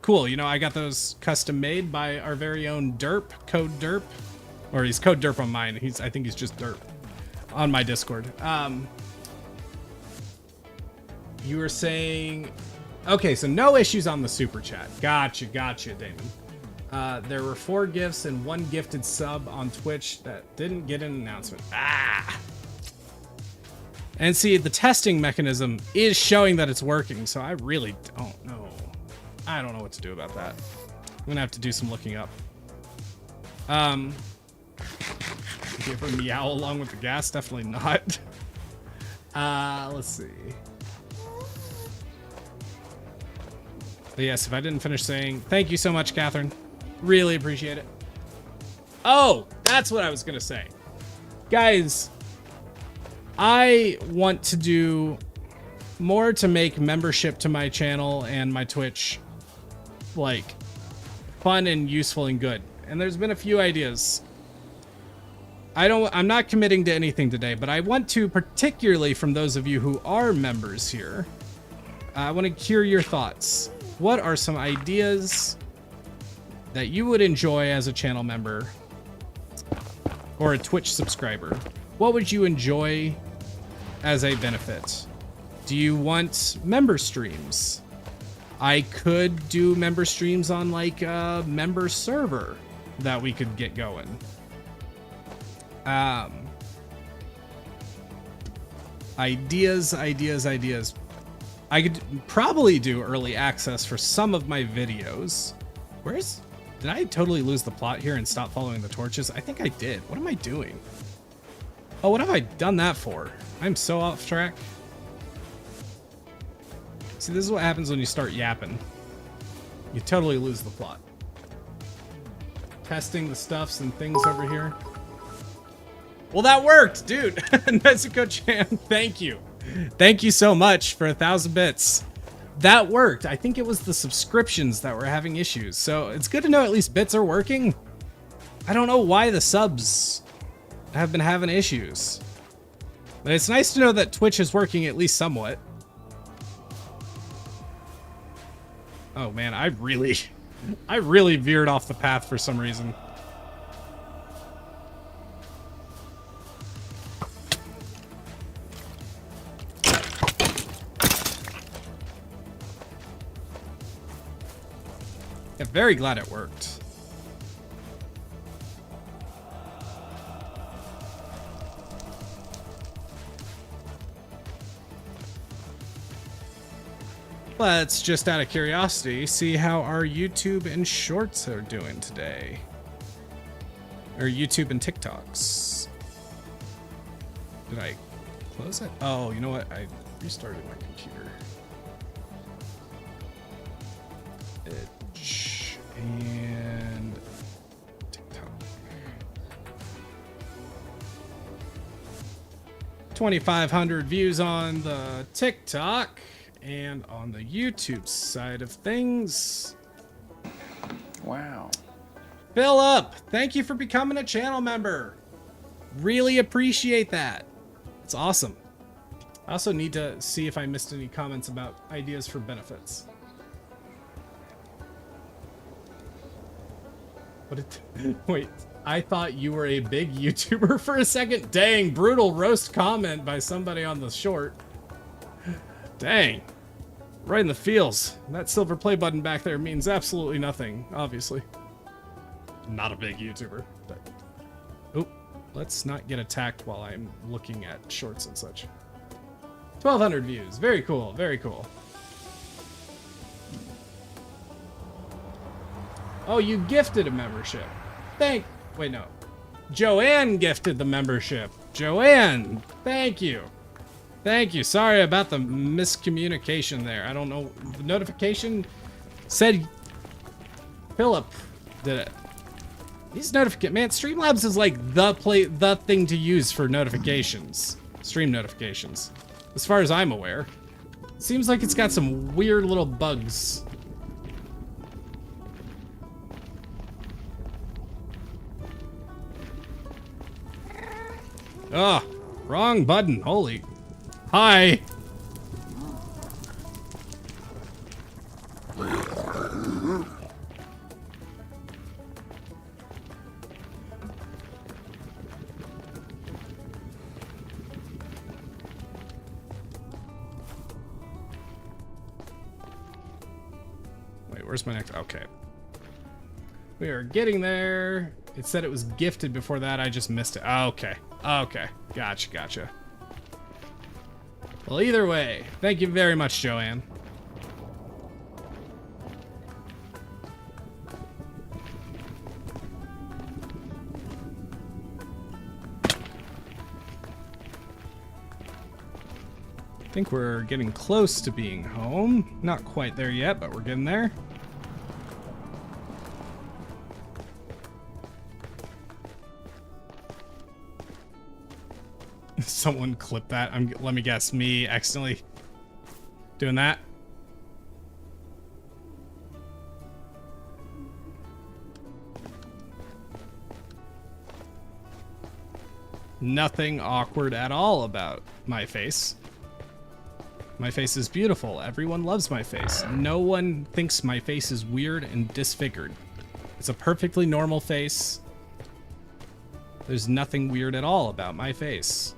cool. You know, I got those custom made by our very own Derp, Code Derp. Or he's Code Derp on mine. I think he's just Derp on my Discord. You were saying... Okay, so no issues on the super chat. Gotcha, Damon. There were 4 gifts and 1 gifted sub on Twitch that didn't get an announcement. And see, the testing mechanism is showing that it's working, so I really don't know. I don't know what to do about that. I'm gonna have to do some looking up. Give her meow along with the gas? Definitely not. Let's see. But yes, if I didn't finish saying, thank you so much, Catherine. Really appreciate it. Oh, that's what I was gonna say. Guys, I want to do more to make membership to my channel and my Twitch like fun and useful and good. And there's been a few ideas. I'm not committing to anything today, but I want to, particularly from those of you who are members here, I want to hear your thoughts. What are some ideas that you would enjoy as a channel member or a Twitch subscriber? What would you enjoy as a benefit? Do you want member streams? I could do member streams on like a member server that we could get going. Ideas. I could probably do early access for some of my videos. Did I totally lose the plot here and stop following the torches? I think I did. What am I doing? Oh, what have I done that for? I'm so off track. See, this is what happens when you start yapping. You totally lose the plot. Testing the stuffs and things over here. Well, that worked, dude. Nezuko-chan, thank you. Thank you so much for 1,000 bits. That worked. I think it was the subscriptions that were having issues. So it's good to know at least bits are working. I don't know why the subs have been having issues. But it's nice to know that Twitch is working at least somewhat. Oh man, I really veered off the path for some reason. Yeah, very glad it worked. Let's, just out of curiosity, see how our YouTube and Shorts are doing today. Or YouTube and TikToks. Did I close it? Oh, you know what? I restarted my computer. Itch and TikTok. 2,500 views on the TikTok. And on the YouTube side of things.
Wow.
Philip, thank you for becoming a channel member. Really appreciate that. It's awesome. I also need to see if I missed any comments about ideas for benefits. Wait, I thought you were a big YouTuber for a second. Dang, brutal roast comment by somebody on the short. Dang. Right in the feels. That silver play button back there means absolutely nothing, obviously. Not a big YouTuber. But... Oh, let's not get attacked while I'm looking at shorts and such. 1,200 views. Very cool, very cool. Oh, you gifted a membership. Wait, no. Joanne gifted the membership. Joanne, thank you. Thank you. Sorry about the miscommunication there. I don't know. The notification said Philip did it. These notifications, man, Streamlabs is like the thing to use for notifications. Stream notifications. As far as I'm aware. Seems like it's got some weird little bugs. Oh, wrong button. Holy. Hi. Wait, where's my next? Okay. We are getting there. It said it was gifted before that. I just missed it. Oh, okay. Okay. Gotcha, gotcha. Well, either way, thank you very much, Joanne. I think we're getting close to being home. Not quite there yet, but we're getting there. Someone clip that. Let me guess, me accidentally doing that. Nothing awkward at all about my face. My face is beautiful. Everyone loves my face. No one thinks my face is weird and disfigured. It's a perfectly normal face. There's nothing weird at all about my face.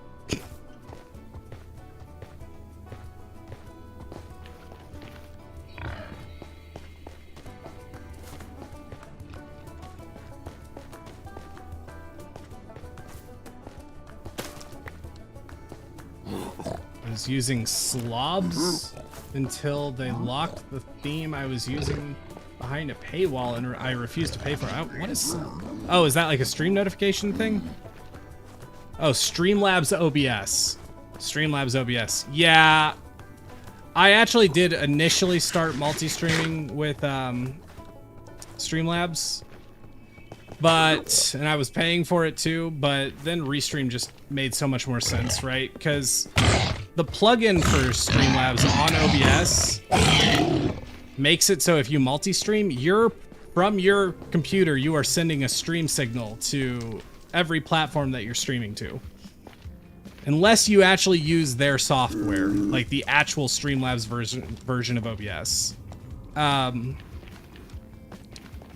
I was using slobs until they locked the theme I was using behind a paywall and I refused to pay for it. What is... Oh, is that like a stream notification thing? Oh, Streamlabs OBS. Streamlabs OBS. Yeah. I actually did initially start multi-streaming with Streamlabs. But, and I was paying for it too, but then Restream just made so much more sense, right? Because the plugin for Streamlabs on OBS makes it so if you multi-stream, from your computer, you are sending a stream signal to every platform that you're streaming to. Unless you actually use their software, like the actual Streamlabs version of OBS.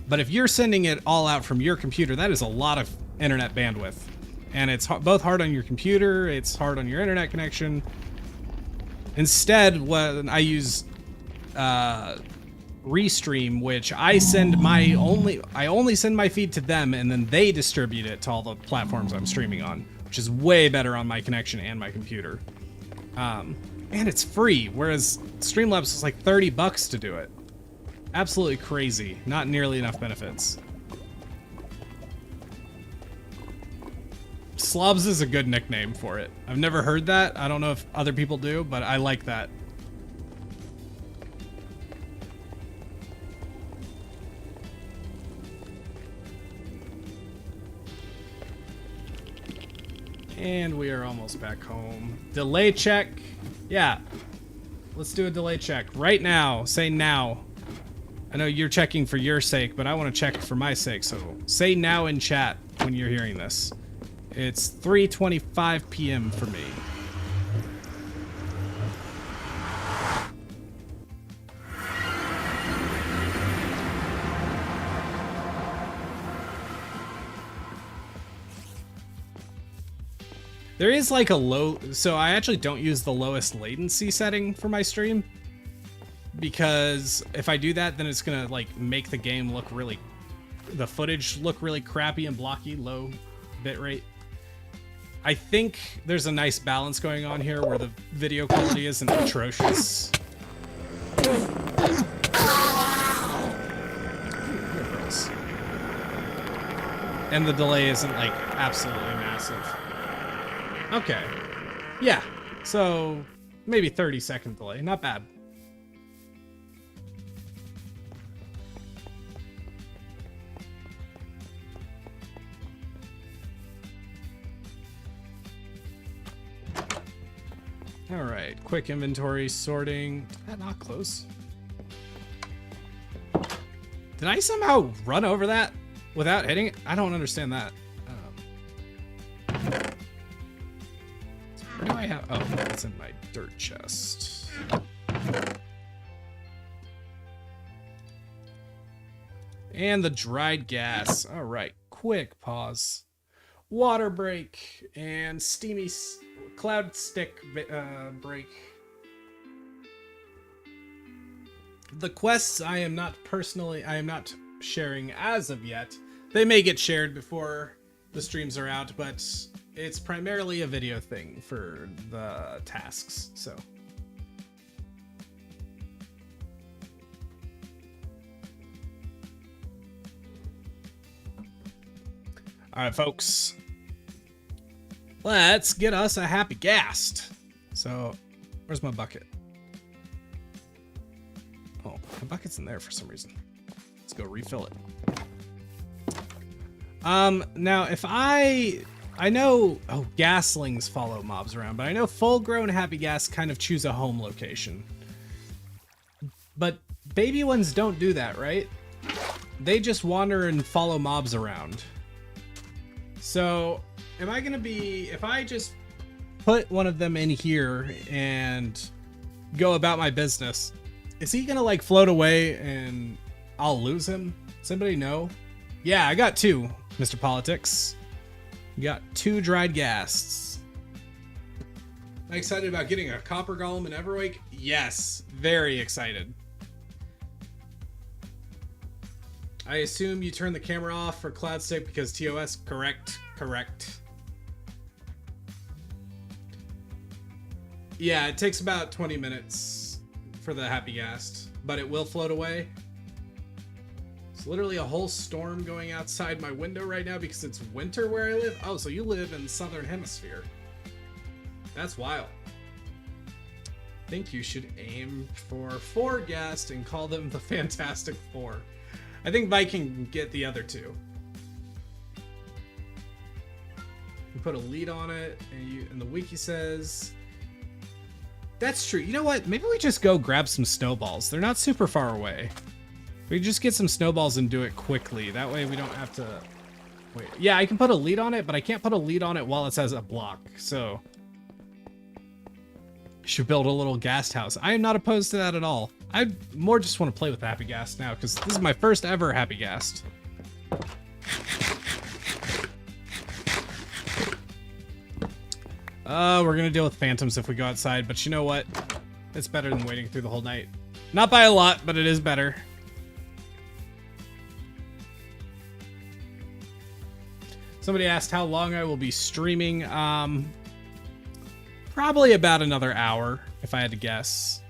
But if you're sending it all out from your computer, that is a lot of internet bandwidth. And it's both hard on your computer, it's hard on your internet connection. Instead, when I use Restream, which I only send my feed to them, and then they distribute it to all the platforms I'm streaming on, which is way better on my connection and my computer. And it's free, whereas Streamlabs is like $30 to do it. Absolutely crazy. Not nearly enough benefits. Slobs is a good nickname for it. I've never heard that. I don't know if other people do, but I like that. And we are almost back home. Delay check. Yeah. Let's do a delay check right now. Say now. I know you're checking for your sake, but I want to check for my sake. So say now in chat when you're hearing this. It's 3:25 p.m. for me. There is like a low, so I actually don't use the lowest latency setting for my stream. because if I do that, then it's gonna like make the game look the footage look really crappy and blocky, low bitrate. I think there's a nice balance going on here where the video quality isn't atrocious. And the delay isn't like absolutely massive. Okay. Yeah. So maybe 30-second delay. Not bad. All right. Quick inventory sorting. Did that not close? Did I somehow run over that without hitting it? I don't understand that. Where do I have? Oh, it's in my dirt chest. And the dried gas. All right, quick pause. Water break and steamy cloud stick break. The quests I am not sharing as of yet. They may get shared before the streams are out, but it's primarily a video thing for the tasks, so. All right, folks. Let's get us a happy ghast. So, where's my bucket? Oh, my bucket's in there for some reason. Let's go refill it. Now if I know, oh, gaslings follow mobs around, but I know full-grown happy ghast kind of choose a home location. But baby ones don't do that, right? They just wander and follow mobs around. So, am I gonna be, if I just put one of them in here and go about my business, is he gonna like float away and I'll lose him? Does anybody know? Yeah, I got 2, Mr. Politics. You got 2 dried ghasts. Am I excited about getting a copper golem in Everwake? Yes, very excited. I assume you turn the camera off for cloud stick because TOS? Correct. Yeah, it takes about 20 minutes for the happy ghast, but it will float away. It's literally a whole storm going outside my window right now because it's winter where I live. Oh, so you live in the southern hemisphere. That's wild. I think you should aim for 4 ghast and call them the Fantastic Four. I think Viking can get the other 2. You put a lead on it, and the wiki says... That's true. You know what? Maybe we just go grab some snowballs. They're not super far away. We just get some snowballs and do it quickly. That way we don't have to... Wait. Yeah, I can put a lead on it, but I can't put a lead on it while it says a block. So... should build a little ghast house. I am not opposed to that at all. I more just want to play with the happy ghast now because this is my first ever happy ghast. We're gonna deal with phantoms if we go outside, but you know what? It's better than waiting through the whole night. Not by a lot, but it is better. Somebody asked how long I will be streaming. Probably about another hour, if I had to guess.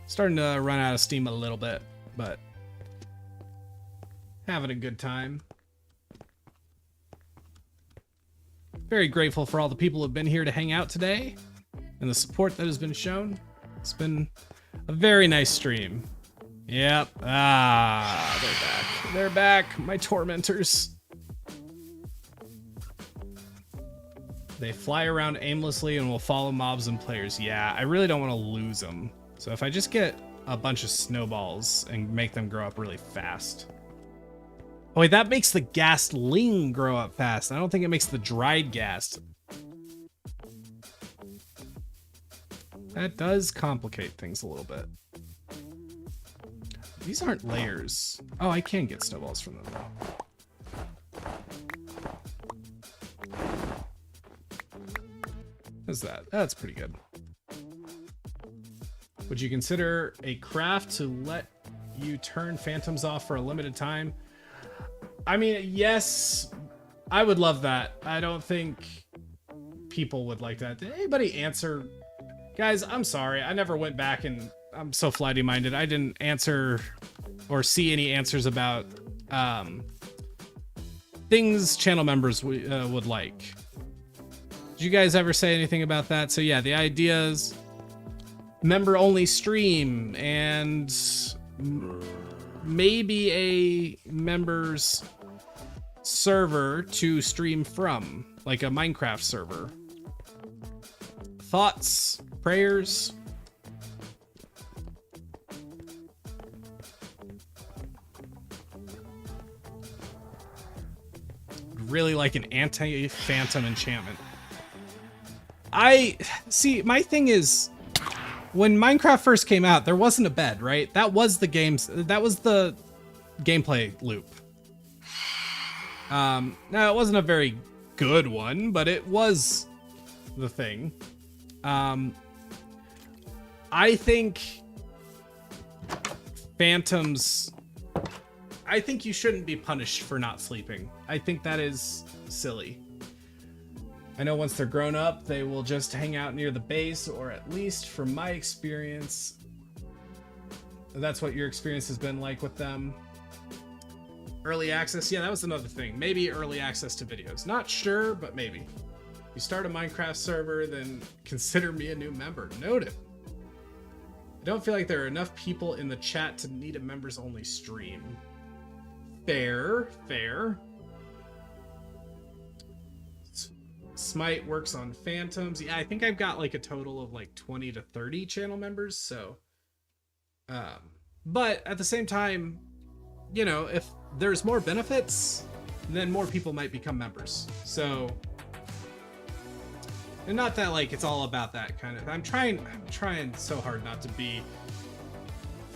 Starting to run out of steam a little bit, but having a good time. Very grateful for all the people who have been here to hang out today and the support that has been shown. It's been a very nice stream. Yep. Ah, they're back. They're back, my tormentors. They fly around aimlessly and will follow mobs and players. Yeah, I really don't want to lose them. So if I just get a bunch of snowballs and make them grow up really fast. Oh wait, that makes the ghastling grow up fast. I don't think it makes the dried ghast. That does complicate things a little bit. These aren't layers. Oh, I can get snowballs from them though. What's that? That's pretty good. Would you consider a craft to let you turn phantoms off for a limited time? I mean, yes, I would love that. I don't think people would like that. Did anybody answer? Guys, I'm sorry. I never went back, and I'm so flighty minded. I didn't answer or see any answers about things channel members would like. Did you guys ever say anything about that? So yeah, the idea is member only stream and maybe a members server to stream from, like a Minecraft server. Thoughts, prayers? Really like an anti-phantom enchantment. I see, my thing is, when Minecraft first came out, there wasn't a bed, right? That was the gameplay loop. Now it wasn't a very good one, but it was the thing. I think phantoms, I think you shouldn't be punished for not sleeping. I think that is silly. I know once they're grown up, they will just hang out near the base, or at least from my experience, that's what your experience has been like with them. Early access, yeah, that was another thing. Maybe early access to videos. Not sure, but maybe. You start a Minecraft server, then consider me a new member. Noted. I don't feel like there are enough people in the chat to need a members only stream. Fair, fair. Smite works on phantoms. Yeah, I think I've got like a total of like 20 to 30 channel members, so but at the same time, you know, if there's more benefits, then more people might become members. So, and not that like it's all about that kind of, I'm trying so hard not to be,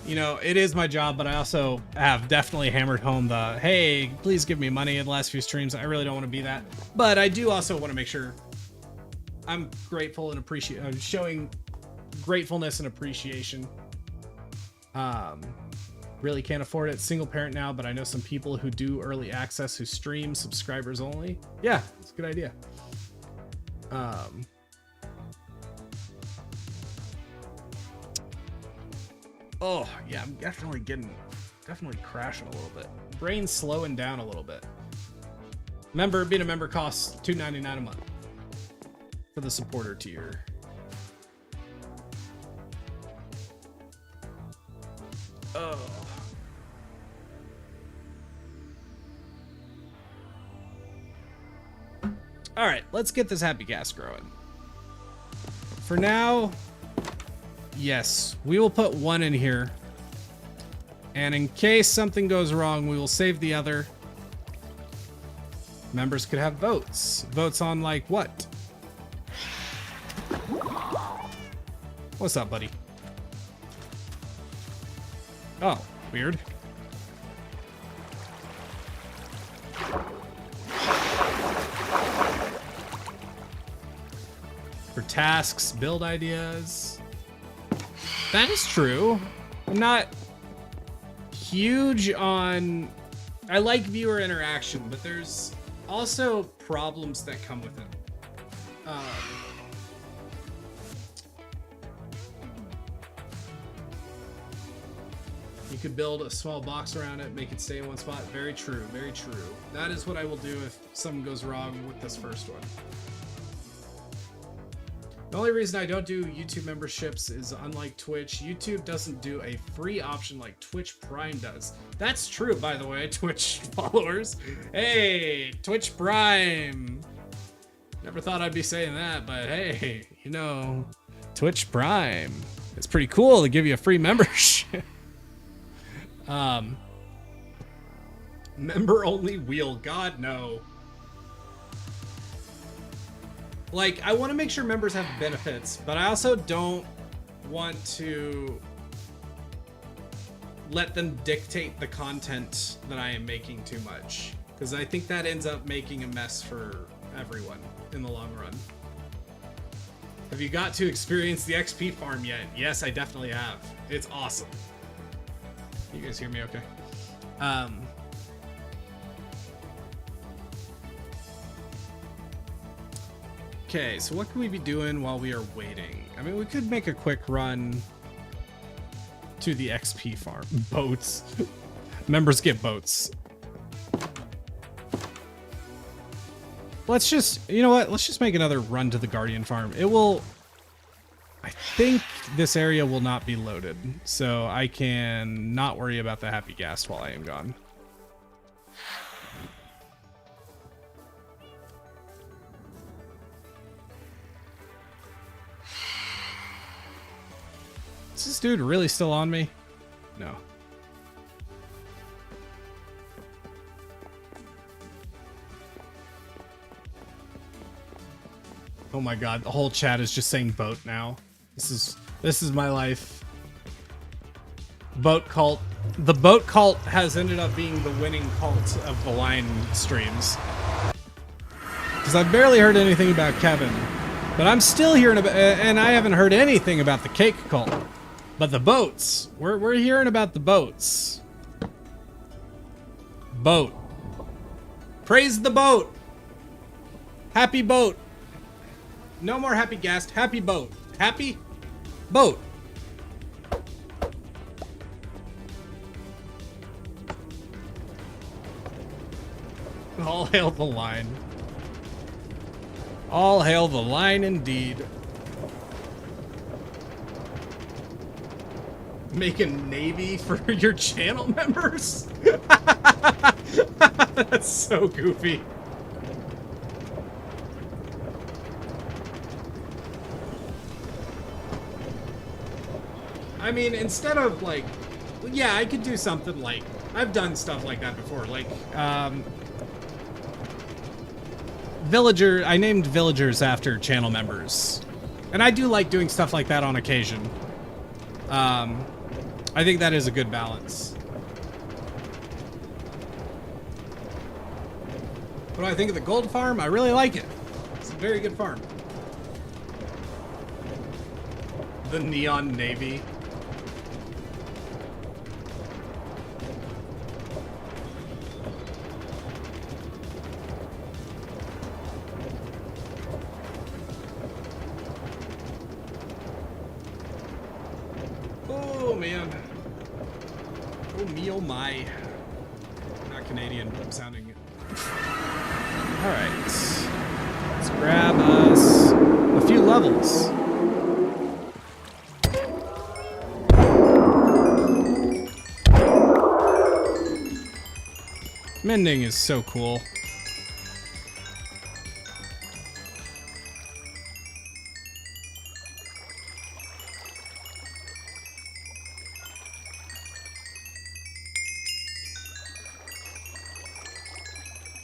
you know, it is my job, but I also have definitely hammered home the, hey, please give me money in the last few streams. I really don't want to be that. But I do also want to make sure I'm grateful and appreciate, I'm showing gratefulness and appreciation. Really can't afford it. Single parent now, but I know some people who do early access who stream subscribers only. Yeah, it's a good idea. Oh, yeah, I'm definitely crashing a little bit. Brain's slowing down a little bit. Remember, being a member costs $2.99 a month for the supporter tier. Oh. All right, let's get this happy gas growing. For now, yes, we will put one in here. And in case something goes wrong, we will save the other. Members could have votes. Votes on like what? What's up, buddy? Oh, weird. For tasks, build ideas. That is true. I'm not huge on, I like viewer interaction, but there's also problems that come with it. You could build a small box around it, make it stay in one spot. Very true, very true. That is what I will do if something goes wrong with this first one. The only reason I don't do YouTube memberships is, unlike Twitch, YouTube doesn't do a free option like Twitch Prime does. That's true, by the way, Twitch followers. Hey, Twitch Prime. Never thought I'd be saying that, but hey, you know, Twitch Prime. It's pretty cool to give you a free membership. Member only wheel. God, no. Like, I want to make sure members have benefits, but I also don't want to let them dictate the content that I am making too much, because I think that ends up making a mess for everyone in the long run. Have Have you got to experience the XP farm yet? Yes, I definitely have. It's awesome. You guys hear me okay? Okay, so what can we be doing while we are waiting? I mean, we could make a quick run to the XP farm. Boats. Members get boats. Let's just, you know what? Let's just make another run to the Guardian farm. It will, I think this area will not be loaded, so I can not worry about the happy ghast while I am gone. Is this dude really still on me? No. Oh my god, the whole chat is just saying boat now. This is my life. Boat cult. The boat cult has ended up being the winning cult of the line streams. Because I've barely heard anything about Kevin. But I'm still hearing about, and I haven't heard anything about the cake cult. But the boats, we're hearing about the boats. Boat. Praise the boat. Happy boat. No more happy ghast. Happy boat. Happy boat. All hail the line. All hail the line indeed. Make a navy for your channel members? That's so goofy. I mean, instead of like, yeah, I could do something like, I've done stuff like that before, like, I named villagers after channel members. And I do like doing stuff like that on occasion. I think that is a good balance. What do I think of the gold farm? I really like it. It's a very good farm. The Neon Navy. Oh man. Oh me, oh my. Not Canadian, but I'm sounding it. Alright. Let's grab us a few levels. Mending is so cool.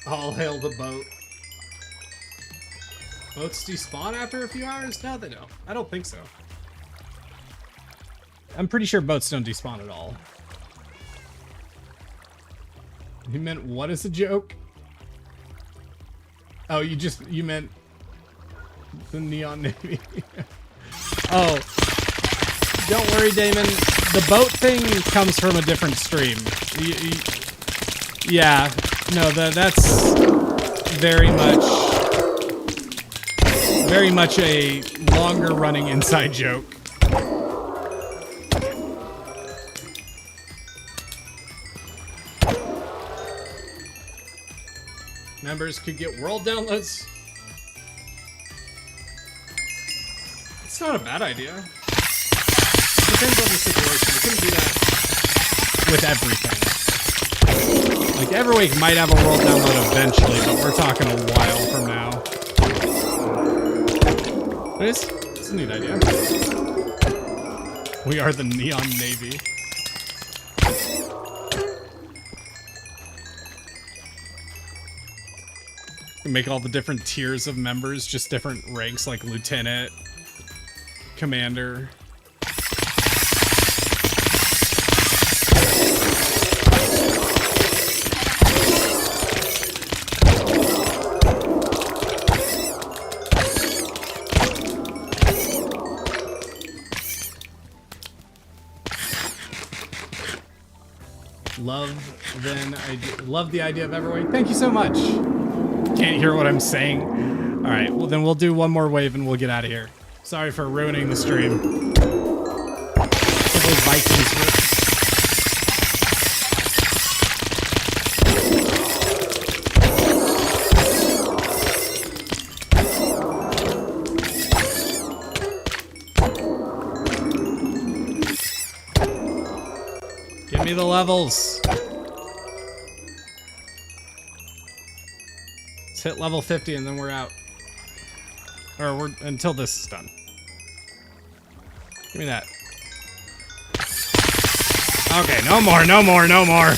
All hail the boat. Boats despawn after a few hours? No, they don't. I don't think so. I'm pretty sure boats don't despawn at all. You meant what is a joke? Oh, you meant the Neon Navy. Oh, don't worry, Damon. The boat thing comes from a different stream. Yeah, no, that's very much a longer running inside joke. Members could get world downloads. It's not a bad idea. Depends on the situation. I couldn't do that with everything. Like, Everwake might have a world download eventually, but we're talking a while from now. But it's a neat idea. We are the Neon Navy. Make all the different tiers of members, just different ranks like lieutenant, commander. Love the idea of Everwake. Thank you so much. Can't hear what I'm saying. All right, well then we'll do one more wave and we'll get out of here. Sorry for ruining the stream. Those Vikings were... Give me the levels. Let's hit level 50 and then we're out. Or we're until this is done. Give me that. Okay, no more, no more, no more.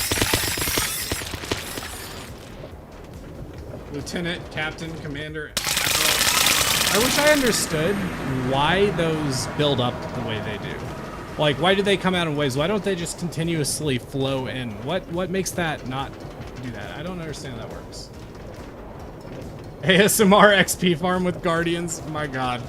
Lieutenant, Captain, Commander, Admiral. I wish I understood why those build up the way they do. Like, why do they come out in waves? Why don't they just continuously flow in? What makes that not do that? I don't understand how that works. ASMR XP farm with Guardians? My god.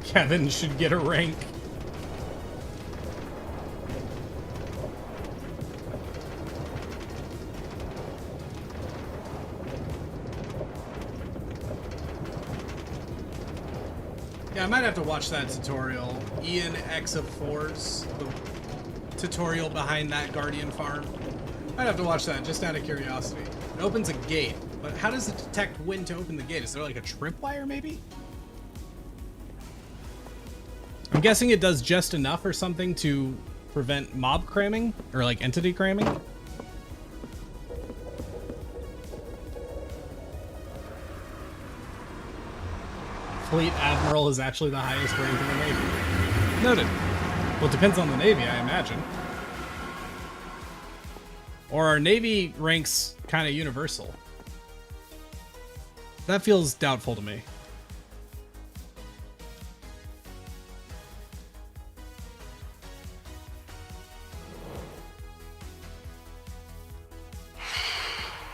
Kevin should get a rank. Yeah, I might have to watch that tutorial. Ian X of Fours, the tutorial behind that Guardian farm. I'd have to watch that just out of curiosity. It opens a gate, but how does it detect when to open the gate? Is there like a tripwire maybe? I'm guessing it does just enough or something to prevent mob cramming or like entity cramming. Fleet Admiral is actually the highest rank in the Navy. Noted. Well, it depends on the Navy, I imagine. Or are Navy ranks kind of universal? That feels doubtful to me.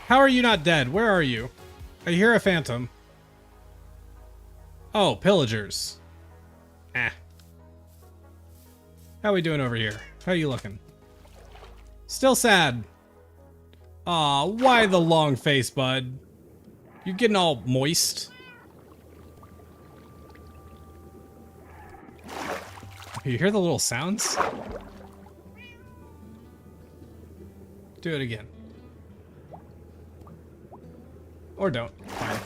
How are you not dead? Where are you? I hear a phantom. Oh, pillagers. Ah. How we doing over here? How you looking? Still sad. Aw, why the long face, bud? You getting all moist? You hear the little sounds? Do it again. Or don't. Fine.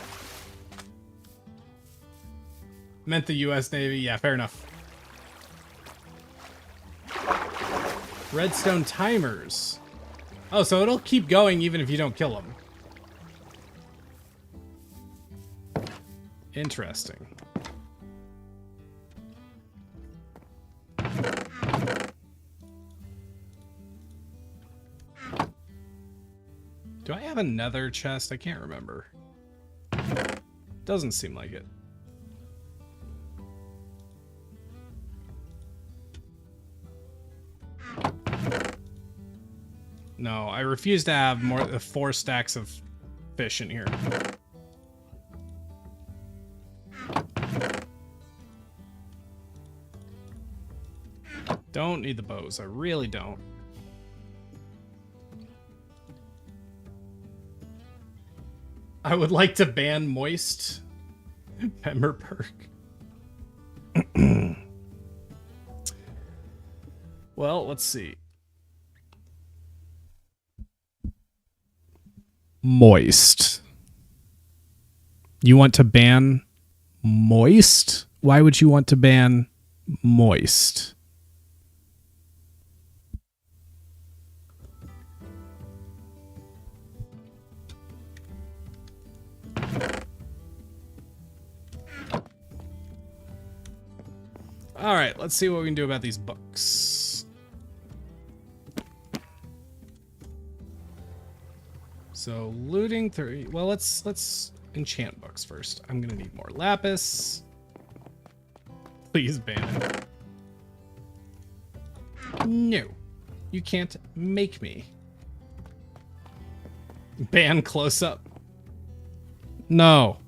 Meant the US Navy. Yeah, fair enough. Redstone timers. Oh, so it'll keep going even if you don't kill them. Interesting. Do I have a nether chest? I can't remember. Doesn't seem like it. No, I refuse to have more than 4 stacks of fish in here. Don't need the bows. I really don't. I would like to ban moist member perk. Well, let's see. Moist. You want to ban moist? Why would you want to ban moist? All right, let's see what we can do about these books. So looting 3. Well, let's enchant books first. I'm gonna need more lapis. Please ban it. No, you can't make me. Ban close up. No.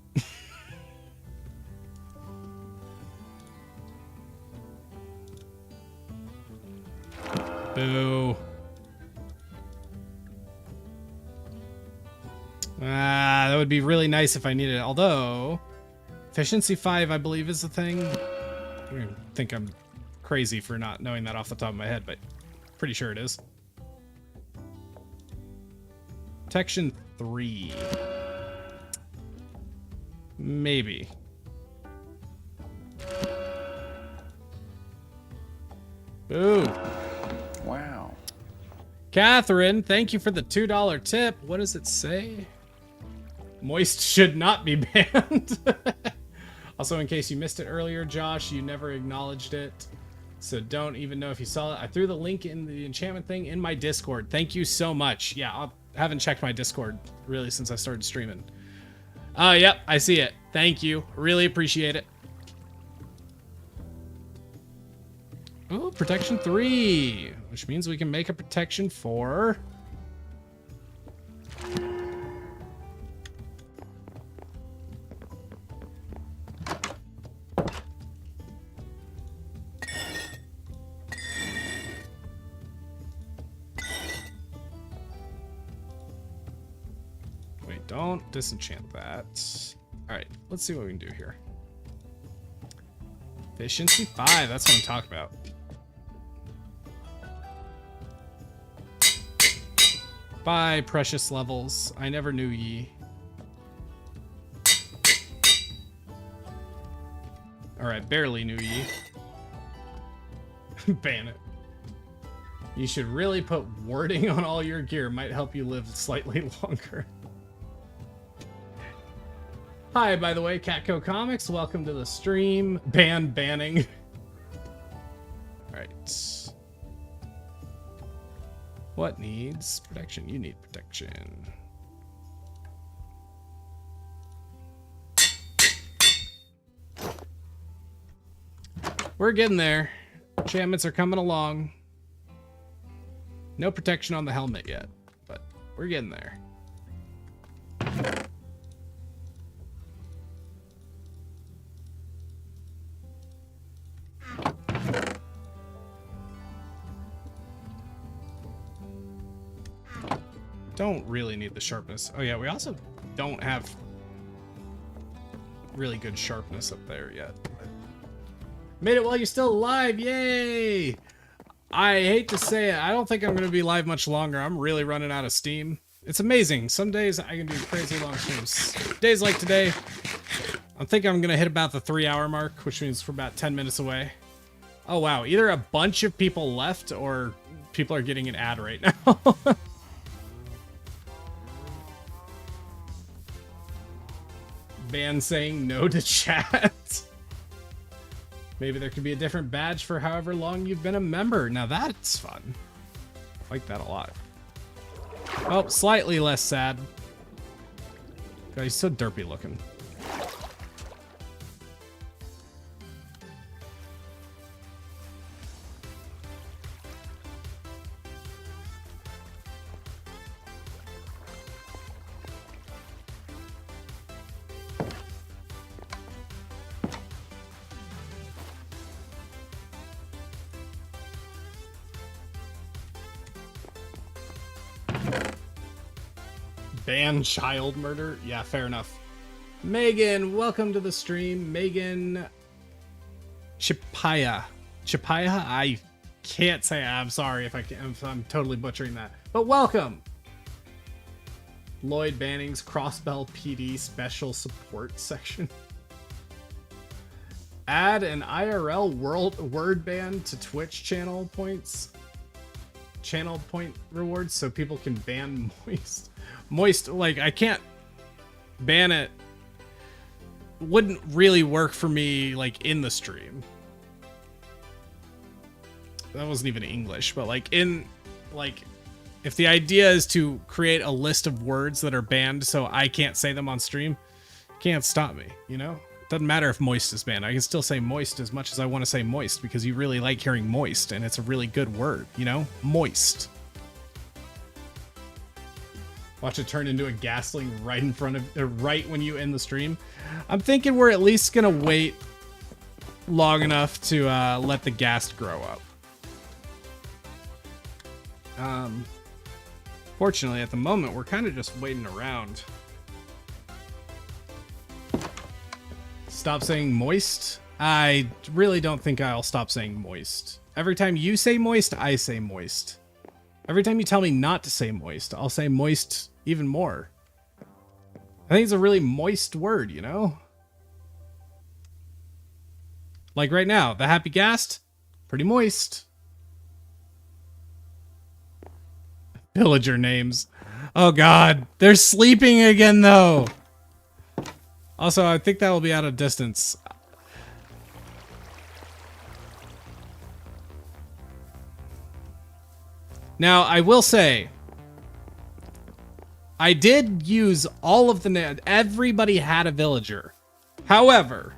Boo. That would be really nice if I needed it. Although, efficiency 5, I believe, is the thing. I think I'm crazy for not knowing that off the top of my head, but pretty sure it is. Protection 3. Maybe. Boo.
Wow.
Catherine, thank you for the $2 tip. What does it say? Moist should not be banned. Also, in case you missed it earlier, Josh, you never acknowledged it. So don't even know if you saw it. I threw the link in the enchantment thing in my Discord. Thank you so much. Yeah, I haven't checked my Discord really since I started streaming. Yep, I see it. Thank you. Really appreciate it. Oh, protection 3, which means we can make a protection 4. Wait, don't disenchant that. All right, let's see what we can do here. Efficiency 5, that's what I'm talking about. Bye, precious levels. I never knew ye. Alright, barely knew ye. Ban it. You should really put wording on all your gear. Might help you live slightly longer. Hi, by the way, Catco Comics. Welcome to the stream. Banning. Alright. What needs protection? You need protection. We're getting there. Enchantments are coming along. No protection on the helmet yet, but we're getting there. Don't really need the sharpness. Oh yeah, we also don't have really good sharpness up there yet. Made it while you're still alive, yay! I hate to say it, I don't think I'm gonna be live much longer. I'm really running out of steam. It's amazing. Some days I can do crazy long streams. Days like today, I think I'm gonna hit about the 3-hour mark, which means we're about 10 minutes away. Oh wow, either a bunch of people left or people are getting an ad right now. Ban saying no to chat. Maybe there could be a different badge for however long you've been a member. Now that's fun. I like that a lot. Oh, slightly less sad. God, he's so derpy looking. Ban child murder? Yeah, fair enough. Megan, welcome to the stream. Megan Chipaya. Chipaya? I can't say. I'm sorry if I'm totally butchering that. But welcome. Lloyd Banning's Crossbell PD special support section. Add an IRL word ban to Twitch channel points. Channel point rewards so people can ban Moist. Moist, like, I can't ban it. Wouldn't really work for me, like, in the stream. That wasn't even English, but, like, in, like, If the idea is to create a list of words that are banned so I can't say them on stream, you can't stop me, you know? Doesn't matter if moist is banned. I can still say moist as much as I want to say moist because you really like hearing moist and it's a really good word, you know? Moist. Watch it turn into a ghastling right in front of, right when you end the stream. I'm thinking we're at least gonna wait long enough to let the ghast grow up. Fortunately, at the moment, we're kind of just waiting around. Stop saying moist? I really don't think I'll stop saying moist. Every time you say moist, I say moist. Every time you tell me not to say moist, I'll say moist even more. I think it's a really moist word, you know? Like right now, the happy ghast, pretty moist. Villager names. Oh god, they're sleeping again though. Also, I think that will be out of distance. Now, I will say, I did use all of the... Everybody had a villager. However,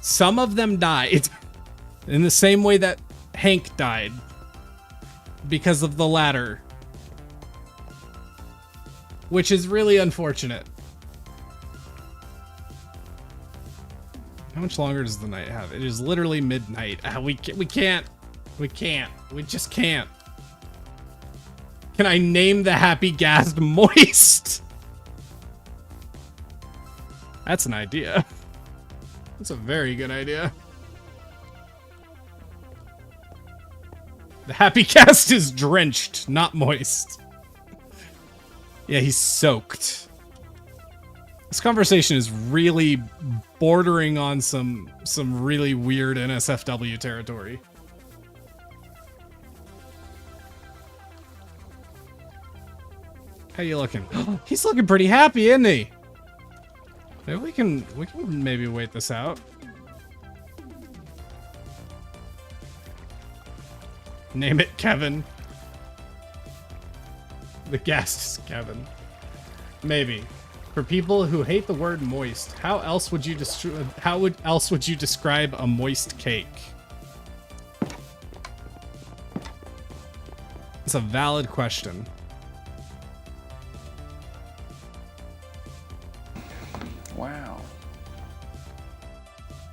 some of them died in the same way that Hank died because of the ladder, which is really unfortunate. How much longer does the night have? It is literally midnight. We can't. We just can't. Can I name the happy ghast moist? That's an idea. That's a very good idea. The happy ghast is drenched, not moist. Yeah, he's soaked. This conversation is really bordering on some really weird NSFW territory. How you looking? He's looking pretty happy, isn't he? Maybe we can maybe wait this out. Name it Kevin. The ghast is Kevin. Maybe. For people who hate the word moist, how else would you describe a moist cake? It's a valid question.
Wow.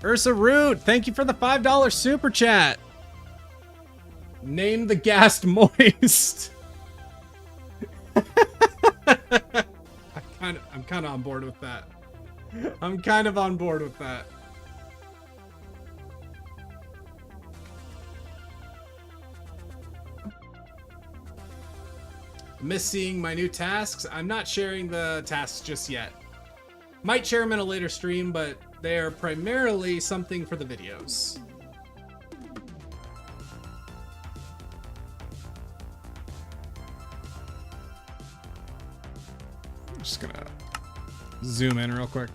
Ursa Root, thank you for the $5 super chat. Name the ghast moist. I'm kind of on board with that. I'm kind of on board with that. Miss seeing my new tasks. I'm not sharing the tasks just yet. Might share them in a later stream, but they are primarily something for the videos. Just gonna zoom in real quick.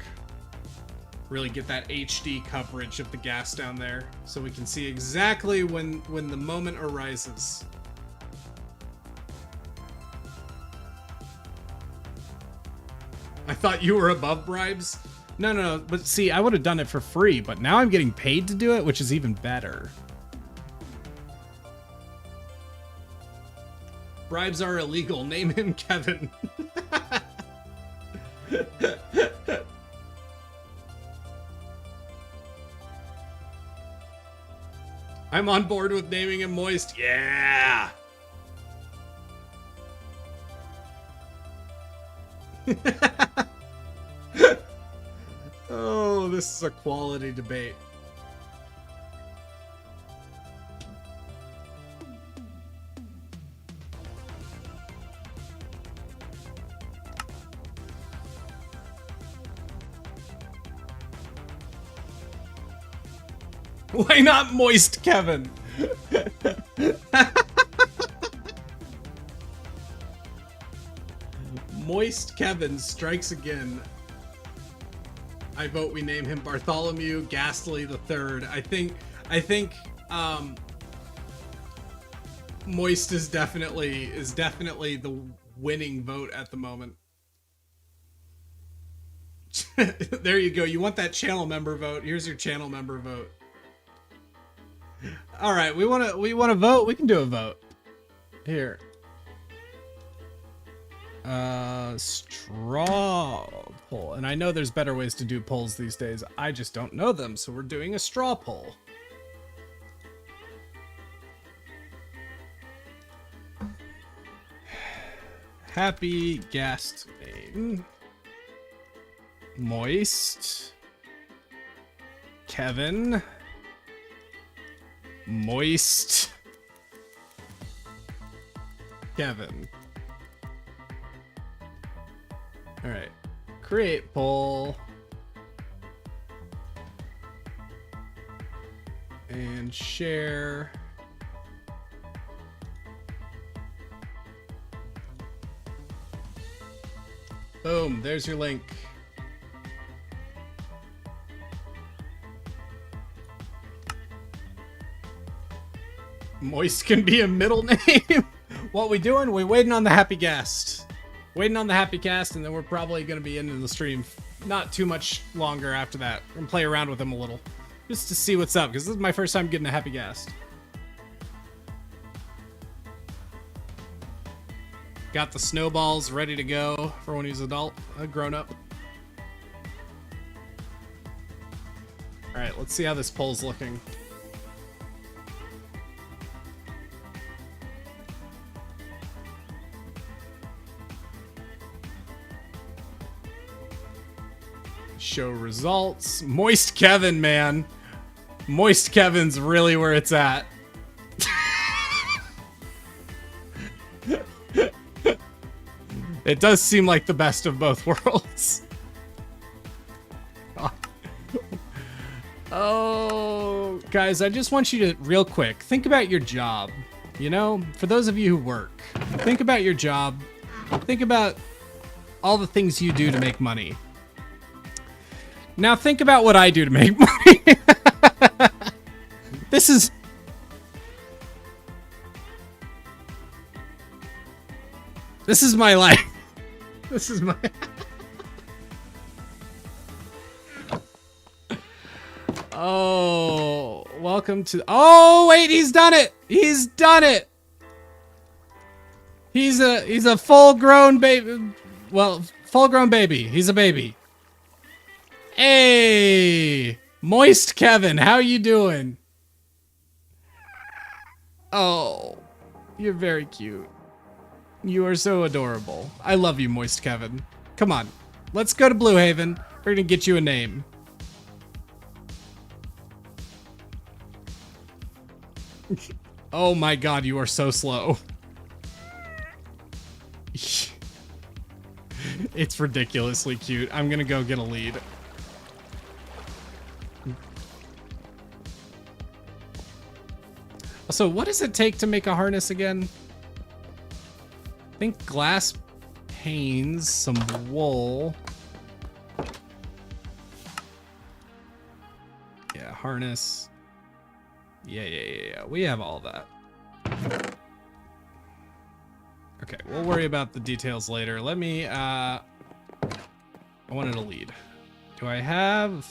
Really get that HD coverage of the ghast down there so we can see exactly when the moment arises. I thought you were above bribes. No, but see, I would have done it for free, but now I'm getting paid to do it, which is even better. Bribes are illegal. Name him Kevin. I'm on board with naming him Moist. Yeah. Oh, this is a quality debate. Why not Moist Kevin? Moist Kevin strikes again. I vote we name him Bartholomew Ghastly the Third. I think Moist is definitely the winning vote at the moment. There you go. You want that channel member vote? Here's your channel member vote. All right, we want to vote. We can do a vote. Here. Straw poll. And I know there's better ways to do polls these days. I just don't know them, so we're doing a straw poll. Happy Ghast name. Moist. Kevin. Moist. Kevin. All right. Create poll. And share. Boom, there's your link. Moist can be a middle name. What we doing? We're waiting on the happy Ghast. Waiting on the happy cast, and then we're probably going to be into the stream not too much longer after that. We're going to play around with him a little. Just to see what's up, because this is my first time getting a happy Ghast. Got the snowballs ready to go for when he's grown up. Alright, let's see how this poll's looking. Show results. Moist Kevin, man. Moist Kevin's really where it's at. It does seem like the best of both worlds. Oh, guys, I just want you to, real quick, think about your job. You know, for those of you who work, think about your job. Think about all the things you do to make money. Now think about what I do to make money. This is my life. This is my Oh, welcome to Oh, wait, he's done it. He's done it. He's a full-grown baby. Well, full-grown baby. He's a baby. Hey, Moist Kevin, how you doing? Oh, you're very cute. You are so adorable. I love you, Moist Kevin. Come on, let's go to Blue Haven. We're gonna get you a name. Oh my god, you are so slow. It's ridiculously cute. I'm gonna go get a lead. So what does it take to make a harness again? I think glass panes, some wool. Yeah, harness. Yeah. We have all that. Okay, we'll worry about the details later. Let me, I wanted a lead. Do I have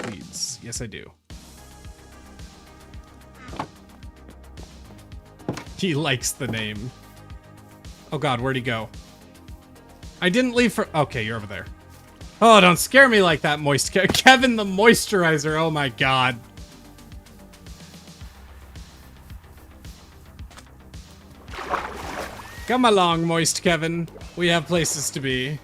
leads? Yes, I do. He likes the name. Oh god, where'd he go? I didn't leave for... Okay, you're over there. Oh, don't scare me like that, Kevin the Moisturizer, oh my god. Come along, Moist Kevin. We have places to be.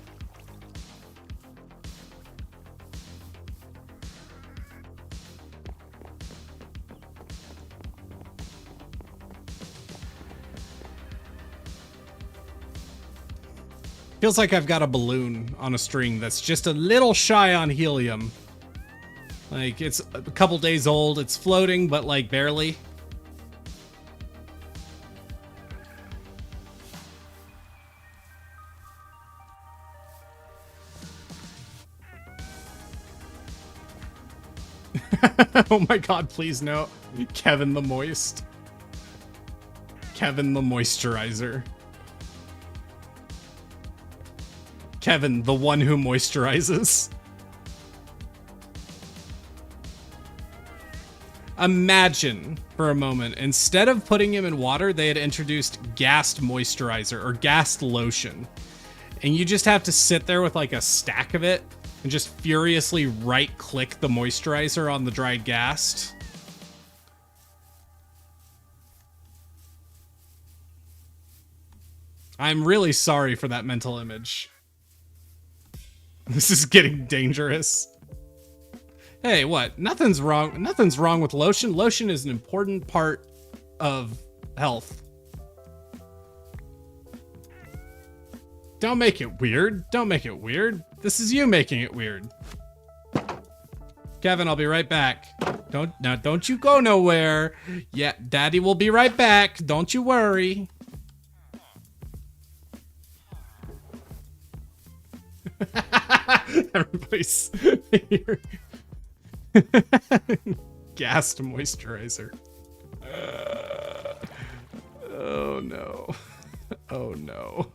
Feels like I've got a balloon on a string that's just a little shy on helium. Like, it's a couple days old, it's floating, but like barely. Oh my god, please no. Kevin the Moist. Kevin the moisturizer. Kevin, the one who moisturizes. Imagine, for a moment, instead of putting him in water, they had introduced Ghast moisturizer or Ghast lotion. And you just have to sit there with like a stack of it and just furiously right-click the moisturizer on the dried Ghast. I'm really sorry for that mental image. This is getting dangerous. Hey, what? Nothing's wrong. Nothing's wrong with lotion. Lotion is an important part of health. Don't make it weird. Don't make it weird. This is you making it weird. Kevin, I'll be right back. Don't you go nowhere. Yeah, Daddy will be right back. Don't you worry. Everybody's here. Ghast moisturizer. Oh no. Oh no.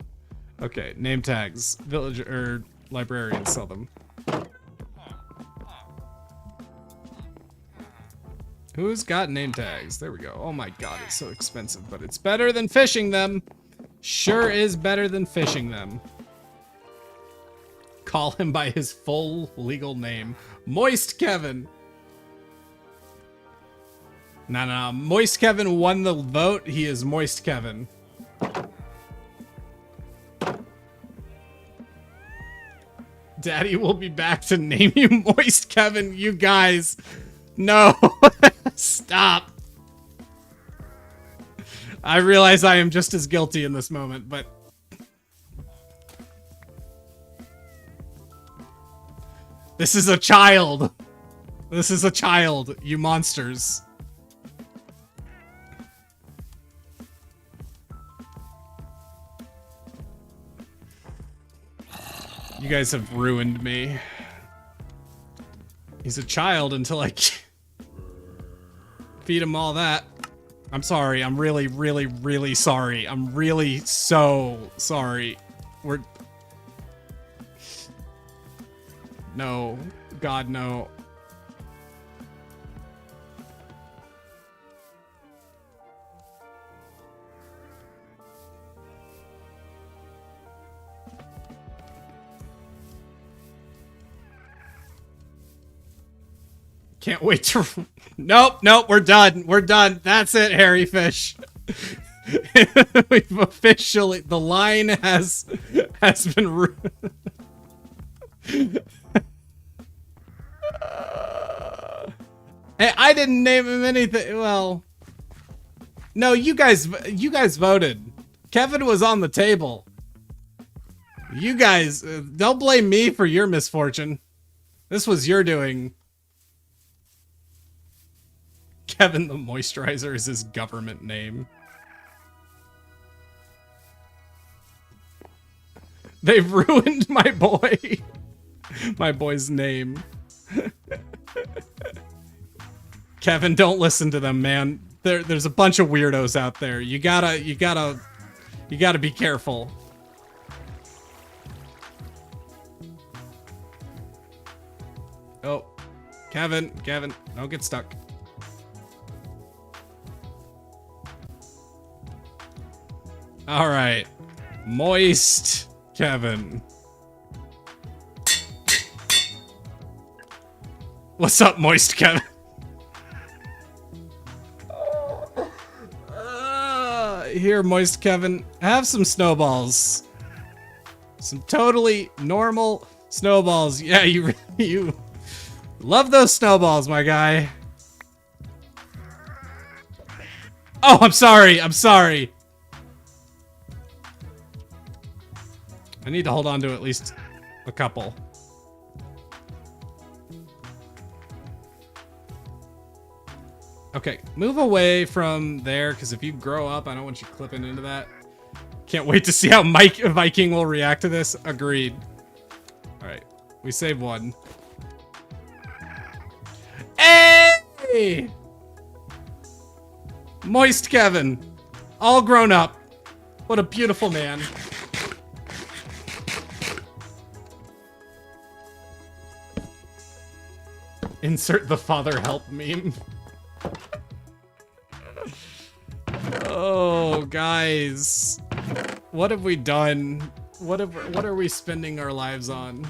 Okay, name tags. Village or librarians sell them. Who's got name tags? There we go. Oh my god, it's so expensive, but it's better than fishing them. Sure is better than fishing them. Call him by his full legal name. Moist Kevin. No. Moist Kevin won the vote. He is Moist Kevin. Daddy will be back to name you Moist Kevin. You guys. No. Stop. I realize I am just as guilty in this moment, but... This is a child. This is a child, you monsters. You guys have ruined me. He's a child until I feed him all that. I'm sorry. I'm really, really, really sorry. I'm really so sorry. No. God, no. Can't wait to... Nope, we're done. We're done. That's it, hairy fish. We've officially... The line has been... Hey, I didn't name him anything. Well... No, you guys voted. Kevin was on the table. You guys... don't blame me for your misfortune. This was your doing. Kevin the Moisturizer is his government name. They've ruined my boy. My boy's name. Kevin, don't listen to them, man. There's a bunch of weirdos out there. You gotta be careful. Oh, Kevin, don't get stuck. All right, Moist Kevin. What's up, Moist Kevin? Here, Moist Kevin, have some snowballs. Some totally normal snowballs. Yeah, you love those snowballs, my guy. Oh, I'm sorry. I need to hold on to at least a couple. Okay, move away from there, because if you grow up, I don't want you clipping into that. Can't wait to see how Viking will react to this. Agreed. Alright, we saved one. Hey! Moist Kevin! All grown up. What a beautiful man. Insert the father help meme. Oh, guys. What have we done? What are we spending our lives on?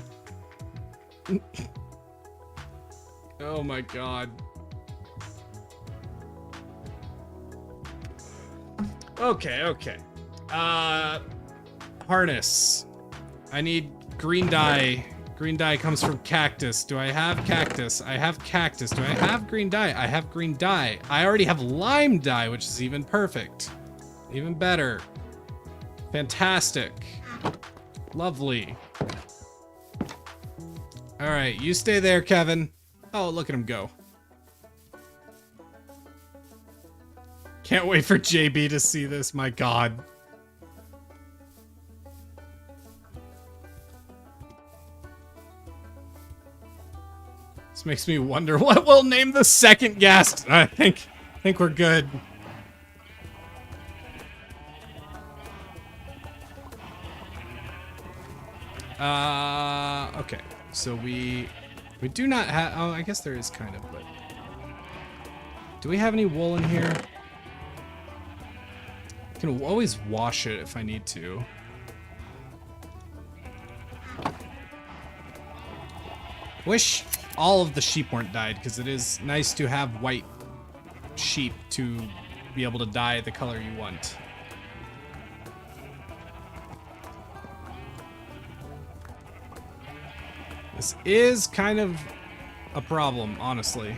Oh my god. Okay. Harness. I need green dye. Green dye comes from cactus. Do I have cactus? I have cactus. Do I have green dye? I have green dye. I already have lime dye, which is even perfect. Even better. Fantastic. Lovely. All right, you stay there, Kevin. Oh, look at him go. Can't wait for JB to see this, my god. This makes me wonder what we'll name the second Ghast. I think we're good. Okay. So we do not have, oh, I guess there is kind of, but do we have any wool in here? I can always wash it if I need to. Wish all of the sheep weren't dyed, because it is nice to have white sheep to be able to dye the color you want. This is kind of a problem, honestly.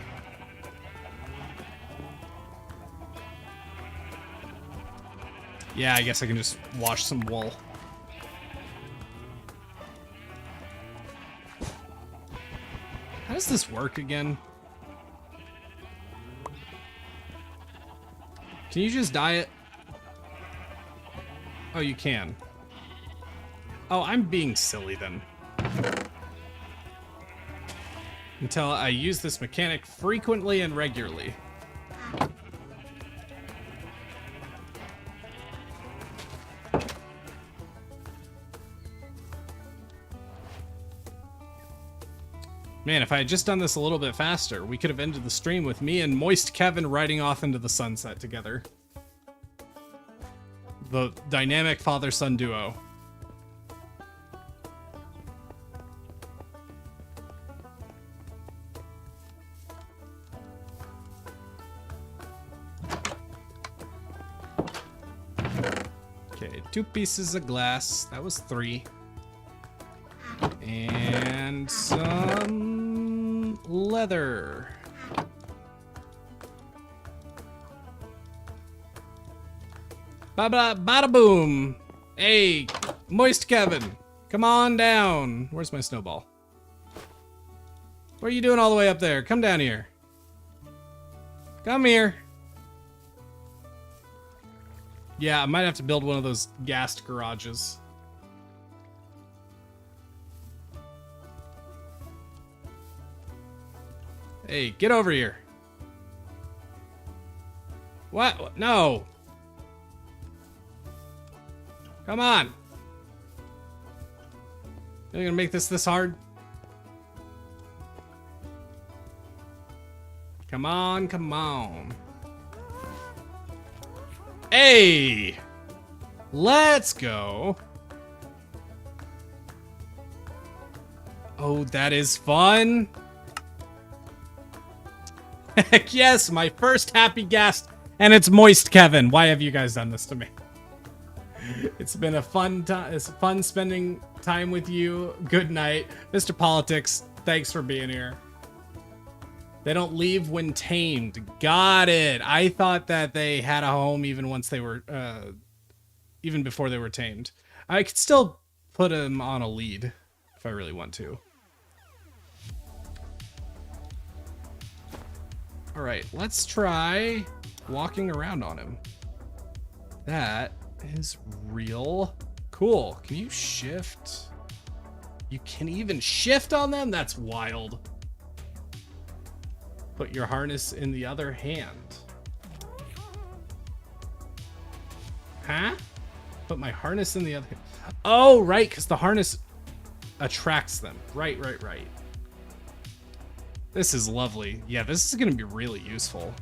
Yeah, I guess I can just wash some wool. How does this work again? Can you just dye it? Oh, you can. Oh, I'm being silly then. Until I use this mechanic frequently and regularly. Man, if I had just done this a little bit faster, we could have ended the stream with me and Moist Kevin riding off into the sunset together. The dynamic father-son duo. Okay, 2 pieces of glass. That was 3. And some leather. Bada boom. Hey, Moist Kevin, come on down. Where's my snowball? What are you doing all the way up there? Come down here. Come here. Yeah, I might have to build one of those Ghast garages. Hey, get over here. What? No. Come on. You're gonna make this hard? Come on, come on. Hey! Let's go. Oh, that is fun. Heck yes, my first happy Ghast, and it's Moist Kevin. Why have you guys done this to me? It's been a fun time. It's fun spending time with you. Good night, Mr. Politics. Thanks for being here. They don't leave when tamed. Got it. I thought that they had a home even once they were, even before they were tamed. I could still put them on a lead if I really want to. All right, let's try walking around on him. That is real cool. Can you shift? You can even shift on them? That's wild. Put your harness in the other hand. Huh? Put my harness in the other. Oh, right, because the harness attracts them. Right. This is lovely. Yeah, this is going to be really useful.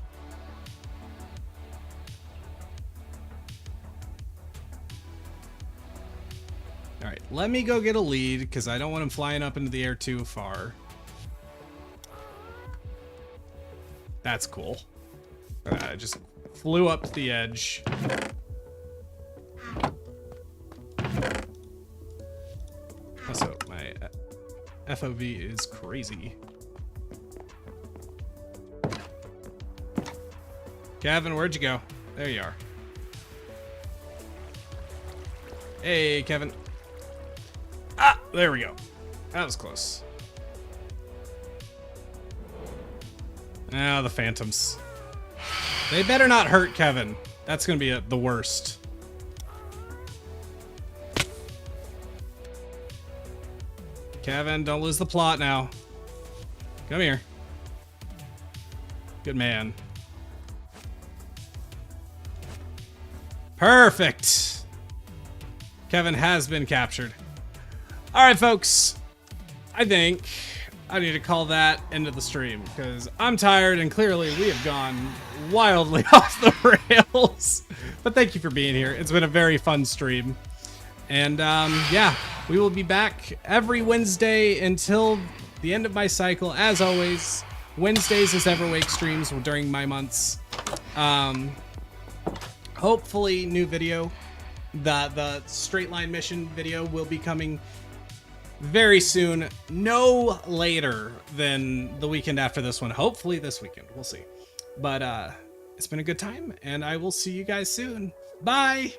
All right, let me go get a lead because I don't want him flying up into the air too far. That's cool. I just flew up to the edge. Also, my FOV is crazy. Kevin, where'd you go? There you are. Hey, Kevin. Ah, there we go. That was close. Ah, the phantoms. They better not hurt Kevin. That's gonna be the worst. Kevin, don't lose the plot now. Come here. Good man. Perfect. Kevin has been captured. All right, folks. I think I need to call that end of the stream because I'm tired and clearly we have gone wildly off the rails. But thank you for being here. It's been a very fun stream. And yeah, we will be back every Wednesday until the end of my cycle. As always, Wednesdays is Everwake streams during my months. Hopefully new video. The straight line mission video will be coming very soon, no later than the weekend after this one. Hopefully this weekend, we'll see. But it's been a good time and I will see you guys soon. Bye.